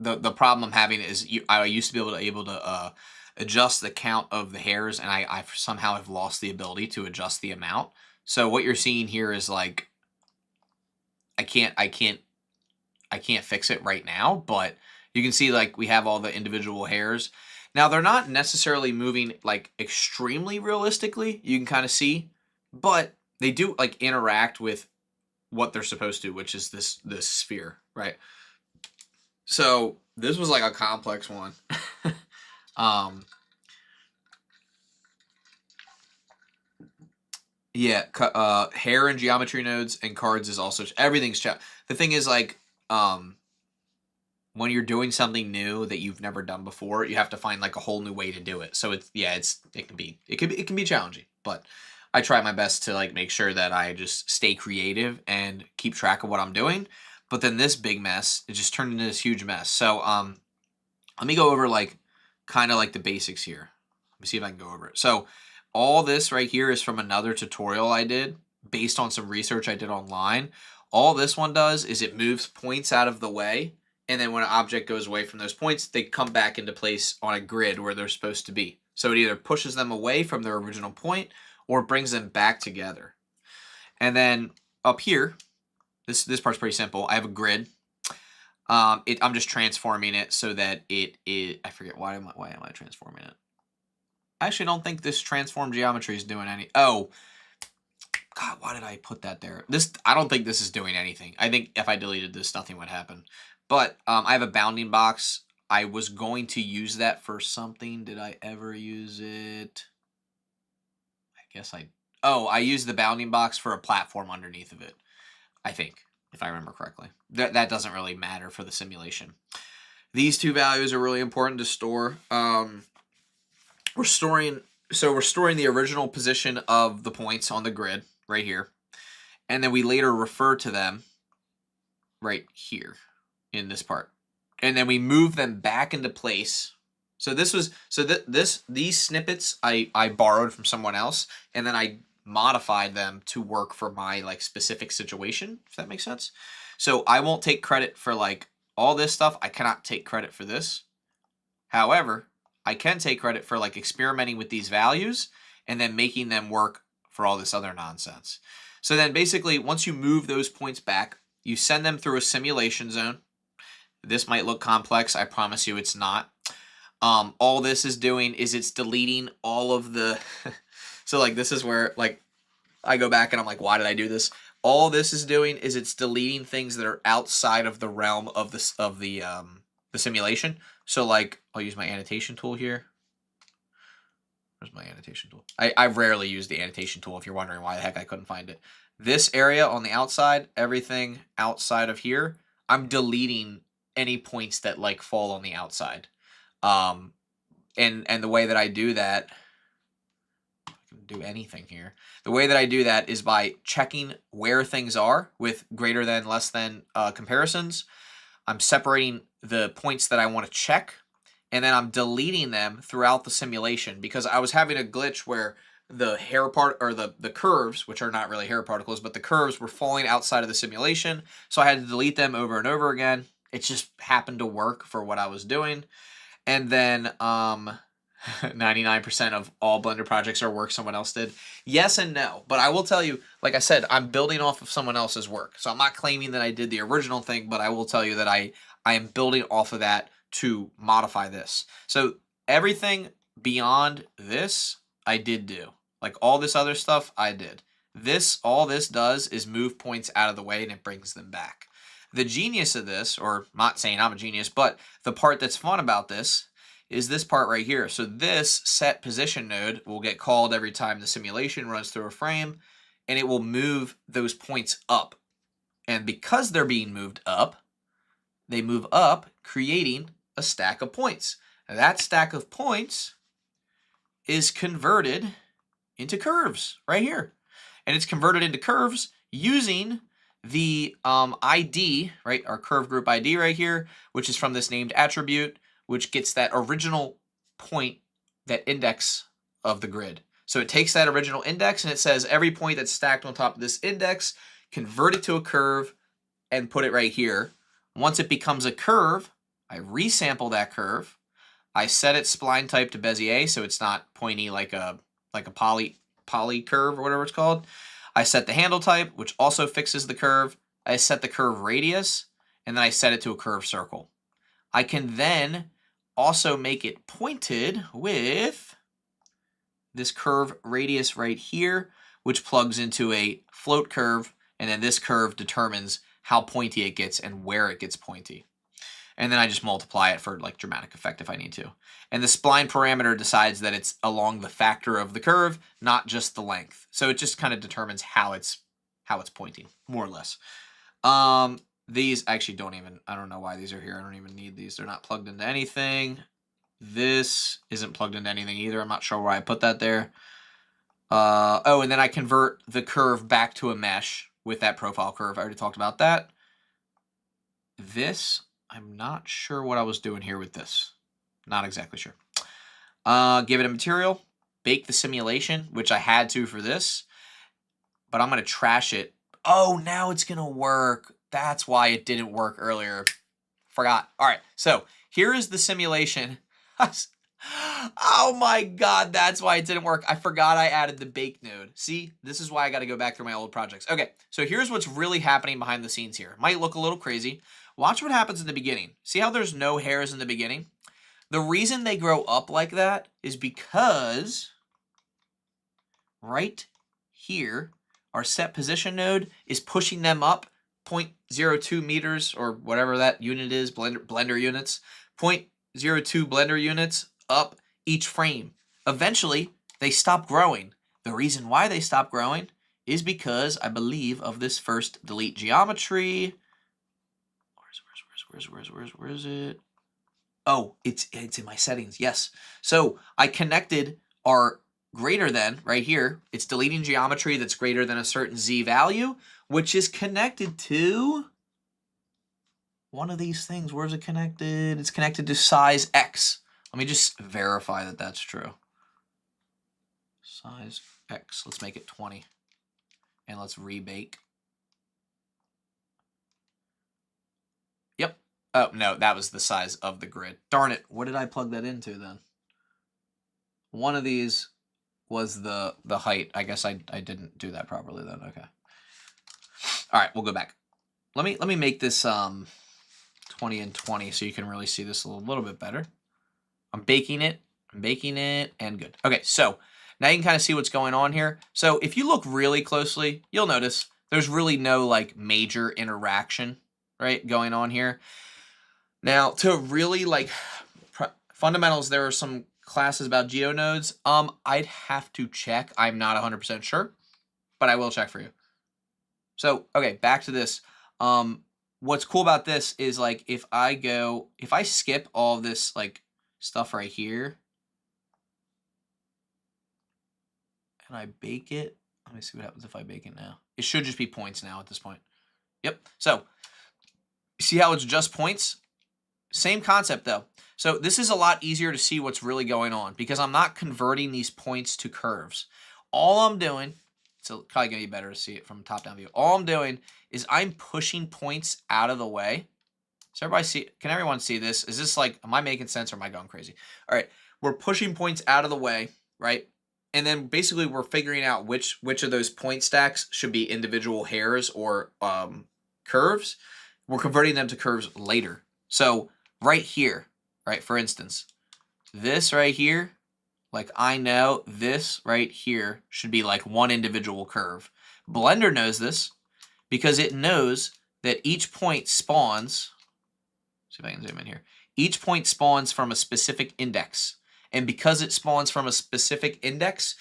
the problem I'm having is I used to be able to adjust the count of the hairs, and I somehow have lost the ability to adjust the amount. So what you're seeing here is like I can't fix it right now, but you can see like we have all the individual hairs. Now they're not necessarily moving like extremely realistically, you can kind of see, but they do like interact with what they're supposed to, which is this sphere, right? So this was like a complex one. Yeah, hair and geometry nodes and cards is also everything's the thing is like when you're doing something new that you've never done before, you have to find like a whole new way to do it. So it can be challenging, but I try my best to like make sure that I just stay creative and keep track of what I'm doing. But then this big mess, it just turned into this huge mess. So let me go over like kind of like the basics here. Let me see if I can go over it. So all this right here is from another tutorial I did based on some research I did online. All this one does is it moves points out of the way, and then when an object goes away from those points, they come back into place on a grid where they're supposed to be. So it either pushes them away from their original point or brings them back together. And then up here, this part's pretty simple. I have a grid. I'm just transforming it so that I forget why am I transforming it? I actually don't think this transform geometry is doing any. Oh, God, why did I put that there? I don't think this is doing anything. I think if I deleted this, nothing would happen. But I have a bounding box. I was going to use that for something. Did I ever use it? I guess I used the bounding box for a platform underneath of it, I think, if I remember correctly. That doesn't really matter for the simulation. These two values are really important to store. We're storing the original position of the points on the grid right here, and then we later refer to them right here in this part, and then we move them back into place. So these snippets I borrowed from someone else, and then I modified them to work for my like specific situation, if that makes sense. So I won't take credit for like all this stuff. I cannot take credit for this. However, I can take credit for like experimenting with these values and then making them work for all this other nonsense. So then basically once you move those points back, you send them through a simulation zone. This might look complex. I promise you it's not. All this is doing is it's deleting all of the so like this is where like I go back and I'm like, why did I do this? All this is doing is it's deleting things that are outside of the realm of the simulation. So like I'll use my annotation tool here. Where's my annotation tool? I rarely use the annotation tool if you're wondering why the heck I couldn't find it. This area on the outside, everything outside of here, I'm deleting any points that like fall on the outside. And the way that I do that, I can do anything here. The way that I do that is by checking where things are with greater than, less than comparisons. I'm separating the points that I want to check, and then I'm deleting them throughout the simulation because I was having a glitch where the hair part or the curves, which are not really hair particles, but the curves were falling outside of the simulation. So I had to delete them over and over again. It just happened to work for what I was doing. And then 99% of all Blender projects are work someone else did. Yes and no, but I will tell you, like I said, I'm building off of someone else's work. So I'm not claiming that I did the original thing, but I will tell you that I am building off of that to modify this. So everything beyond this, I did do. Like all this other stuff, I did. All this does is move points out of the way and it brings them back. The genius of this, or I'm not saying I'm a genius, but the part that's fun about this is this part right here. So this set position node will get called every time the simulation runs through a frame, and it will move those points up. And because they're being moved up, they move up, creating a stack of points. Now, that stack of points is converted into curves right here. And it's converted into curves using the ID, right, our curve group ID right here, which is from this named attribute, which gets that original point, that index of the grid. So it takes that original index and it says every point that's stacked on top of this index, convert it to a curve and put it right here. Once it becomes a curve, I resample that curve. I set its spline type to Bezier, so it's not pointy like a poly curve or whatever it's called. I set the handle type, which also fixes the curve. I set the curve radius, and then I set it to a curved circle. I can then also make it pointed with this curve radius right here, which plugs into a float curve, and then this curve determines how pointy it gets and where it gets pointy. And then I just multiply it for like dramatic effect if I need to. And the spline parameter decides that it's along the factor of the curve, not just the length. So it just kind of determines how it's pointing, more or less. These actually I don't know why these are here. I don't even need these. They're not plugged into anything. This isn't plugged into anything either. I'm not sure why I put that there. Oh, and then I convert the curve back to a mesh with that profile curve. I already talked about that. This, I'm not sure what I was doing here with this. Not exactly sure. Give it a material, bake the simulation, which I had to for this, but I'm going to trash it. Oh, now it's going to work. That's why it didn't work earlier. Forgot. All right, so here is the simulation. Oh my God, that's why it didn't work. I forgot I added the bake node. See, this is why I got to go back through my old projects. Okay, so here's what's really happening behind the scenes here. Might look a little crazy. Watch what happens in the beginning. See how there's no hairs in the beginning? The reason they grow up like that is because right here, our set position node is pushing them up 0.02 meters or whatever that unit is, blender units, 0.02 blender units up each frame. Eventually, they stop growing. The reason why they stop growing is because, I believe, of this first delete geometry. Where is it? Oh, it's in my settings, yes. So I connected our greater than right here. It's deleting geometry that's greater than a certain Z value, which is connected to one of these things. Where's it connected? It's connected to size X. Let me just verify that that's true. Size X, let's make it 20. And let's rebake. Yep. Oh, no, that was the size of the grid. Darn it, what did I plug that into then? One of these was the height. I guess I didn't do that properly then, okay. All right, we'll go back. Let me make this 20 and 20 so you can really see this a little bit better. I'm baking it, and good. Okay, so now you can kind of see what's going on here. So if you look really closely, you'll notice there's really no like major interaction, right, going on here. Now, to really like fundamentals, there are some classes about geonodes. I'd have to check. I'm not 100% sure, but I will check for you. So, okay, back to this. What's cool about this is like if I skip all this like stuff right here and I bake it, let me see what happens if I bake it now. It should just be points now at this point. Yep. So, see how it's just points? Same concept though. So this is a lot easier to see what's really going on because I'm not converting these points to curves. All I'm doing, it's probably going to be better to see it from top-down view. All I'm doing is I'm pushing points out of the way. So everybody see, can everyone see this? Is this like, am I making sense or am I going crazy? All right, we're pushing points out of the way, right? And then basically we're figuring out which of those point stacks should be individual hairs or curves. We're converting them to curves later. So right here, right, for instance, this right here, like I know this right here should be like one individual curve. Blender knows this because it knows that each point spawns, see if I can zoom in here, each point spawns from a specific index. And because it spawns from a specific index,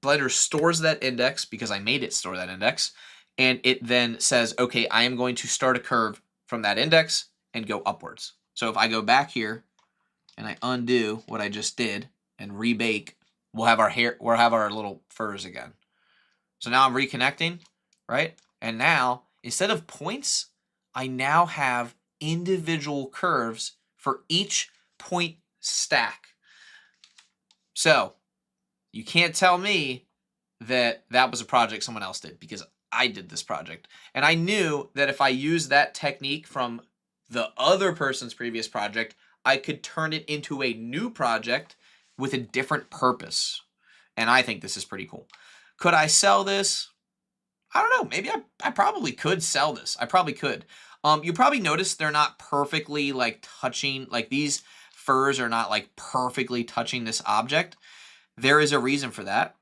Blender stores that index because I made it store that index. And it then says, okay, I am going to start a curve from that index and go upwards. So if I go back here and I undo what I just did and rebake, we'll have our little furs again. So now I'm reconnecting, right? And now, instead of points, I now have individual curves for each point stack. So you can't tell me that that was a project someone else did, because I did this project. And I knew that if I used that technique from the other person's previous project, I could turn it into a new project with a different purpose. And I think this is pretty cool. Could I sell this? I don't know. Maybe I probably could sell this. I probably could. You probably notice they're not perfectly like touching, like these furs are not like perfectly touching this object. There is a reason for that.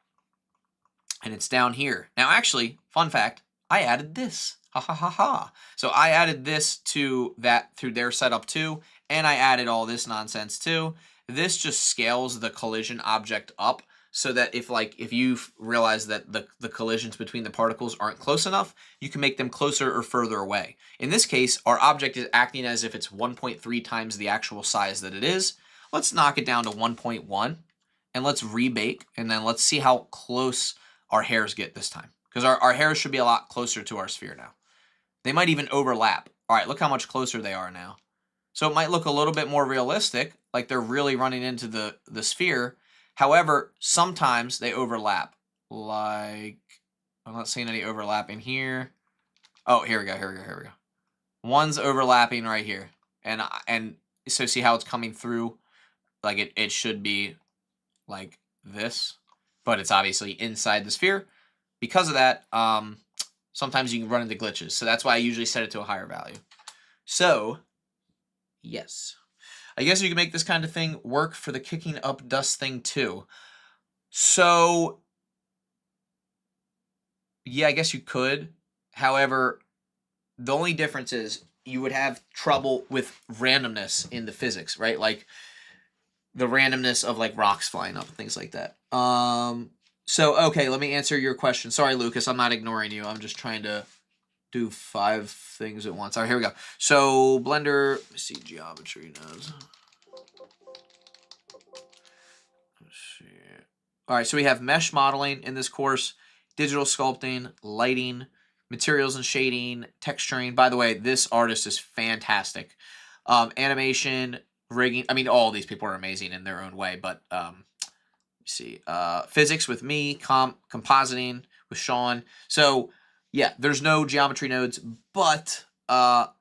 And it's down here. Now, actually, fun fact, I added this. Ha ha ha ha. So I added this to that through their setup too, and I added all this nonsense too. This just scales the collision object up so that if you realize that the collisions between the particles aren't close enough, you can make them closer or further away. In this case, our object is acting as if it's 1.3 times the actual size that it is. Let's knock it down to 1.1, and let's rebake, and then let's see how close our hairs get this time. Because our hairs should be a lot closer to our sphere now. They might even overlap. All right, look how much closer they are now. So it might look a little bit more realistic, like they're really running into the sphere. However, sometimes they overlap. Like, I'm not seeing any overlap in here. Oh, here we go. One's overlapping right here. And so see how it's coming through? Like it should be like this, but it's obviously inside the sphere. Because of that, sometimes you can run into glitches. So that's why I usually set it to a higher value. So, yes. I guess you can make this kind of thing work for the kicking up dust thing too. So, yeah, I guess you could. However, the only difference is you would have trouble with randomness in the physics, right? Like the randomness of like rocks flying up and things like that. So, okay, let me answer your question. Sorry, Lucas, I'm not ignoring you. I'm just trying to do 5 things at once. All right, here we go. So, Blender, let's see, geometry nodes. Let's see. All right, so we have mesh modeling in this course, digital sculpting, lighting, materials and shading, texturing. By the way, this artist is fantastic. Animation, rigging. I mean, all these people are amazing in their own way, but see, physics with me, compositing with Sean. So yeah, there's no geometry nodes, but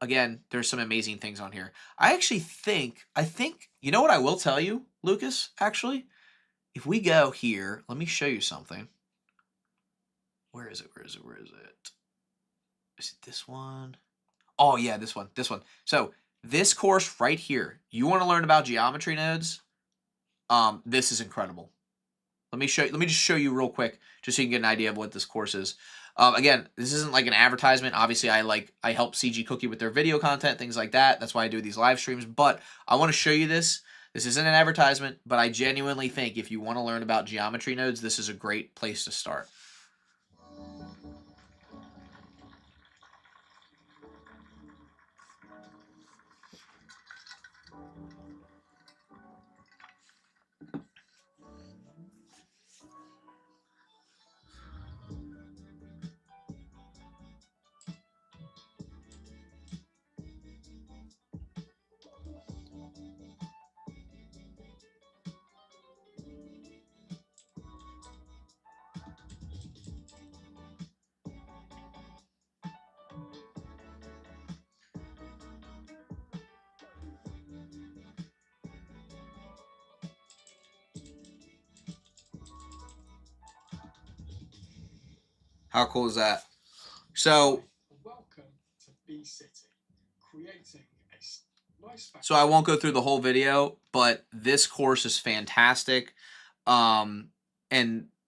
again, there's some amazing things on here. I think, you know what I will tell you, Lucas, actually? If we go here, let me show you something. Where is it? Is it this one? Oh yeah, this one. So this course right here, you want to learn about geometry nodes? This is incredible. Let me just show you real quick, just so you can get an idea of what this course is. Again, this isn't like an advertisement. Obviously, I help CG Cookie with their video content, things like that. That's why I do these live streams. But I want to show you this. This isn't an advertisement, but I genuinely think if you want to learn about geometry nodes, this is a great place to start. How cool is that? So, welcome to B City, creating a nice. So I won't go through the whole video, but this course is fantastic. And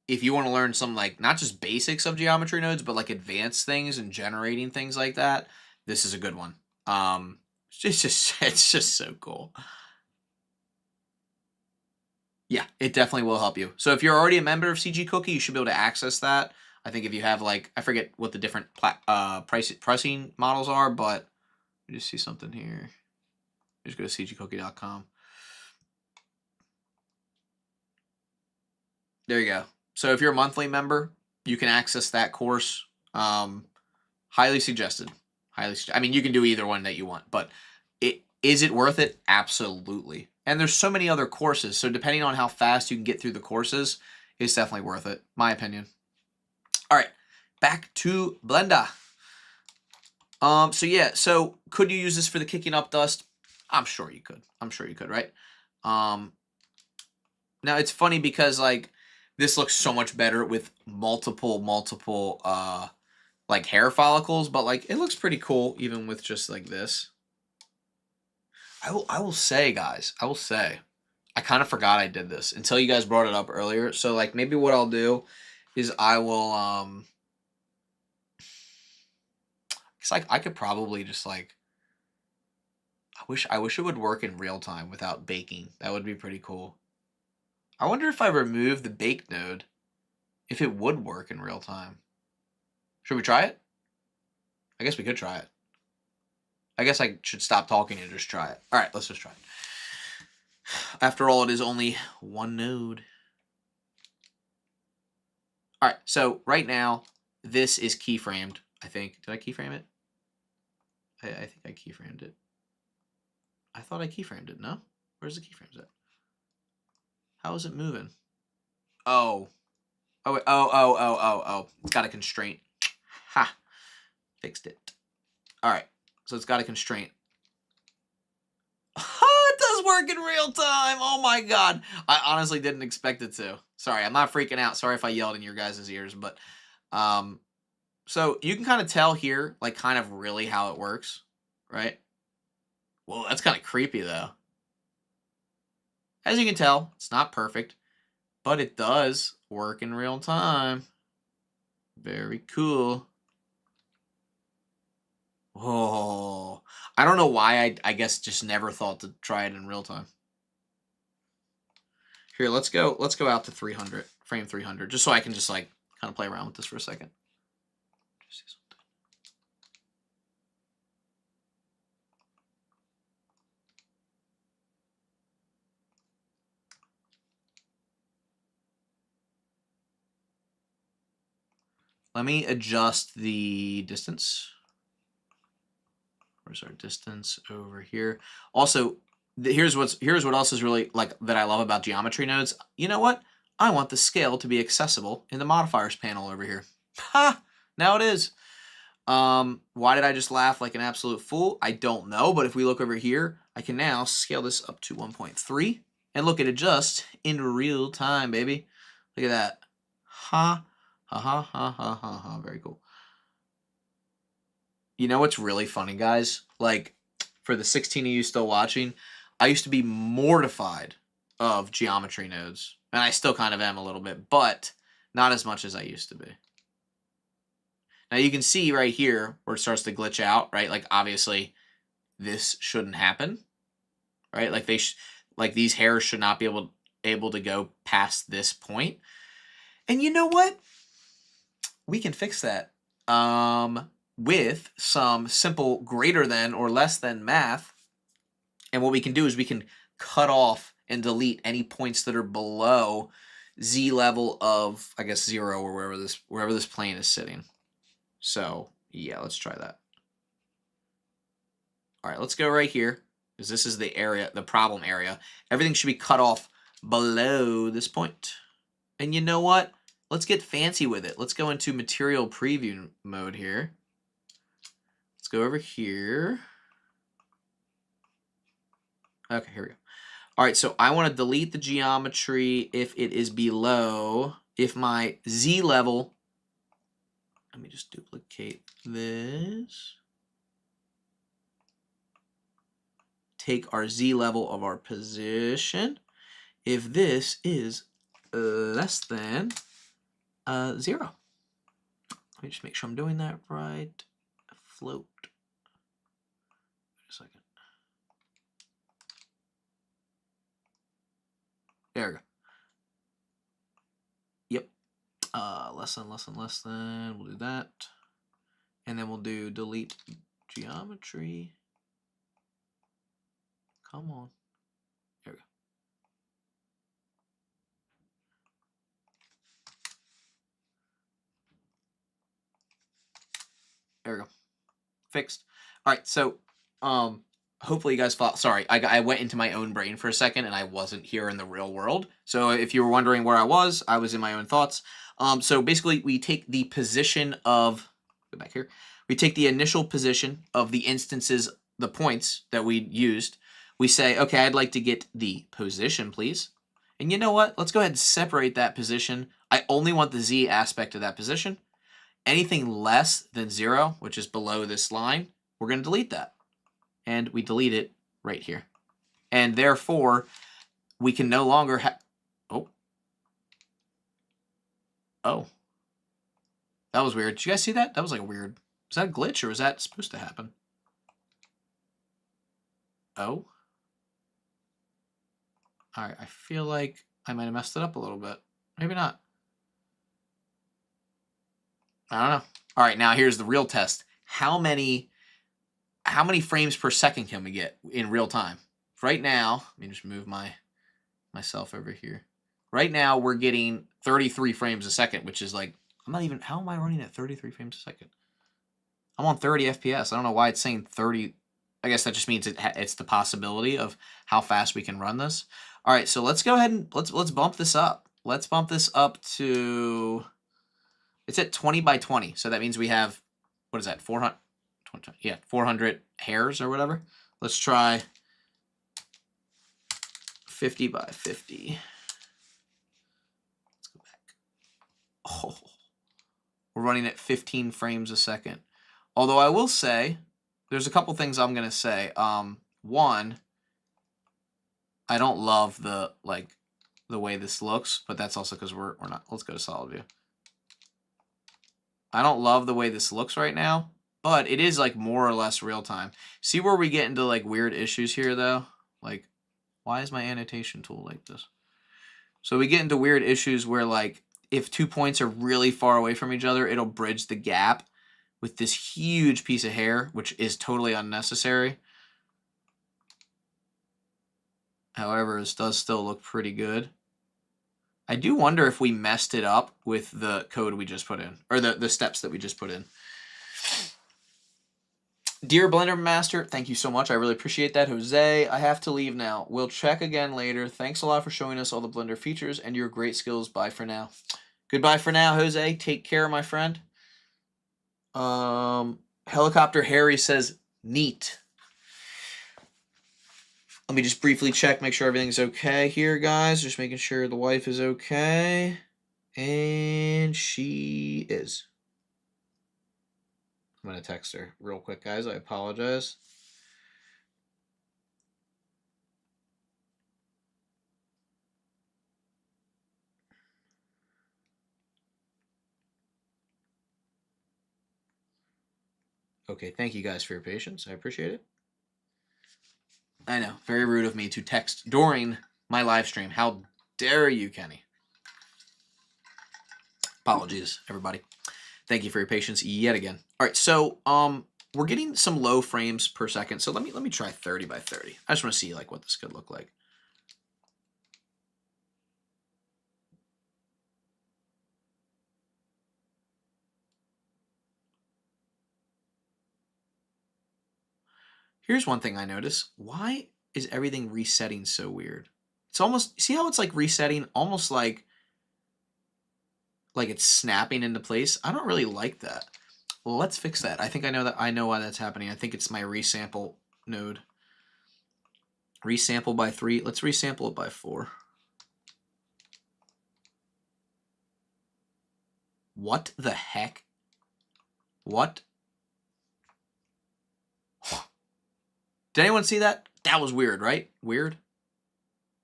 if you want to learn some like not just basics of geometry nodes, but like advanced things and generating things like that, this is a good one. It's just so cool. Yeah, it definitely will help you. So if you're already a member of CG Cookie, you should be able to access that. I think if you have like, I forget what the different pricing models are, but let me just see something here. Just go to cgcookie.com. There you go. So if you're a monthly member, you can access that course. Highly suggested. I mean, you can do either one that you want, but is it worth it? Absolutely. And there's so many other courses, so depending on how fast you can get through the courses, it's definitely worth it, my opinion. All right, back to Blender. So yeah, so could you use this for the kicking up dust? I'm sure you could. I'm sure you could, right? Now it's funny because like this looks so much better with multiple like hair follicles, but like it looks pretty cool even with just like this. I will say, guys, I kind of forgot I did this until you guys brought it up earlier. So like maybe what I'll do is I will it's like I could probably just like I wish it would work in real time without baking. That would be pretty cool. I wonder if I remove the bake node, if it would work in real time. Should we try it? I guess we could try it. I guess I should stop talking and just try it. All right, let's just try it. After all, it is only one node. All right, so right now, this is keyframed, I think. Did I keyframe it? I think I keyframed it. I thought I keyframed it, no? Where's the keyframes at? How is it moving? Oh. Oh, wait. Oh. It's got a constraint. Ha. Fixed it. All right, so it's got a constraint. It does work in real time. Oh my god. I honestly didn't expect it to. Sorry, I'm not freaking out. Sorry if I yelled in your guys' ears, but so you can kind of tell here, like kind of really how it works, right? Whoa, that's kind of creepy though. As you can tell, it's not perfect, but it does work in real time. Very cool. Oh, I don't know why I guess just never thought to try it in real time. Here, let's go out to 300, frame 300, just so I can just like kind of play around with this for a second. Let me adjust the distance. Where's our distance over here? Also, here's what else is really like that I love about geometry nodes. You know what? I want the scale to be accessible in the modifiers panel over here. Ha! Now it is. Why did I just laugh like an absolute fool? I don't know, but if we look over here, I can now scale this up to 1.3 and look at it just in real time, baby. Look at that. Ha. Ha. Very cool. You know what's really funny, guys? Like, for the 16 of you still watching, I used to be mortified of geometry nodes. And I still kind of am a little bit, but not as much as I used to be. Now you can see right here where it starts to glitch out, right? Like, obviously, this shouldn't happen, right? Like, like these hairs should not be able to go past this point. And you know what? We can fix that. With some simple greater than or less than math. And what we can do is we can cut off and delete any points that are below z level of, I guess, 0 or wherever this plane is sitting. So yeah, let's try that. All right, let's go right here because this is the area, the problem area. Everything should be cut off below this point. And you know what? Let's get fancy with it. Let's go into material preview mode here. Let's go over here. Okay, here we go. All right, so I want to delete the geometry if it is below, if my Z level, let me just duplicate this. Take our Z level of our position. If this is less than 0. Let me just make sure I'm doing that right. Float. Wait a second. There we go. Yep. Less than. We'll do that. And then we'll do delete geometry. Come on. There we go. There we go. Fixed. All right, so hopefully you guys follow. Sorry, I went into my own brain for a second and I wasn't here in the real world. So if you were wondering where I was in my own thoughts. So basically we take the position of, go back here, we take the initial position of the instances, the points that we used. We say, okay, I'd like to get the position, please. And you know what? Let's go ahead and separate that position. I only want the Z aspect of that position. Anything less than 0, which is below this line, we're going to delete that. And we delete it right here. And therefore, we can no longer have... Oh. That was weird. Did you guys see that? That was like a weird... Was that a glitch or was that supposed to happen? Oh. Alright, I feel like I might have messed it up a little bit. Maybe not. I don't know. Alright, now here's the real test. How many frames per second can we get in real time? Right now, let me just move myself over here. Right now, we're getting 33 frames a second, which is like, I'm not even, how am I running at 33 frames a second? I'm on 30 FPS. I don't know why it's saying 30. I guess that just means it's the possibility of how fast we can run this. All right, so let's go ahead and let's bump this up. Let's bump this up to, it's at 20 by 20. So that means we have, what is that, 400? Yeah, 400 hairs or whatever. Let's try 50 by 50. Let's go back. Oh, we're running at 15 frames a second. Although I will say, there's a couple things I'm gonna say. One, I don't love the way this looks, but that's also because we're not. Let's go to solid view. I don't love the way this looks right now, but it is like more or less real time. See where we get into like weird issues here though? Like, why is my annotation tool like this? So we get into weird issues where like if 2 points are really far away from each other, it'll bridge the gap with this huge piece of hair, which is totally unnecessary. However, this does still look pretty good. I do wonder if we messed it up with the code we just put in, or the steps that we just put in. Dear Blender Master, thank you so much. I really appreciate that. Jose, I have to leave now. We'll check again later. Thanks a lot for showing us all the Blender features and your great skills. Bye for now. Goodbye for now, Jose. Take care, my friend. Helicopter Harry says, neat. Let me just briefly check, make sure everything's okay here, guys. Just making sure the wife is okay. And she is. I'm going to text her real quick, guys. I apologize. Okay, thank you guys for your patience. I appreciate it. I know, very rude of me to text during my live stream. How dare you, Kenny? Apologies, everybody. Thank you for your patience yet again. All right, so we're getting some low frames per second. So let me try 30 by 30. I just want to see like what this could look like. Here's one thing I notice. Why is everything resetting so weird? It's almost, see how it's like resetting almost like it's snapping into place? I don't really like that. Well, let's fix that. I think I know why that's happening. I think it's my resample node. Resample by 3. Let's resample it by 4. What the heck? What? Did anyone see that? That was weird, right? Weird?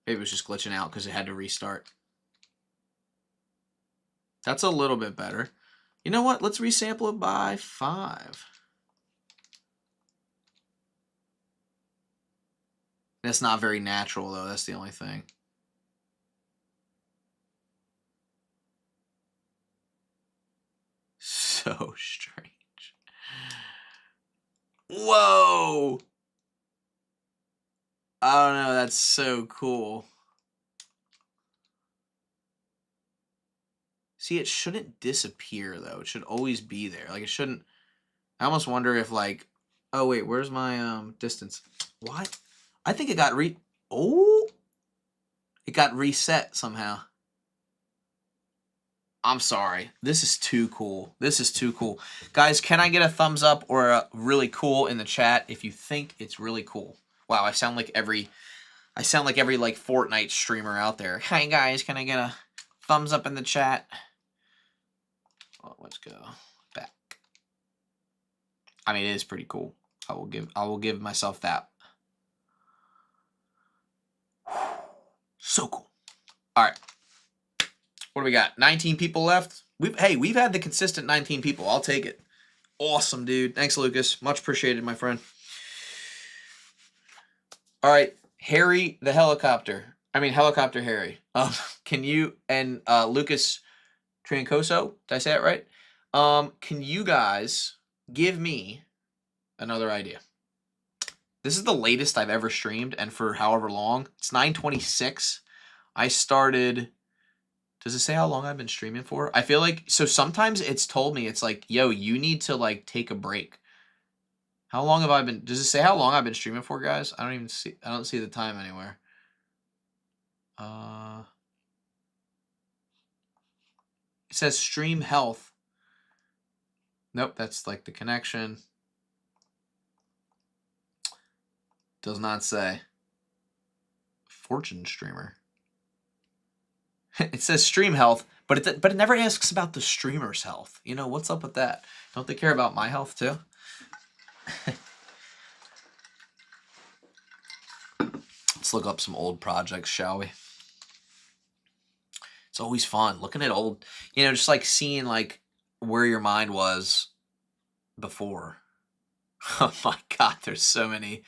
Maybe it was just glitching out because it had to restart. That's a little bit better. You know what? Let's resample it by 5. That's not very natural, though. That's the only thing. So strange. Whoa! I don't know. That's so cool. See, it shouldn't disappear, though. It should always be there. Like, it shouldn't... I almost wonder if, like... Oh, wait. Where's my distance? What? I think it got Oh! It got reset somehow. I'm sorry. This is too cool. This is too cool. Guys, can I get a thumbs up or a really cool in the chat if you think it's really cool? Wow, I sound like every like Fortnite streamer out there. Hey guys, can I get a thumbs up in the chat? Oh, let's go back. I mean, it is pretty cool. I will give myself that. So cool. All right. What do we got? 19 people left. We've had the consistent 19 people. I'll take it. Awesome, dude. Thanks, Lucas. Much appreciated, my friend. All right, Harry the helicopter. I mean, helicopter Harry. Can you and Lucas Trancoso? Did I say it right? Can you guys give me another idea? This is the latest I've ever streamed, and for however long. It's 9:26. I started. Does it say how long I've been streaming for? I feel like so sometimes it's told me it's like, yo, you need to like take a break. How long have I been? Does it say how long I've been streaming for, guys? I don't even see. I don't see the time anywhere. It says stream health. Nope, that's like the connection. Does not say. Fortune streamer. It says stream health, but it never asks about the streamer's health. You know, what's up with that? Don't they care about my health too? Let's look up some old projects, shall we? It's always fun looking at old, you know, just like seeing like where your mind was before. Oh my god, there's so many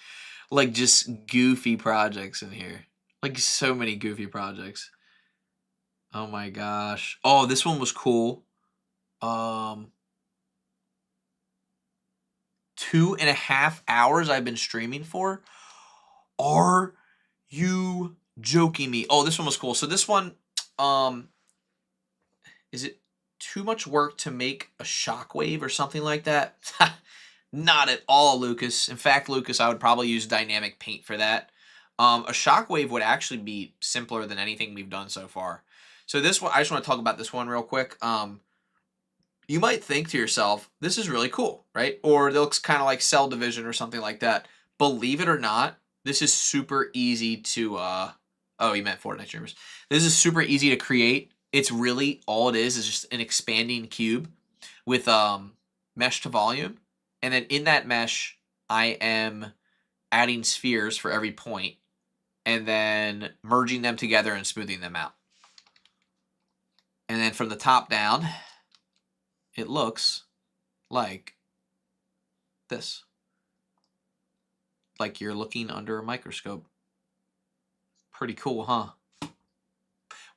like just goofy projects in here. Like so many goofy projects. Oh my gosh. Oh, this one was cool. 2.5 hours I've been streaming for. Are you joking me? Oh, this one was cool. So this one, is it too much work to make a shockwave or something like that? Not at all, Lucas. In fact, Lucas, I would probably use dynamic paint for that. A shockwave would actually be simpler than anything we've done so far. So this one, I just want to talk about this one real quick. You might think to yourself, this is really cool, right? Or it looks kind of like Cell Division or something like that. Believe it or not, this is super easy to, oh, you meant Fortnite streamers. This is super easy to create. It's really, all it is just an expanding cube with mesh to volume. And then in that mesh, I am adding spheres for every point and then merging them together and smoothing them out. And then from the top down, it looks like this. Like you're looking under a microscope. Pretty cool, huh?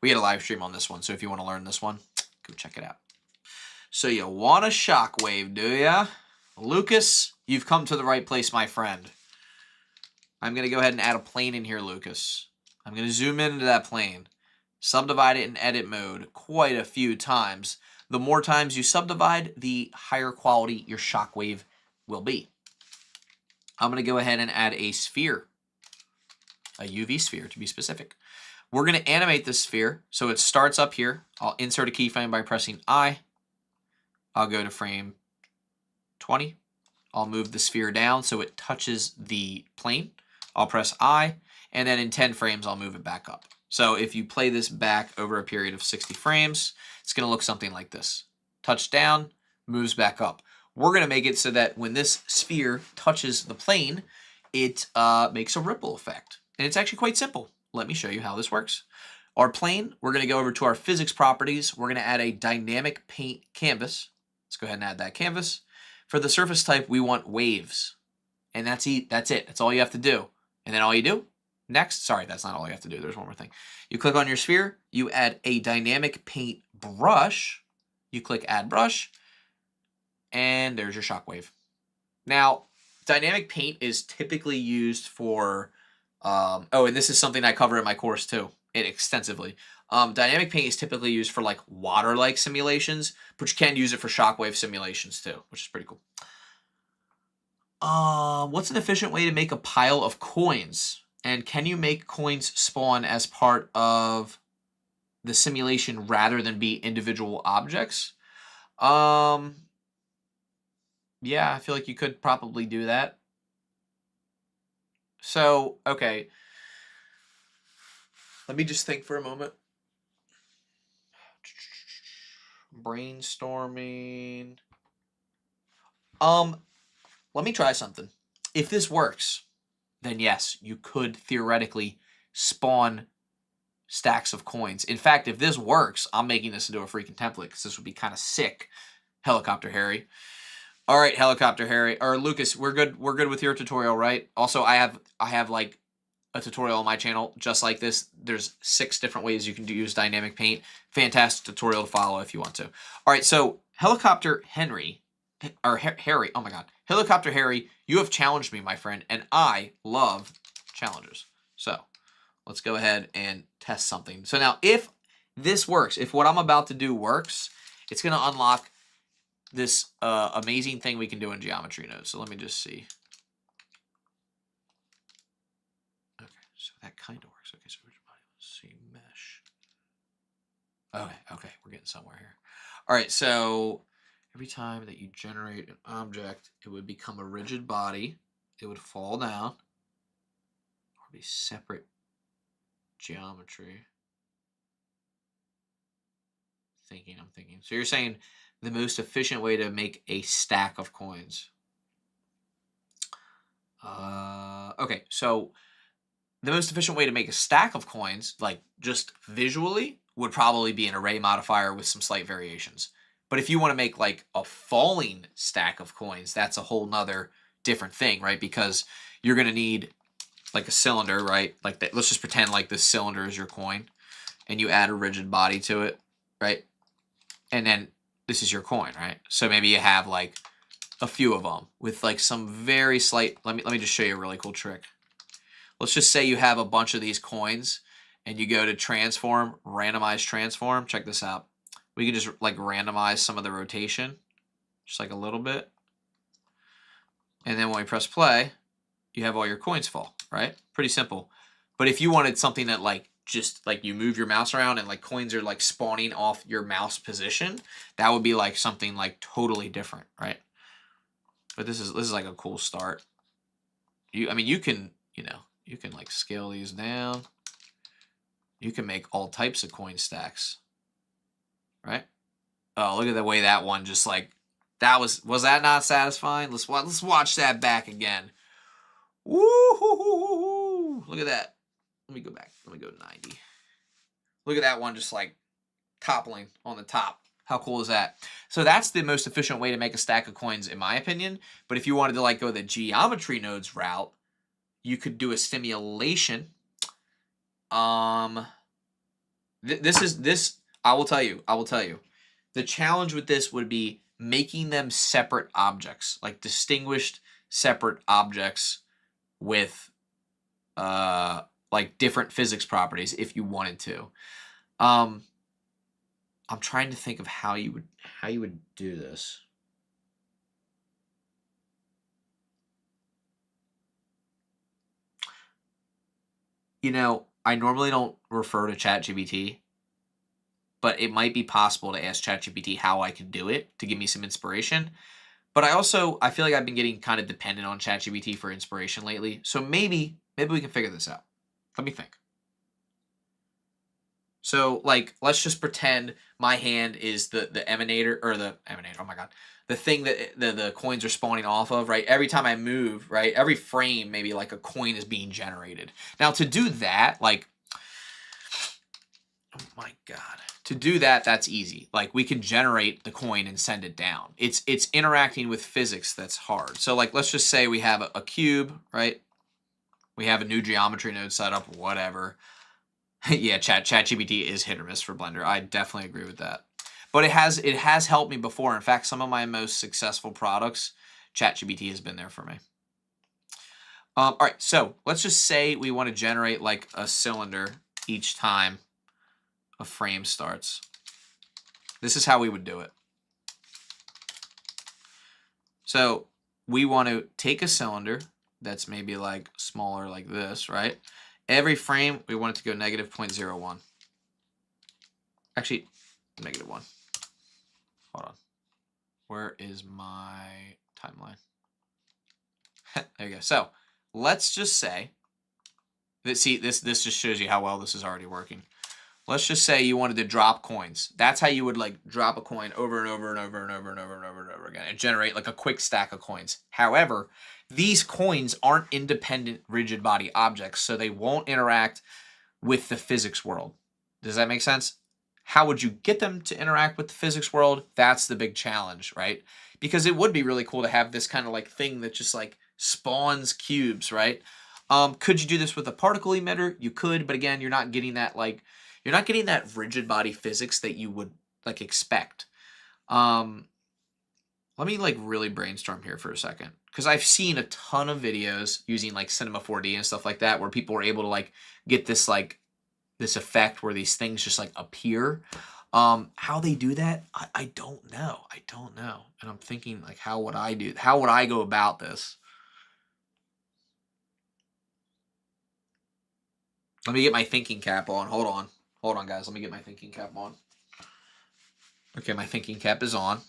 We had a live stream on this one, so if you want to learn this one, go check it out. So you want a shockwave, do ya? Lucas, you've come to the right place, my friend. I'm going to go ahead and add a plane in here, Lucas. I'm going to zoom into that plane. Subdivide it in edit mode quite a few times. The more times you subdivide, the higher quality your shockwave will be. I'm going to go ahead and add a sphere. A UV sphere, to be specific. We're going to animate this sphere. So it starts up here. I'll insert a keyframe by pressing I. I'll go to frame 20. I'll move the sphere down so it touches the plane. I'll press I. And then in 10 frames, I'll move it back up. So if you play this back over a period of 60 frames, it's going to look something like this. Touch down, moves back up. We're going to make it so that when this sphere touches the plane, it makes a ripple effect. And it's actually quite simple. Let me show you how this works. Our plane, we're going to go over to our physics properties. We're going to add a dynamic paint canvas. Let's go ahead and add that canvas. For the surface type, we want waves. And that's it. That's all you have to do. And then all you do, next, sorry, that's not all you have to do. There's one more thing. You click on your sphere. You add a dynamic paint brush. You click add brush. And there's your shockwave. Now, dynamic paint is typically used for Oh, and this is something I cover in my course too, extensively. Dynamic paint is typically used for like water-like simulations, but you can use it for shockwave simulations too, which is pretty cool. What's an efficient way to make a pile of coins? And can you make coins spawn as part of the simulation rather than be individual objects? Yeah, I feel like you could probably do that. So, okay. Let me just think for a moment. Brainstorming. Let me try something. If this works, then yes, you could theoretically spawn stacks of coins. In fact, if this works, I'm making this into a freaking template because this would be kind of sick. Helicopter Harry. All right, Helicopter Harry or Lucas, we're good. We're good with your tutorial, right? Also, I have like a tutorial on my channel just like this. There's 6 different ways you can use dynamic paint. Fantastic tutorial to follow if you want to. All right, so Helicopter Henry or Harry. Oh my God, Helicopter Harry, you have challenged me, my friend, and I love challenges. So let's go ahead and test something. So now, if this works, if what I'm about to do works, it's going to unlock this amazing thing we can do in geometry nodes. So let me just see. Okay, so that kind of works. Okay, so let's see mesh. Okay, we're getting somewhere here. All right, so every time that you generate an object, it would become a rigid body. It would fall down. Or be separate geometry. I'm thinking. So you're saying the most efficient way to make a stack of coins. Okay, so the most efficient way to make a stack of coins, like just visually, would probably be an array modifier with some slight variations. But if you want to make like a falling stack of coins, that's a whole nother different thing, right? Because you're going to need like a cylinder, right? Like that. Let's just pretend like this cylinder is your coin and you add a rigid body to it, right? And then this is your coin, right? So maybe you have like a few of them with like some very slight, let me just show you a really cool trick. Let's just say you have a bunch of these coins and you go to transform, randomize transform. Check this out. We can just like randomize some of the rotation, just like a little bit. And then when we press play, you have all your coins fall, right? Pretty simple. But if you wanted something that like just like you move your mouse around and like coins are like spawning off your mouse position, that would be like something like totally different, right? But this is like a cool start. I mean you can, you can like scale these down. You can make all types of coin stacks, right? Oh, look at the way that one just like was that not satisfying? Let's watch that back again. Woo! Look at that. Let me go back. Let me go to 90. Look at that one just like toppling on the top. How cool is that? So that's the most efficient way to make a stack of coins, in my opinion. But if you wanted to like go the geometry nodes route, you could do a simulation. This I will tell you. The challenge with this would be making them separate objects, like distinguished separate objects with like different physics properties if you wanted to. I'm trying to think of how you would do this. I normally don't refer to ChatGPT, but it might be possible to ask ChatGPT how I can do it to give me some inspiration. But I feel like I've been getting kind of dependent on ChatGPT for inspiration lately. So maybe we can figure this out. Let me think. So like, let's just pretend my hand is the emanator or the emanator. Oh my God, the thing that the coins are spawning off of, right? Every time I move, right? Every frame, maybe like a coin is being generated. Now to do that, like, oh my God, to do that, that's easy. Like we can generate the coin and send it down. It's interacting with physics that's hard. So like, let's just say we have a cube, right? We have a new geometry node set up, whatever. Yeah, ChatGPT is hit or miss for Blender. I definitely agree with that. But it has helped me before. In fact, some of my most successful products, ChatGPT has been there for me. All right, so let's just say we want to generate like a cylinder each time a frame starts. This is how we would do it. So we want to take a cylinder that's maybe like smaller like this, right? Every frame, we want it to go negative 0.01. Actually, negative 1. Hold on. Where is my timeline? There you go. So let's just say that, see, this just shows you how well this is already working. Let's just say you wanted to drop coins. That's how you would like drop a coin over and over and over and over and over and over and over again and generate like a quick stack of coins. However, these coins aren't independent rigid body objects, so they won't interact with the physics world. Does that make sense? How would you get them to interact with the physics world? That's the big challenge, right? Because it would be really cool to have this kind of like thing that just like spawns cubes, right? Could you do this with a particle emitter? You could, but again, you're not getting that like, you're not getting that rigid body physics that you would like expect. Let me like really brainstorm here for a second, because I've seen a ton of videos using like Cinema 4D and stuff like that where people were able to like get this like this effect where these things just like appear. How they do that, I don't know. I don't know. And I'm thinking like, how would I go about this? Let me get my thinking cap on. Hold on, guys. Let me get my thinking cap on. Okay, my thinking cap is on.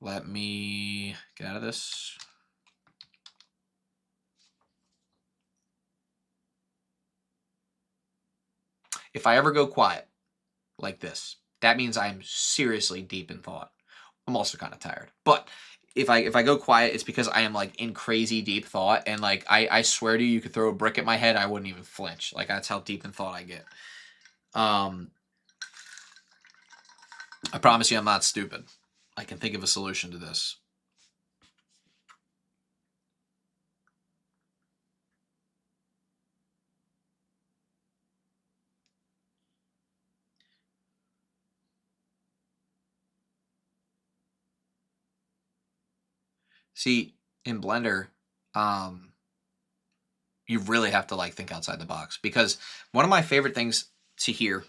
Let me get out of this. If I ever go quiet like this, that means I'm seriously deep in thought. I'm also kind of tired. But if I go quiet, it's because I am like in crazy deep thought, and like I swear to you, you could throw a brick at my head, I wouldn't even flinch. Like that's how deep in thought I get. I promise you I'm not stupid. I can think of a solution to this. See, in Blender, you really have to like think outside the box, because one of my favorite things to hear,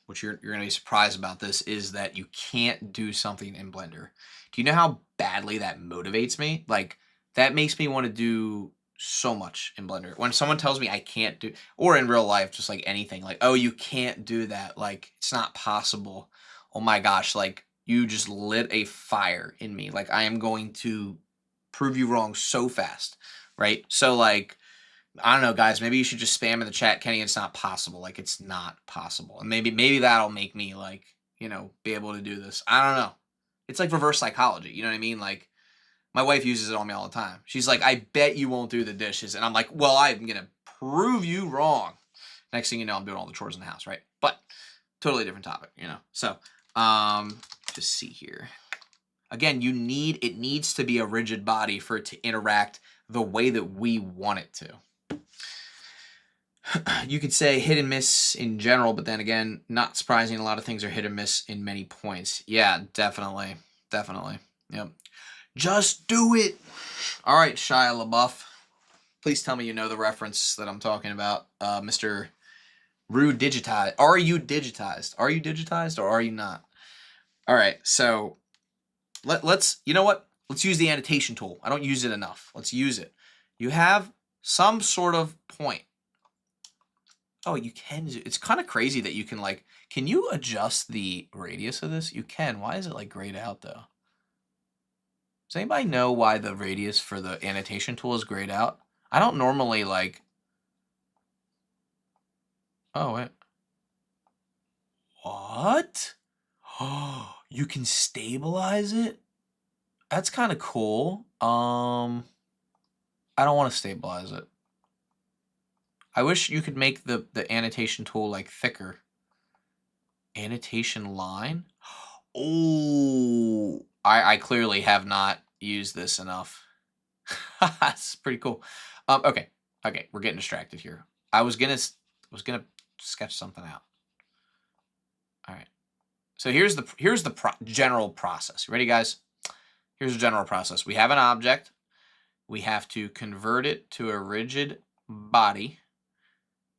which you're going to be surprised about this, is that you can't do something in Blender. Do you know how badly that motivates me? Like, that makes me want to do so much in Blender. When someone tells me I can't do, or in real life, just like anything, like, oh, you can't do that, like, it's not possible. Oh my gosh, like, you just lit a fire in me. Like, I am going to prove you wrong so fast, right? So, like, I don't know, guys. Maybe you should just spam in the chat, Kenny. It's not possible. Like, it's not possible. And maybe that'll make me like, you know, be able to do this. I don't know. It's like reverse psychology. You know what I mean? Like, my wife uses it on me all the time. She's like, I bet you won't do the dishes. And I'm like, well, I'm gonna prove you wrong. Next thing you know, I'm doing all the chores in the house, right? But totally different topic, you know. So, just see here. Again, it needs to be a rigid body for it to interact the way that we want it to. You could say hit and miss in general, but then again, not surprising, a lot of things are hit and miss in many points. Yeah, definitely. Definitely. Yep. Just do it. All right, Shia LaBeouf. Please tell me you know the reference that I'm talking about. Mr. Rude Digitized. Are you digitized? Are you digitized or are you not? All right, so let's, you know what? Let's use the annotation tool. I don't use it enough. Let's use it. You have some sort of point. Oh, you can. It's kind of crazy that you can like, can you adjust the radius of this? You can. Why is it like grayed out though? Does anybody know why the radius for the annotation tool is grayed out? I don't normally like. Oh, wait. What? Oh, you can stabilize it? That's kind of cool. I don't want to stabilize it. I wish you could make the annotation tool like thicker. Annotation line? Oh, I clearly have not used this enough. That's pretty cool. Okay, we're getting distracted here. I was gonna sketch something out. All right. So here's the general process. You ready, guys? Here's the general process. We have an object. we have to convert it to a rigid body,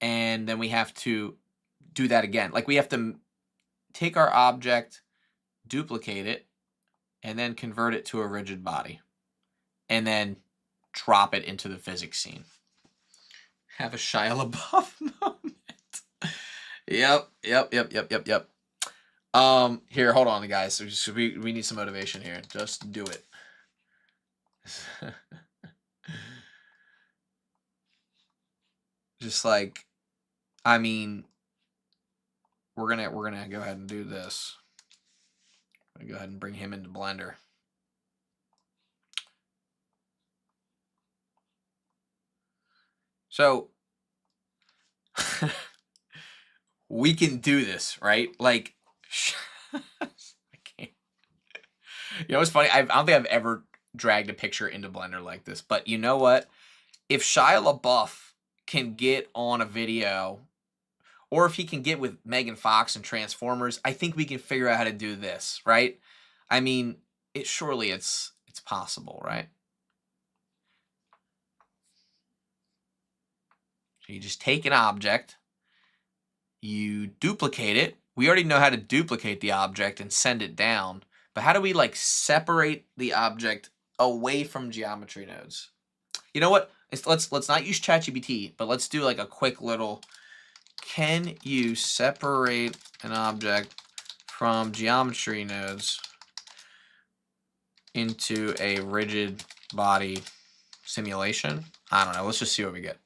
and then we have to do that again. Like we have to take our object, duplicate it, and then convert it to a rigid body, and then drop it into the physics scene. Have a Shia LaBeouf moment. Yep. Here, hold on, guys. We need some motivation here. Just do it. Just like, I mean, we're gonna go ahead and do this. I'm gonna go ahead and bring him into Blender. So we can do this, right? Like, I can't. You know what's funny? I don't think I've ever dragged a picture into Blender like this, but you know what? If Shia LaBeouf can get on a video, or if he can get with Megan Fox and Transformers, I think we can figure out how to do this, right? I mean, surely it's possible, right? So you just take an object, you duplicate it. We already know how to duplicate the object and send it down, but how do we like separate the object away from geometry nodes? You know what? Let's not use ChatGPT, but let's do like a quick little, can you separate an object from geometry nodes into a rigid body simulation? I don't know. Let's just see what we get.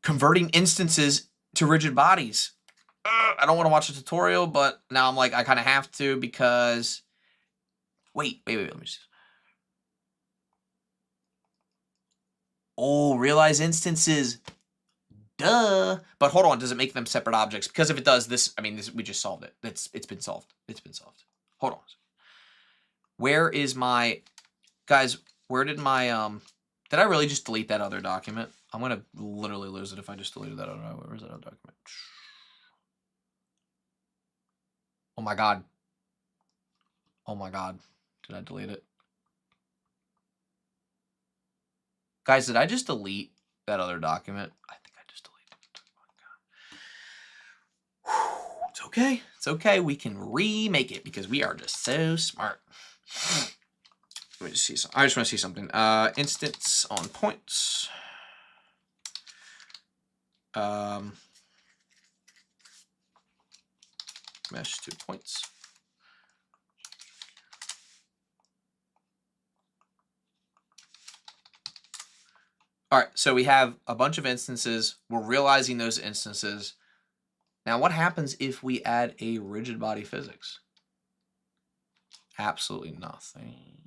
Converting instances to rigid bodies. I don't want to watch a tutorial, but now I'm like, I kind of have to because... Wait, let me see. Oh, realize instances. Duh. But hold on, does it make them separate objects? Because if it does, we just solved it. It's been solved. It's been solved. Hold on. Where is my... Guys, where did my... Did I really just delete that other document? I'm going to literally lose it if I just deleted that other... Where's that other document? Oh my god. Oh my god. Did I delete it? Guys, did I just delete that other document? I think I just deleted it. Oh, it's okay. It's okay. We can remake it because we are just so smart. Let me just see something. I just want to see something. Instance on points. Mesh to points. All right, so we have a bunch of instances. We're realizing those instances. Now, what happens if we add a rigid body physics? Absolutely nothing.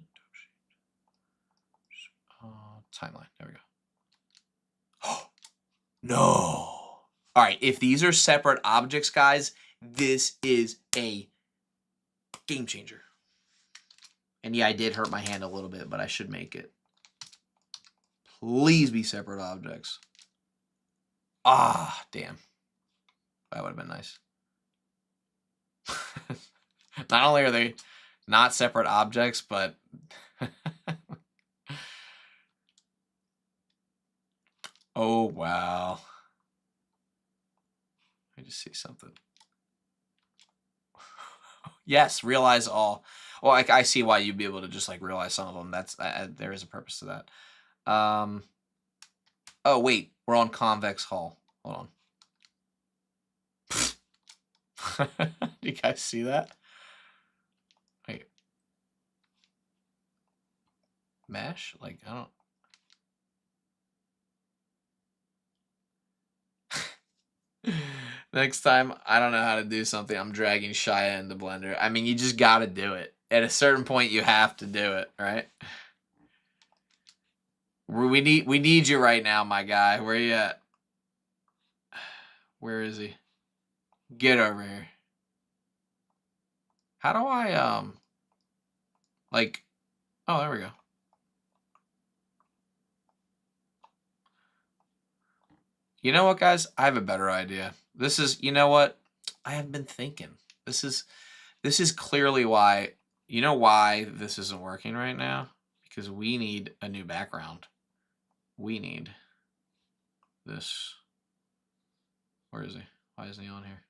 Timeline. There we go. Oh, no. All right, if these are separate objects, guys, this is a game changer. And yeah, I did hurt my hand a little bit, but I should make it. Please be separate objects. Ah, damn. That would have been nice. Not only are they not separate objects, but... Oh, wow. Let me just see something. Yes, realize all. Well, I see why you'd be able to just like realize some of them. That's there is a purpose to that. Oh wait, we're on convex hull. Hold on. You guys see that? Wait. Mesh? Like I don't. Next time, I don't know how to do something, I'm dragging Shia into Blender. I mean, you just got to do it. At a certain point, you have to do it, right? We need you right now, my guy. Where you at? Where is he? Get over here. How do I like? Oh, there we go. You know what, guys? I have a better idea. This is, you know what? I have been thinking. This is clearly why, you know why this isn't working right now? because we need a new background. We need this. Where is he? Why isn't he on here?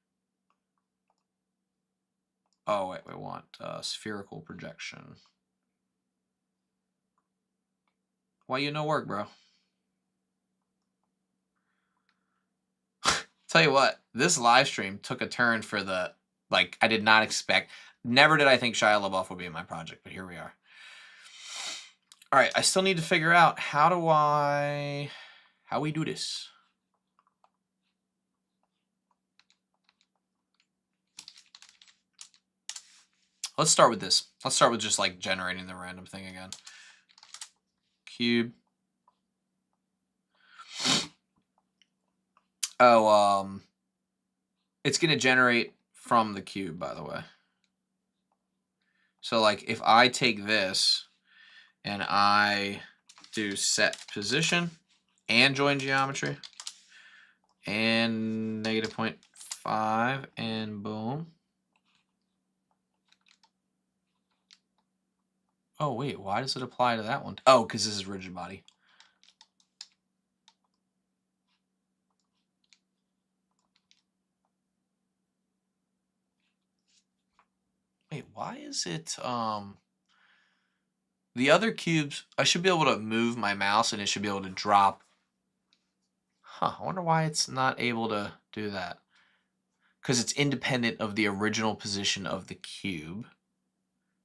Oh, wait, we want spherical projection. Why you no work, bro? Tell you what, this live stream took a turn for the, like, I did not expect. Never did I think Shia LaBeouf would be in my project, but here we are. All right, I still need to figure out how we do this. Let's start with this. Let's start with just like generating the random thing again. Cube. Oh, it's gonna generate from the cube, by the way. So like if I take this and I do set position and join geometry and -0.5 and boom. Oh wait, why does it apply to that one? Oh, because this is rigid body. Wait, why is it the other cubes? I should be able to move my mouse and it should be able to drop. Huh, I wonder why it's not able to do that. Because it's independent of the original position of the cube.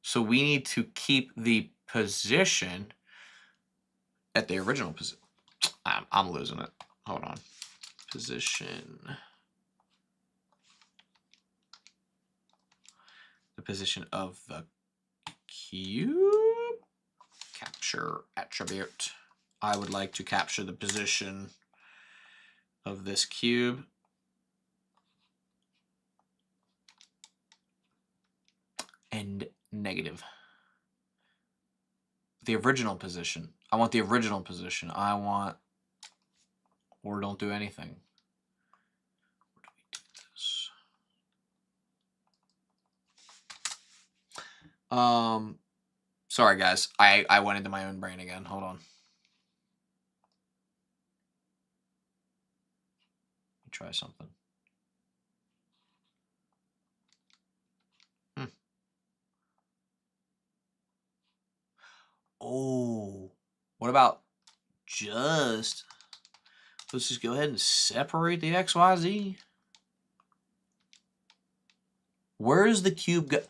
So we need to keep the position at the original position. I'm losing it. Hold on. Position. The position of the cube. Capture attribute. I would like to capture the position of this cube. And negative. The original position. I want the original position. I want, or don't do anything. Where do we do this? Sorry guys, I went into my own brain again. Hold on. Let me try something. Oh, what about let's just go ahead and separate the XYZ. Where is the cube go?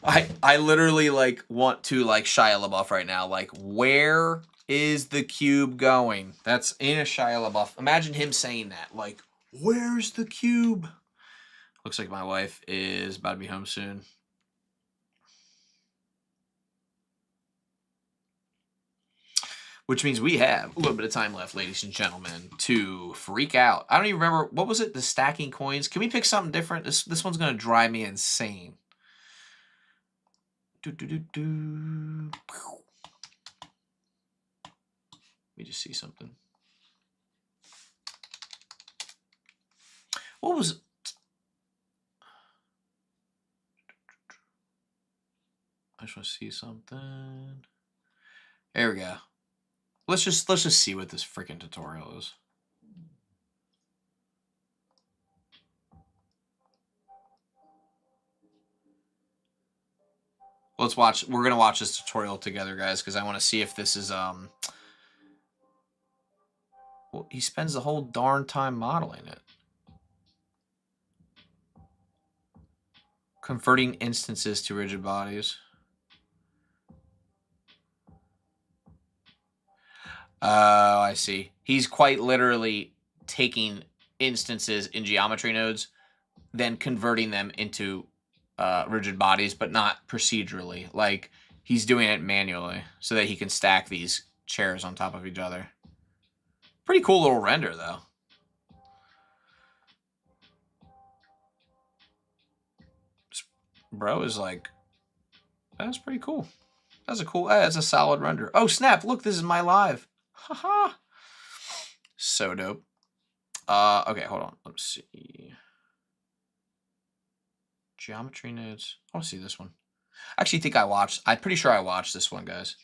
I literally like want to like Shia LaBeouf right now. Like, where is the cube going? That's in a Shia LaBeouf. Imagine him saying that. Like, where's the cube? Looks like my wife is about to be home soon. Which means we have a little bit of time left, ladies and gentlemen, to freak out. I don't even remember, what was it? The stacking coins? Can we pick something different? This one's going to drive me insane. Let me just see something. What was... I just want to see something. There we go. Let's just see what this freaking tutorial is. Let's watch. We're gonna watch this tutorial together, guys, because I want to see if this is Well, he spends the whole darn time modeling it. Converting instances to rigid bodies. Oh, I see. He's quite literally taking instances in geometry nodes, then converting them into rigid bodies, but not procedurally. Like, he's doing it manually so that he can stack these chairs on top of each other. Pretty cool little render, though. Bro is like, that's pretty cool. That's a cool, that's a solid render. Oh, snap. Look, this is my live. Haha. So dope. Okay, hold on. Let's see. Geometry nodes. I want to see this one. I actually think I'm pretty sure I watched this one, guys.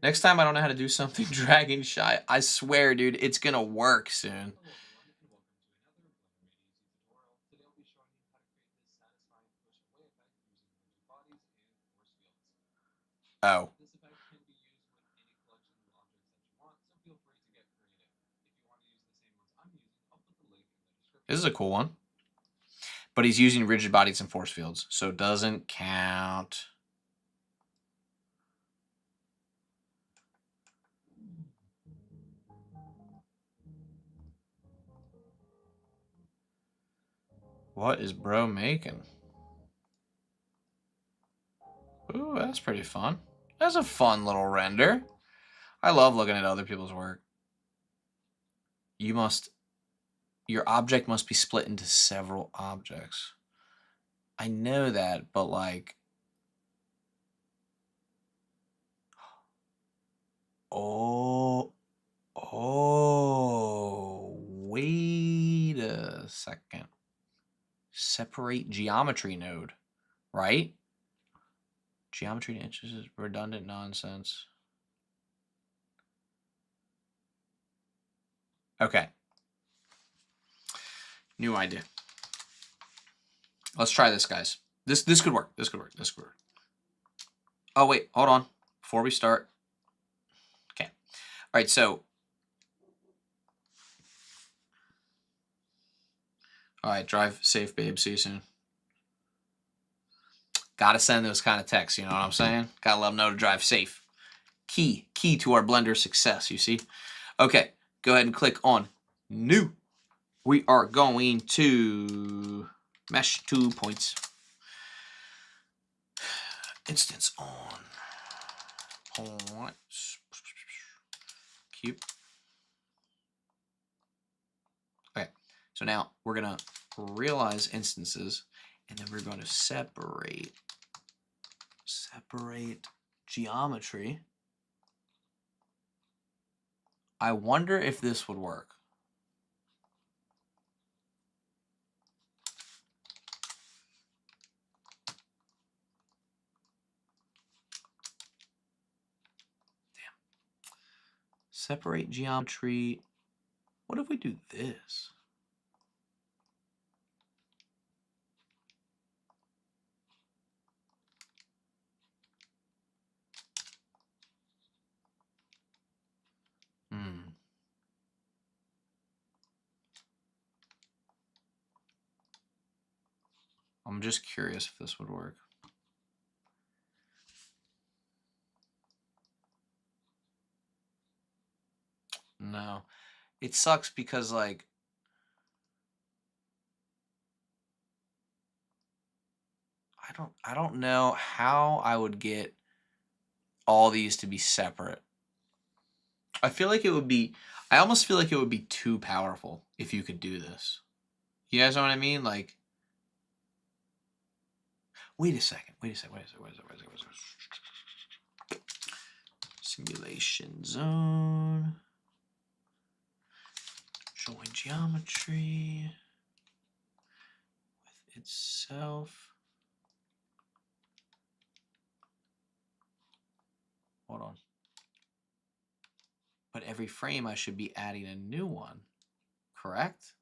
Next time I don't know how to do something dragon shy, I swear, dude, it's gonna work soon. Oh. This is a cool one. But he's using rigid bodies and force fields, so it doesn't count. What is bro making? Ooh, that's pretty fun. That's a fun little render. I love looking at other people's work. Your object must be split into several objects. I know that, but like, oh, wait a second. Separate geometry node, right? Geometry to inches is redundant nonsense. Okay. New idea. Let's try this, guys. This could work. This could work. This could work. Oh, wait. Hold on. Before we start. Okay. All right, so. All right, drive safe, babe. See you soon. Gotta send those kind of texts, you know what I'm saying? Gotta let them know to drive safe. Key to our Blender success, you see? Okay, go ahead and click on New. We are going to mesh 2 points. Instance on points. Cube. Okay, so now we're gonna realize instances, and then we're going to separate geometry. I wonder if this would work. Damn. Separate geometry. What if we do this? I'm just curious if this would work. No. It sucks because, like, I don't know how I would get all these to be separate. I feel like it would be, I almost feel like it would be too powerful if you could do this. You guys know what I mean? Like, wait a second. Simulation zone. Join geometry with itself. Hold on. But every frame I should be adding a new one, correct?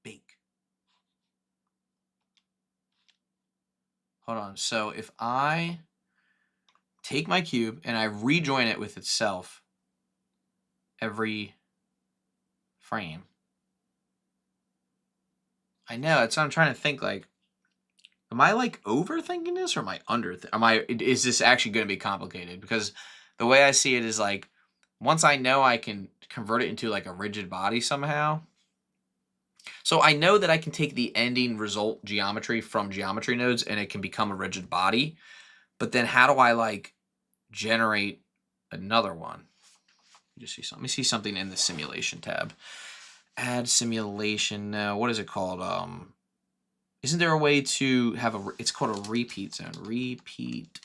Bake. Hold on. So if I take my cube and I rejoin it with itself every frame. I know, that's what I'm trying to think, like, am I like overthinking this or am I is this actually going to be complicated? Because the way I see it is like, once I know I can convert it into like a rigid body somehow. So I know that I can take the ending result geometry from geometry nodes and it can become a rigid body. But then how do I like generate another one? Let me see something in the simulation tab. Add simulation. What is it called? Isn't there a way to have it's called a repeat zone. Repeat.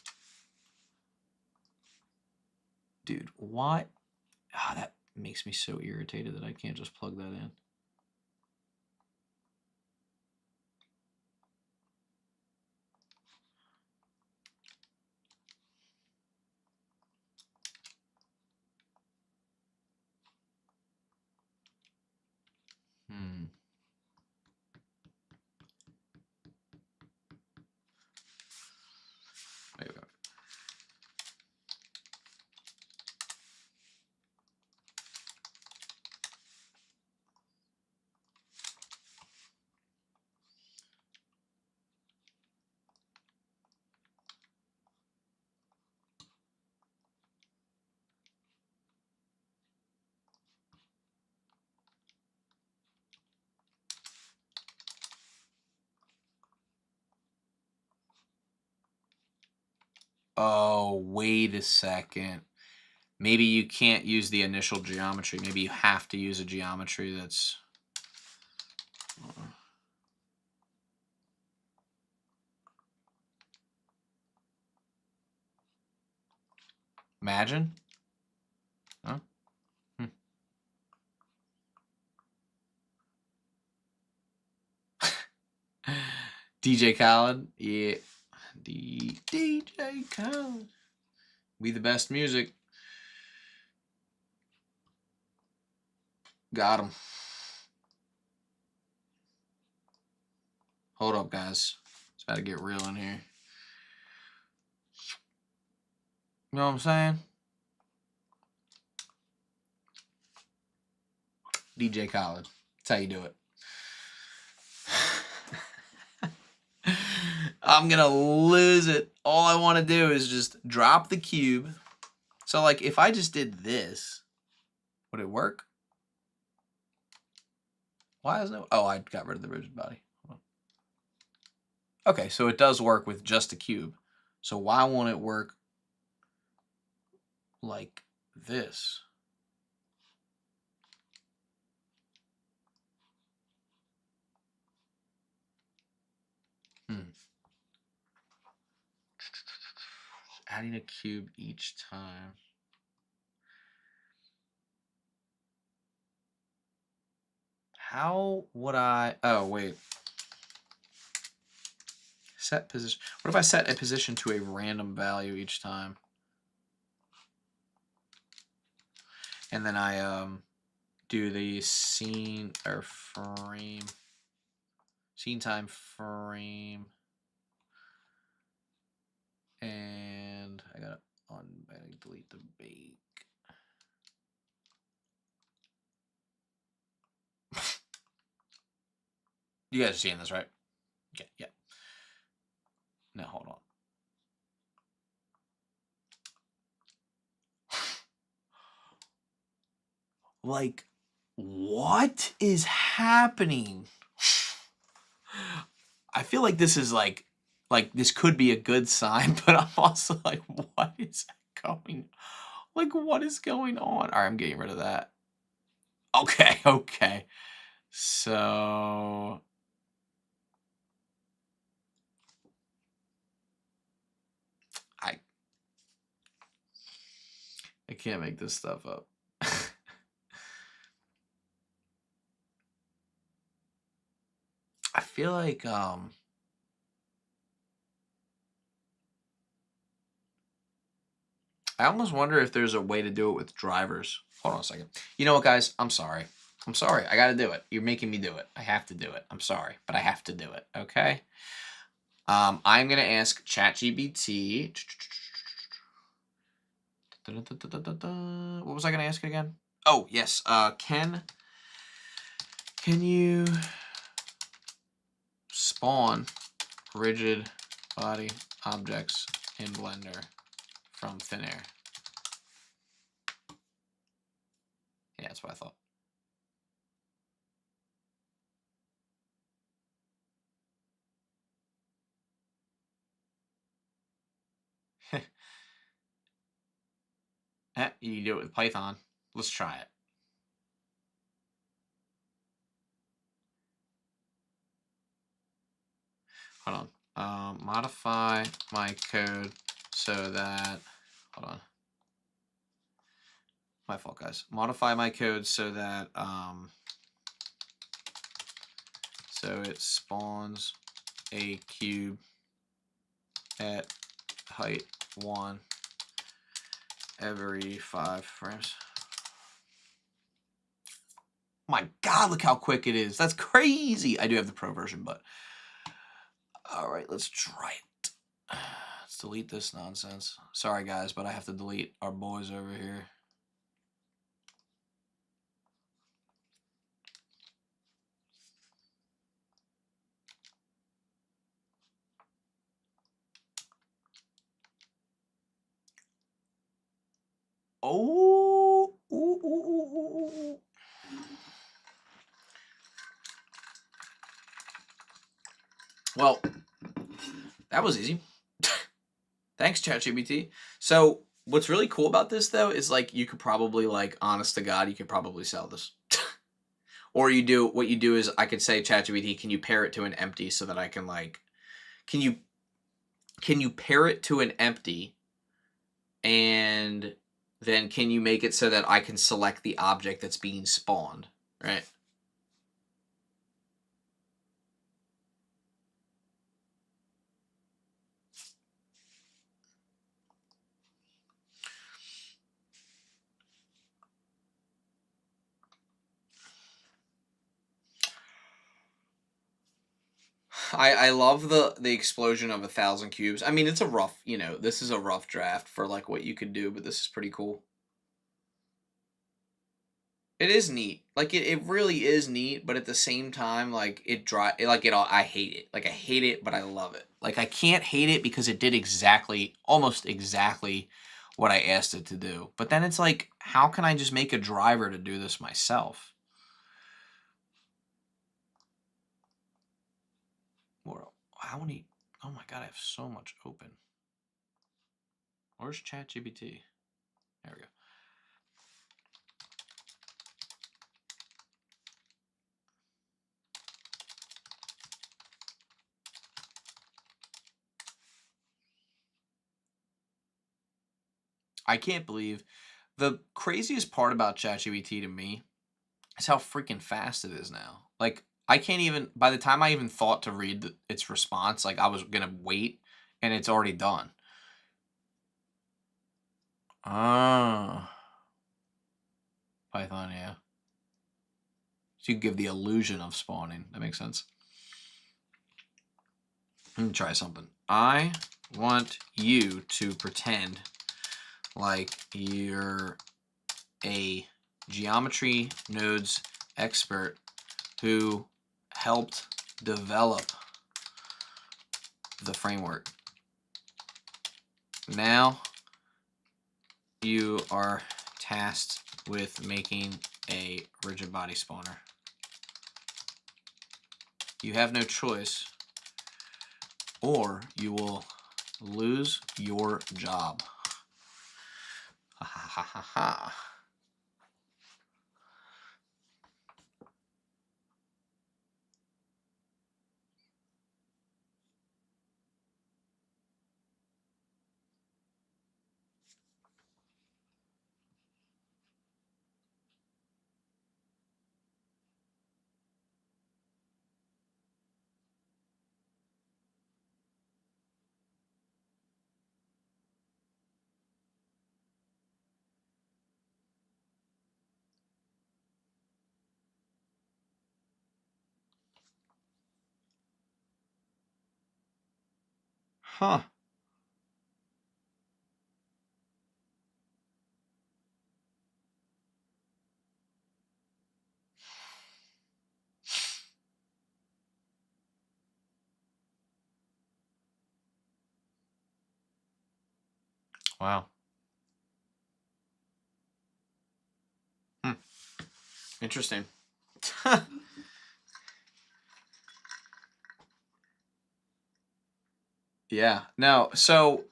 Dude, what? That makes me so irritated that I can't just plug that in. Wait. Oh, wait a second. Maybe you can't use the initial geometry. Maybe you have to use a geometry that's... Imagine? Huh? DJ Khaled? Yeah. DJ Khaled. We the best music. Got him. Hold up, guys. It's about to get real in here. You know what I'm saying? DJ Khaled. That's how you do it. I'm gonna lose it. All I want to do is just drop the cube. So, like, if I just did this, would it work? Why isn't it? Oh, I got rid of the rigid body. Okay, so it does work with just a cube. So why won't it work like this? Adding a cube each time. How would I... Oh, wait. Set position. What if I set a position to a random value each time? And then I do the scene or frame. Scene time frame. And I gotta delete the bake. You guys are seeing this, right? Okay, yeah. Now hold on. Like, what is happening? I feel like this is like this could be a good sign, but I'm also like, what is going? Like, what is going on? All right, I'm getting rid of that. Okay, okay. So I can't make this stuff up. I feel like I almost wonder if there's a way to do it with drivers. Hold on a second. You know what, guys? I'm sorry. I'm sorry. I got to do it. You're making me do it. I have to do it. I'm sorry, but I have to do it. Okay. I'm gonna ask ChatGPT. What was I gonna ask it again? Oh yes. Can you spawn rigid body objects in Blender from thin air? Yeah, that's what I thought. You can do it with Python. Let's try it. Hold on. Modify my code so that... Hold on. My fault, guys. Modify my code so that... so it spawns a cube at height 1 every 5 frames. My God, look how quick it is. That's crazy. I do have the pro version, but all right, let's try it. Let's delete this nonsense. Sorry, guys, but I have to delete our boys over here. Oh, ooh, ooh, ooh, ooh. Well, that was easy. Thanks, ChatGPT. So what's really cool about this though is like you could probably like honest to God, you could probably sell this. Or what you do is I could say ChatGPT, can you pair it to an empty so that I can like can you pair it to an empty and then can you make it so that I can select the object that's being spawned, right? I love the explosion of 1,000 cubes. I mean, it's a rough, this is a rough draft for like what you could do, but this is pretty cool. It is neat. Like it really is neat, but at the same time, like I hate it. Like I hate it, but I love it. Like I can't hate it because it did almost exactly what I asked it to do. But then it's like, how can I just make a driver to do this myself? Or how many? Oh my God, I have so much open. Where's ChatGPT? There we go. I can't believe the craziest part about ChatGPT to me is how freaking fast it is now. Like I can't even by the time I even thought to read its response, like I was gonna wait, and it's already done. Ah, Python, yeah. So you give the illusion of spawning. That makes sense. Let me try something. I want you to pretend like you're a geometry nodes expert who helped develop the framework. Now you are tasked with making a rigid body spawner. You have no choice, or you will lose your job. Ha ha ha ha ha. Huh. Wow. Hmm. Interesting. Yeah. No. So,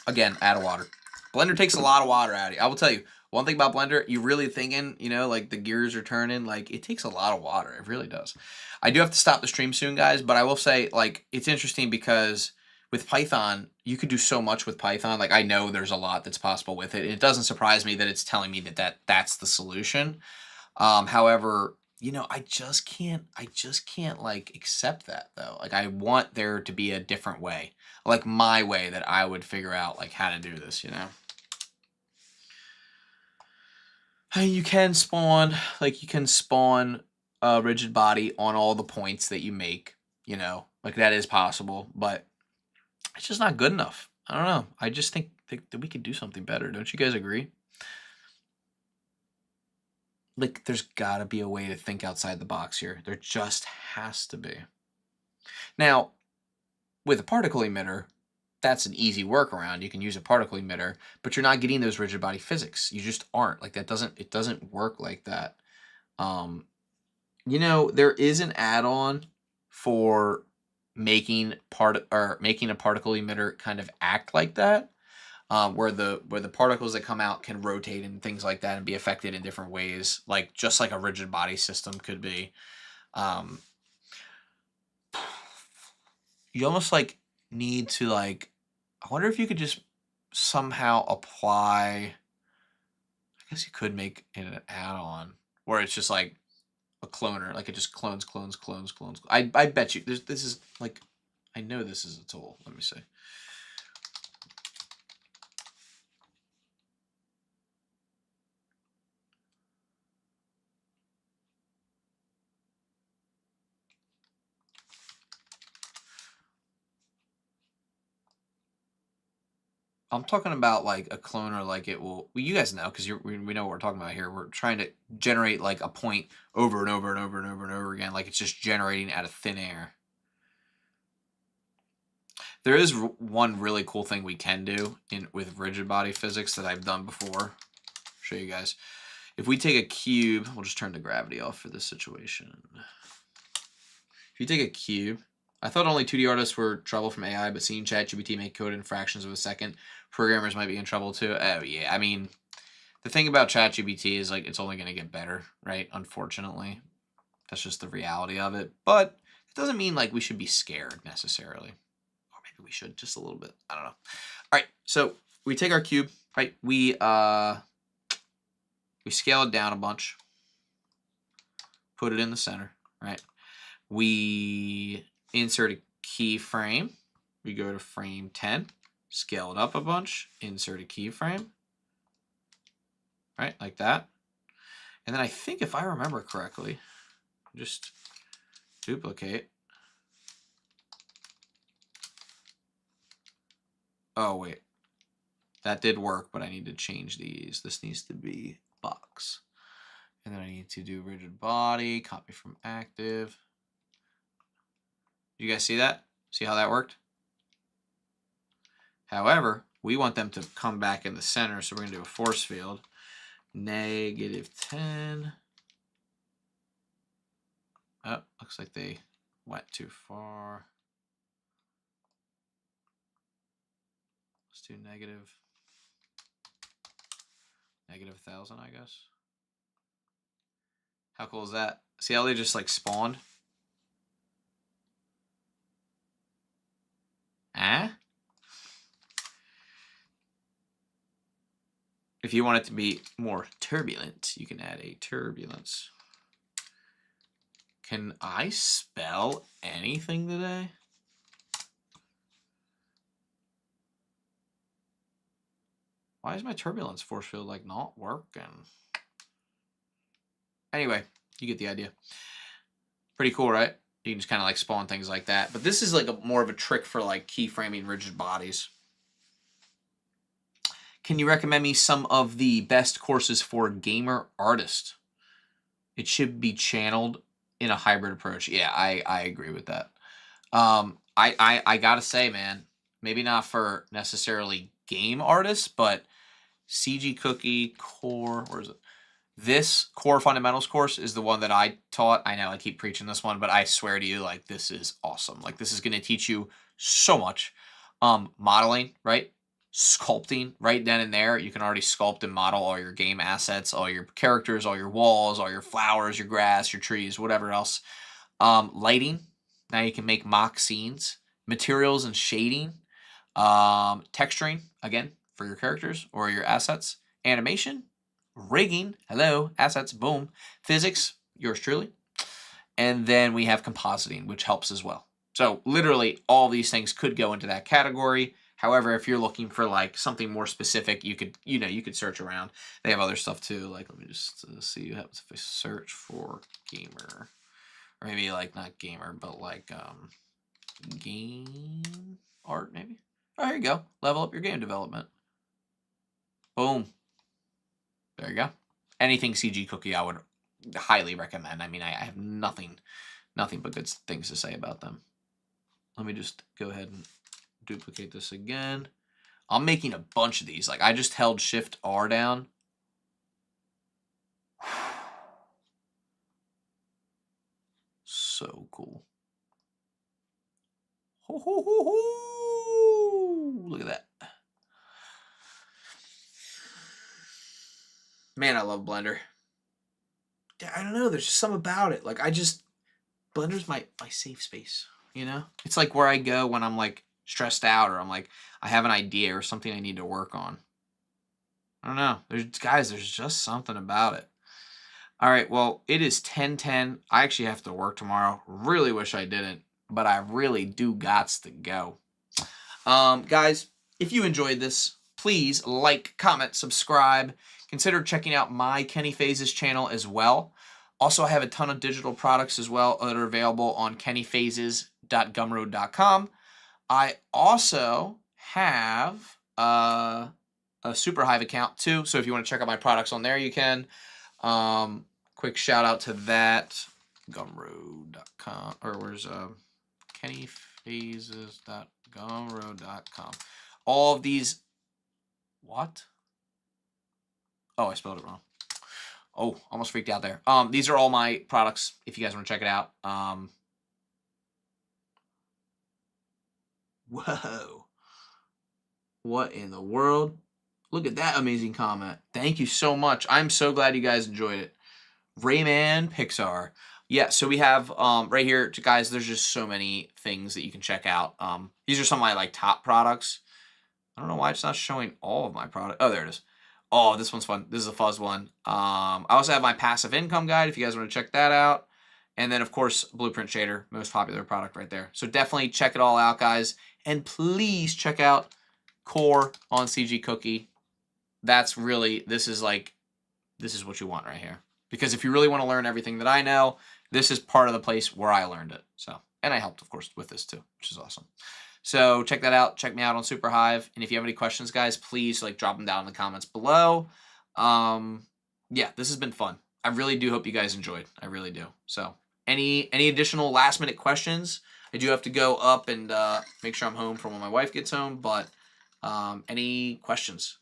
again, add water. Blender takes a lot of water out of you. I will tell you one thing about Blender. You really thinking, like the gears are turning. Like it takes a lot of water. It really does. I do have to stop the stream soon, guys. But I will say, like, it's interesting because with Python, you could do so much with Python. Like I know there's a lot that's possible with it. It doesn't surprise me that it's telling me that's the solution. However, I just can't like accept that though. Like I want there to be a different way, like my way that I would figure out like how to do this. You can spawn, like, you can spawn a rigid body on all the points that you make, you know, like, that is possible, but it's just not good enough. I don't know. I just think that we could do something better. Don't you guys agree? Like, there's gotta be a way to think outside the box here. There just has to be. Now, with a particle emitter, that's an easy workaround. You can use a particle emitter, but you're not getting those rigid body physics. You just aren't. Like, it doesn't work like that. You know, there is an add-on for making a particle emitter kind of act like that, where the particles that come out can rotate and things like that and be affected in different ways, like just like a rigid body system could be. You almost like need to like. I wonder if you could just somehow apply. I guess you could make it an add-on where it's just like a cloner, like it just clones. I bet you this is like, I know this is a tool. Let me see. I'm talking about like a cloner, like it will. Well, you guys know because we know what we're talking about here. We're trying to generate like a point over and over and over and over and over again, like it's just generating out of thin air. There is one really cool thing we can do with rigid body physics that I've done before. I'll show you guys. If we take a cube, we'll just turn the gravity off for this situation. If you take a cube, I thought only 2D artists were trouble from AI, but seeing ChatGPT make code in fractions of a second, programmers might be in trouble too. Oh yeah, I mean, the thing about ChatGPT is like it's only going to get better, right? Unfortunately, that's just the reality of it. But it doesn't mean like we should be scared necessarily, or maybe we should just a little bit. I don't know. All right, so we take our cube, right? We scale it down a bunch, put it in the center, right? We insert a keyframe. We go to frame 10, scale it up a bunch, insert a keyframe, right, like that. And then I think if I remember correctly, just duplicate. Oh, wait. That did work, but I need to change these. This needs to be box. And then I need to do rigid body, copy from active. You guys see that? See how that worked? However, we want them to come back in the center, so we're going to do a force field. -10. Oh, looks like they went too far. Let's do -1,000, I guess. How cool is that? See how they just like spawned? If you want it to be more turbulent, you can add a turbulence. Can I spell anything today? Why is my turbulence force field like not working? Anyway, you get the idea. Pretty cool, right? You can just kind of like spawn things like that. But this is like more of a trick for like keyframing rigid bodies. Can you recommend me some of the best courses for gamer artists? It should be channeled in a hybrid approach. Yeah, I agree with that. I gotta say, man, maybe not for necessarily game artists, but CG Cookie Core, where is it? This Core Fundamentals course is the one that I taught. I know I keep preaching this one, but I swear to you, like, this is awesome. Like, this is going to teach you so much. Modeling, right? Sculpting right then and there. You can already sculpt and model all your game assets, all your characters, all your walls, all your flowers, your grass, your trees, whatever else. Lighting. Now you can make mock scenes. Materials and shading. Texturing, again, for your characters or your assets. Animation. Rigging, hello, assets, boom. Physics, yours truly. And then we have compositing, which helps as well. So literally all these things could go into that category. However, if you're looking for like something more specific, you could, you could search around. They have other stuff too. Like, let me just see what happens if I search for gamer, or maybe like not gamer, but like game art maybe. Oh, here you go. Level up your game development. Boom. There you go. Anything CG Cookie, I would highly recommend. I mean, I have nothing but good things to say about them. Let me just go ahead and duplicate this again. I'm making a bunch of these. Like, I just held Shift R down. So cool. Ho, ho, ho, ho. Look at that. Man, I love Blender. I don't know. There's just something about it. Like, Blender's my safe space, you know? It's like where I go when I'm, like, stressed out, or I'm like, I have an idea or something I need to work on. I don't know. There's just something about it. All right, well, it is 10:10. I actually have to work tomorrow. Really wish I didn't, but I really do gots to go. Guys, if you enjoyed this, please like, comment, subscribe. Consider checking out my KennyPhases channel as well. Also, I have a ton of digital products as well that are available on KennyPhases.gumroad.com. I also have a Superhive account too, so if you want to check out my products on there, you can. Quick shout out to that. Gumroad.com, or where's KennyPhases.gumroad.com. All of these. What? Oh, I spelled it wrong. Oh, almost freaked out there. These are all my products if you guys want to check it out. Whoa. What in the world? Look at that amazing comment. Thank you so much. I'm so glad you guys enjoyed it. Rayman Pixar. Yeah, so we have right here, guys, there's just so many things that you can check out. These are some of my like top products. I don't know why it's not showing all of my product. Oh, there it is. Oh, this one's fun. This is a fuzz one. I also have my passive income guide if you guys want to check that out. And then, of course, Blueprint Shader, most popular product right there. So definitely check it all out, guys. And please check out Core on CG Cookie. That's really, this is what you want right here. Because if you really want to learn everything that I know, this is part of the place where I learned it. So, and I helped, of course, with this too, which is awesome. So check that out. Check me out on Superhive. And if you have any questions, guys, please drop them down in the comments below. Yeah, this has been fun. I really do hope you guys enjoyed. I really do. So any additional last minute questions? I do have to go up and make sure I'm home for when my wife gets home. But any questions?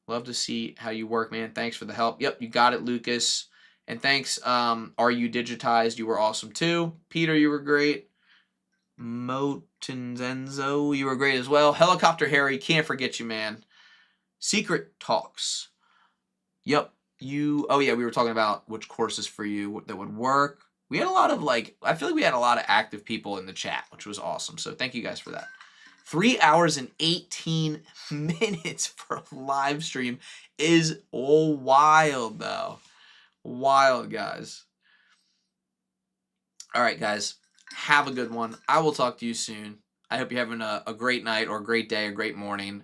Love to see how you work, man. Thanks for the help. Yep, you got it, Lucas. And thanks. Are you digitized? You were awesome too. Peter, you were great. Motenzenzo, you were great as well. Helicopter Harry, can't forget you, man. Secret Talks. Yep. Oh yeah, we were talking about which courses for you that would work. We had a lot of I feel like we had a lot of active people in the chat, which was awesome. So thank you guys for that. 3 hours and 18 minutes for a live stream is wild, though. Wild, guys. All right, guys. Have a good one. I will talk to you soon. I hope you're having a great night or a great day or great morning.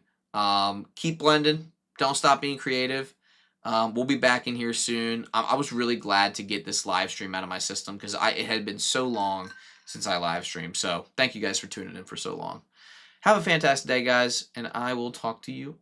Keep blending. Don't stop being creative. We'll be back in here soon. I was really glad to get this live stream out of my system because it had been so long since I live streamed. So thank you guys for tuning in for so long. Have a fantastic day, guys, and I will talk to you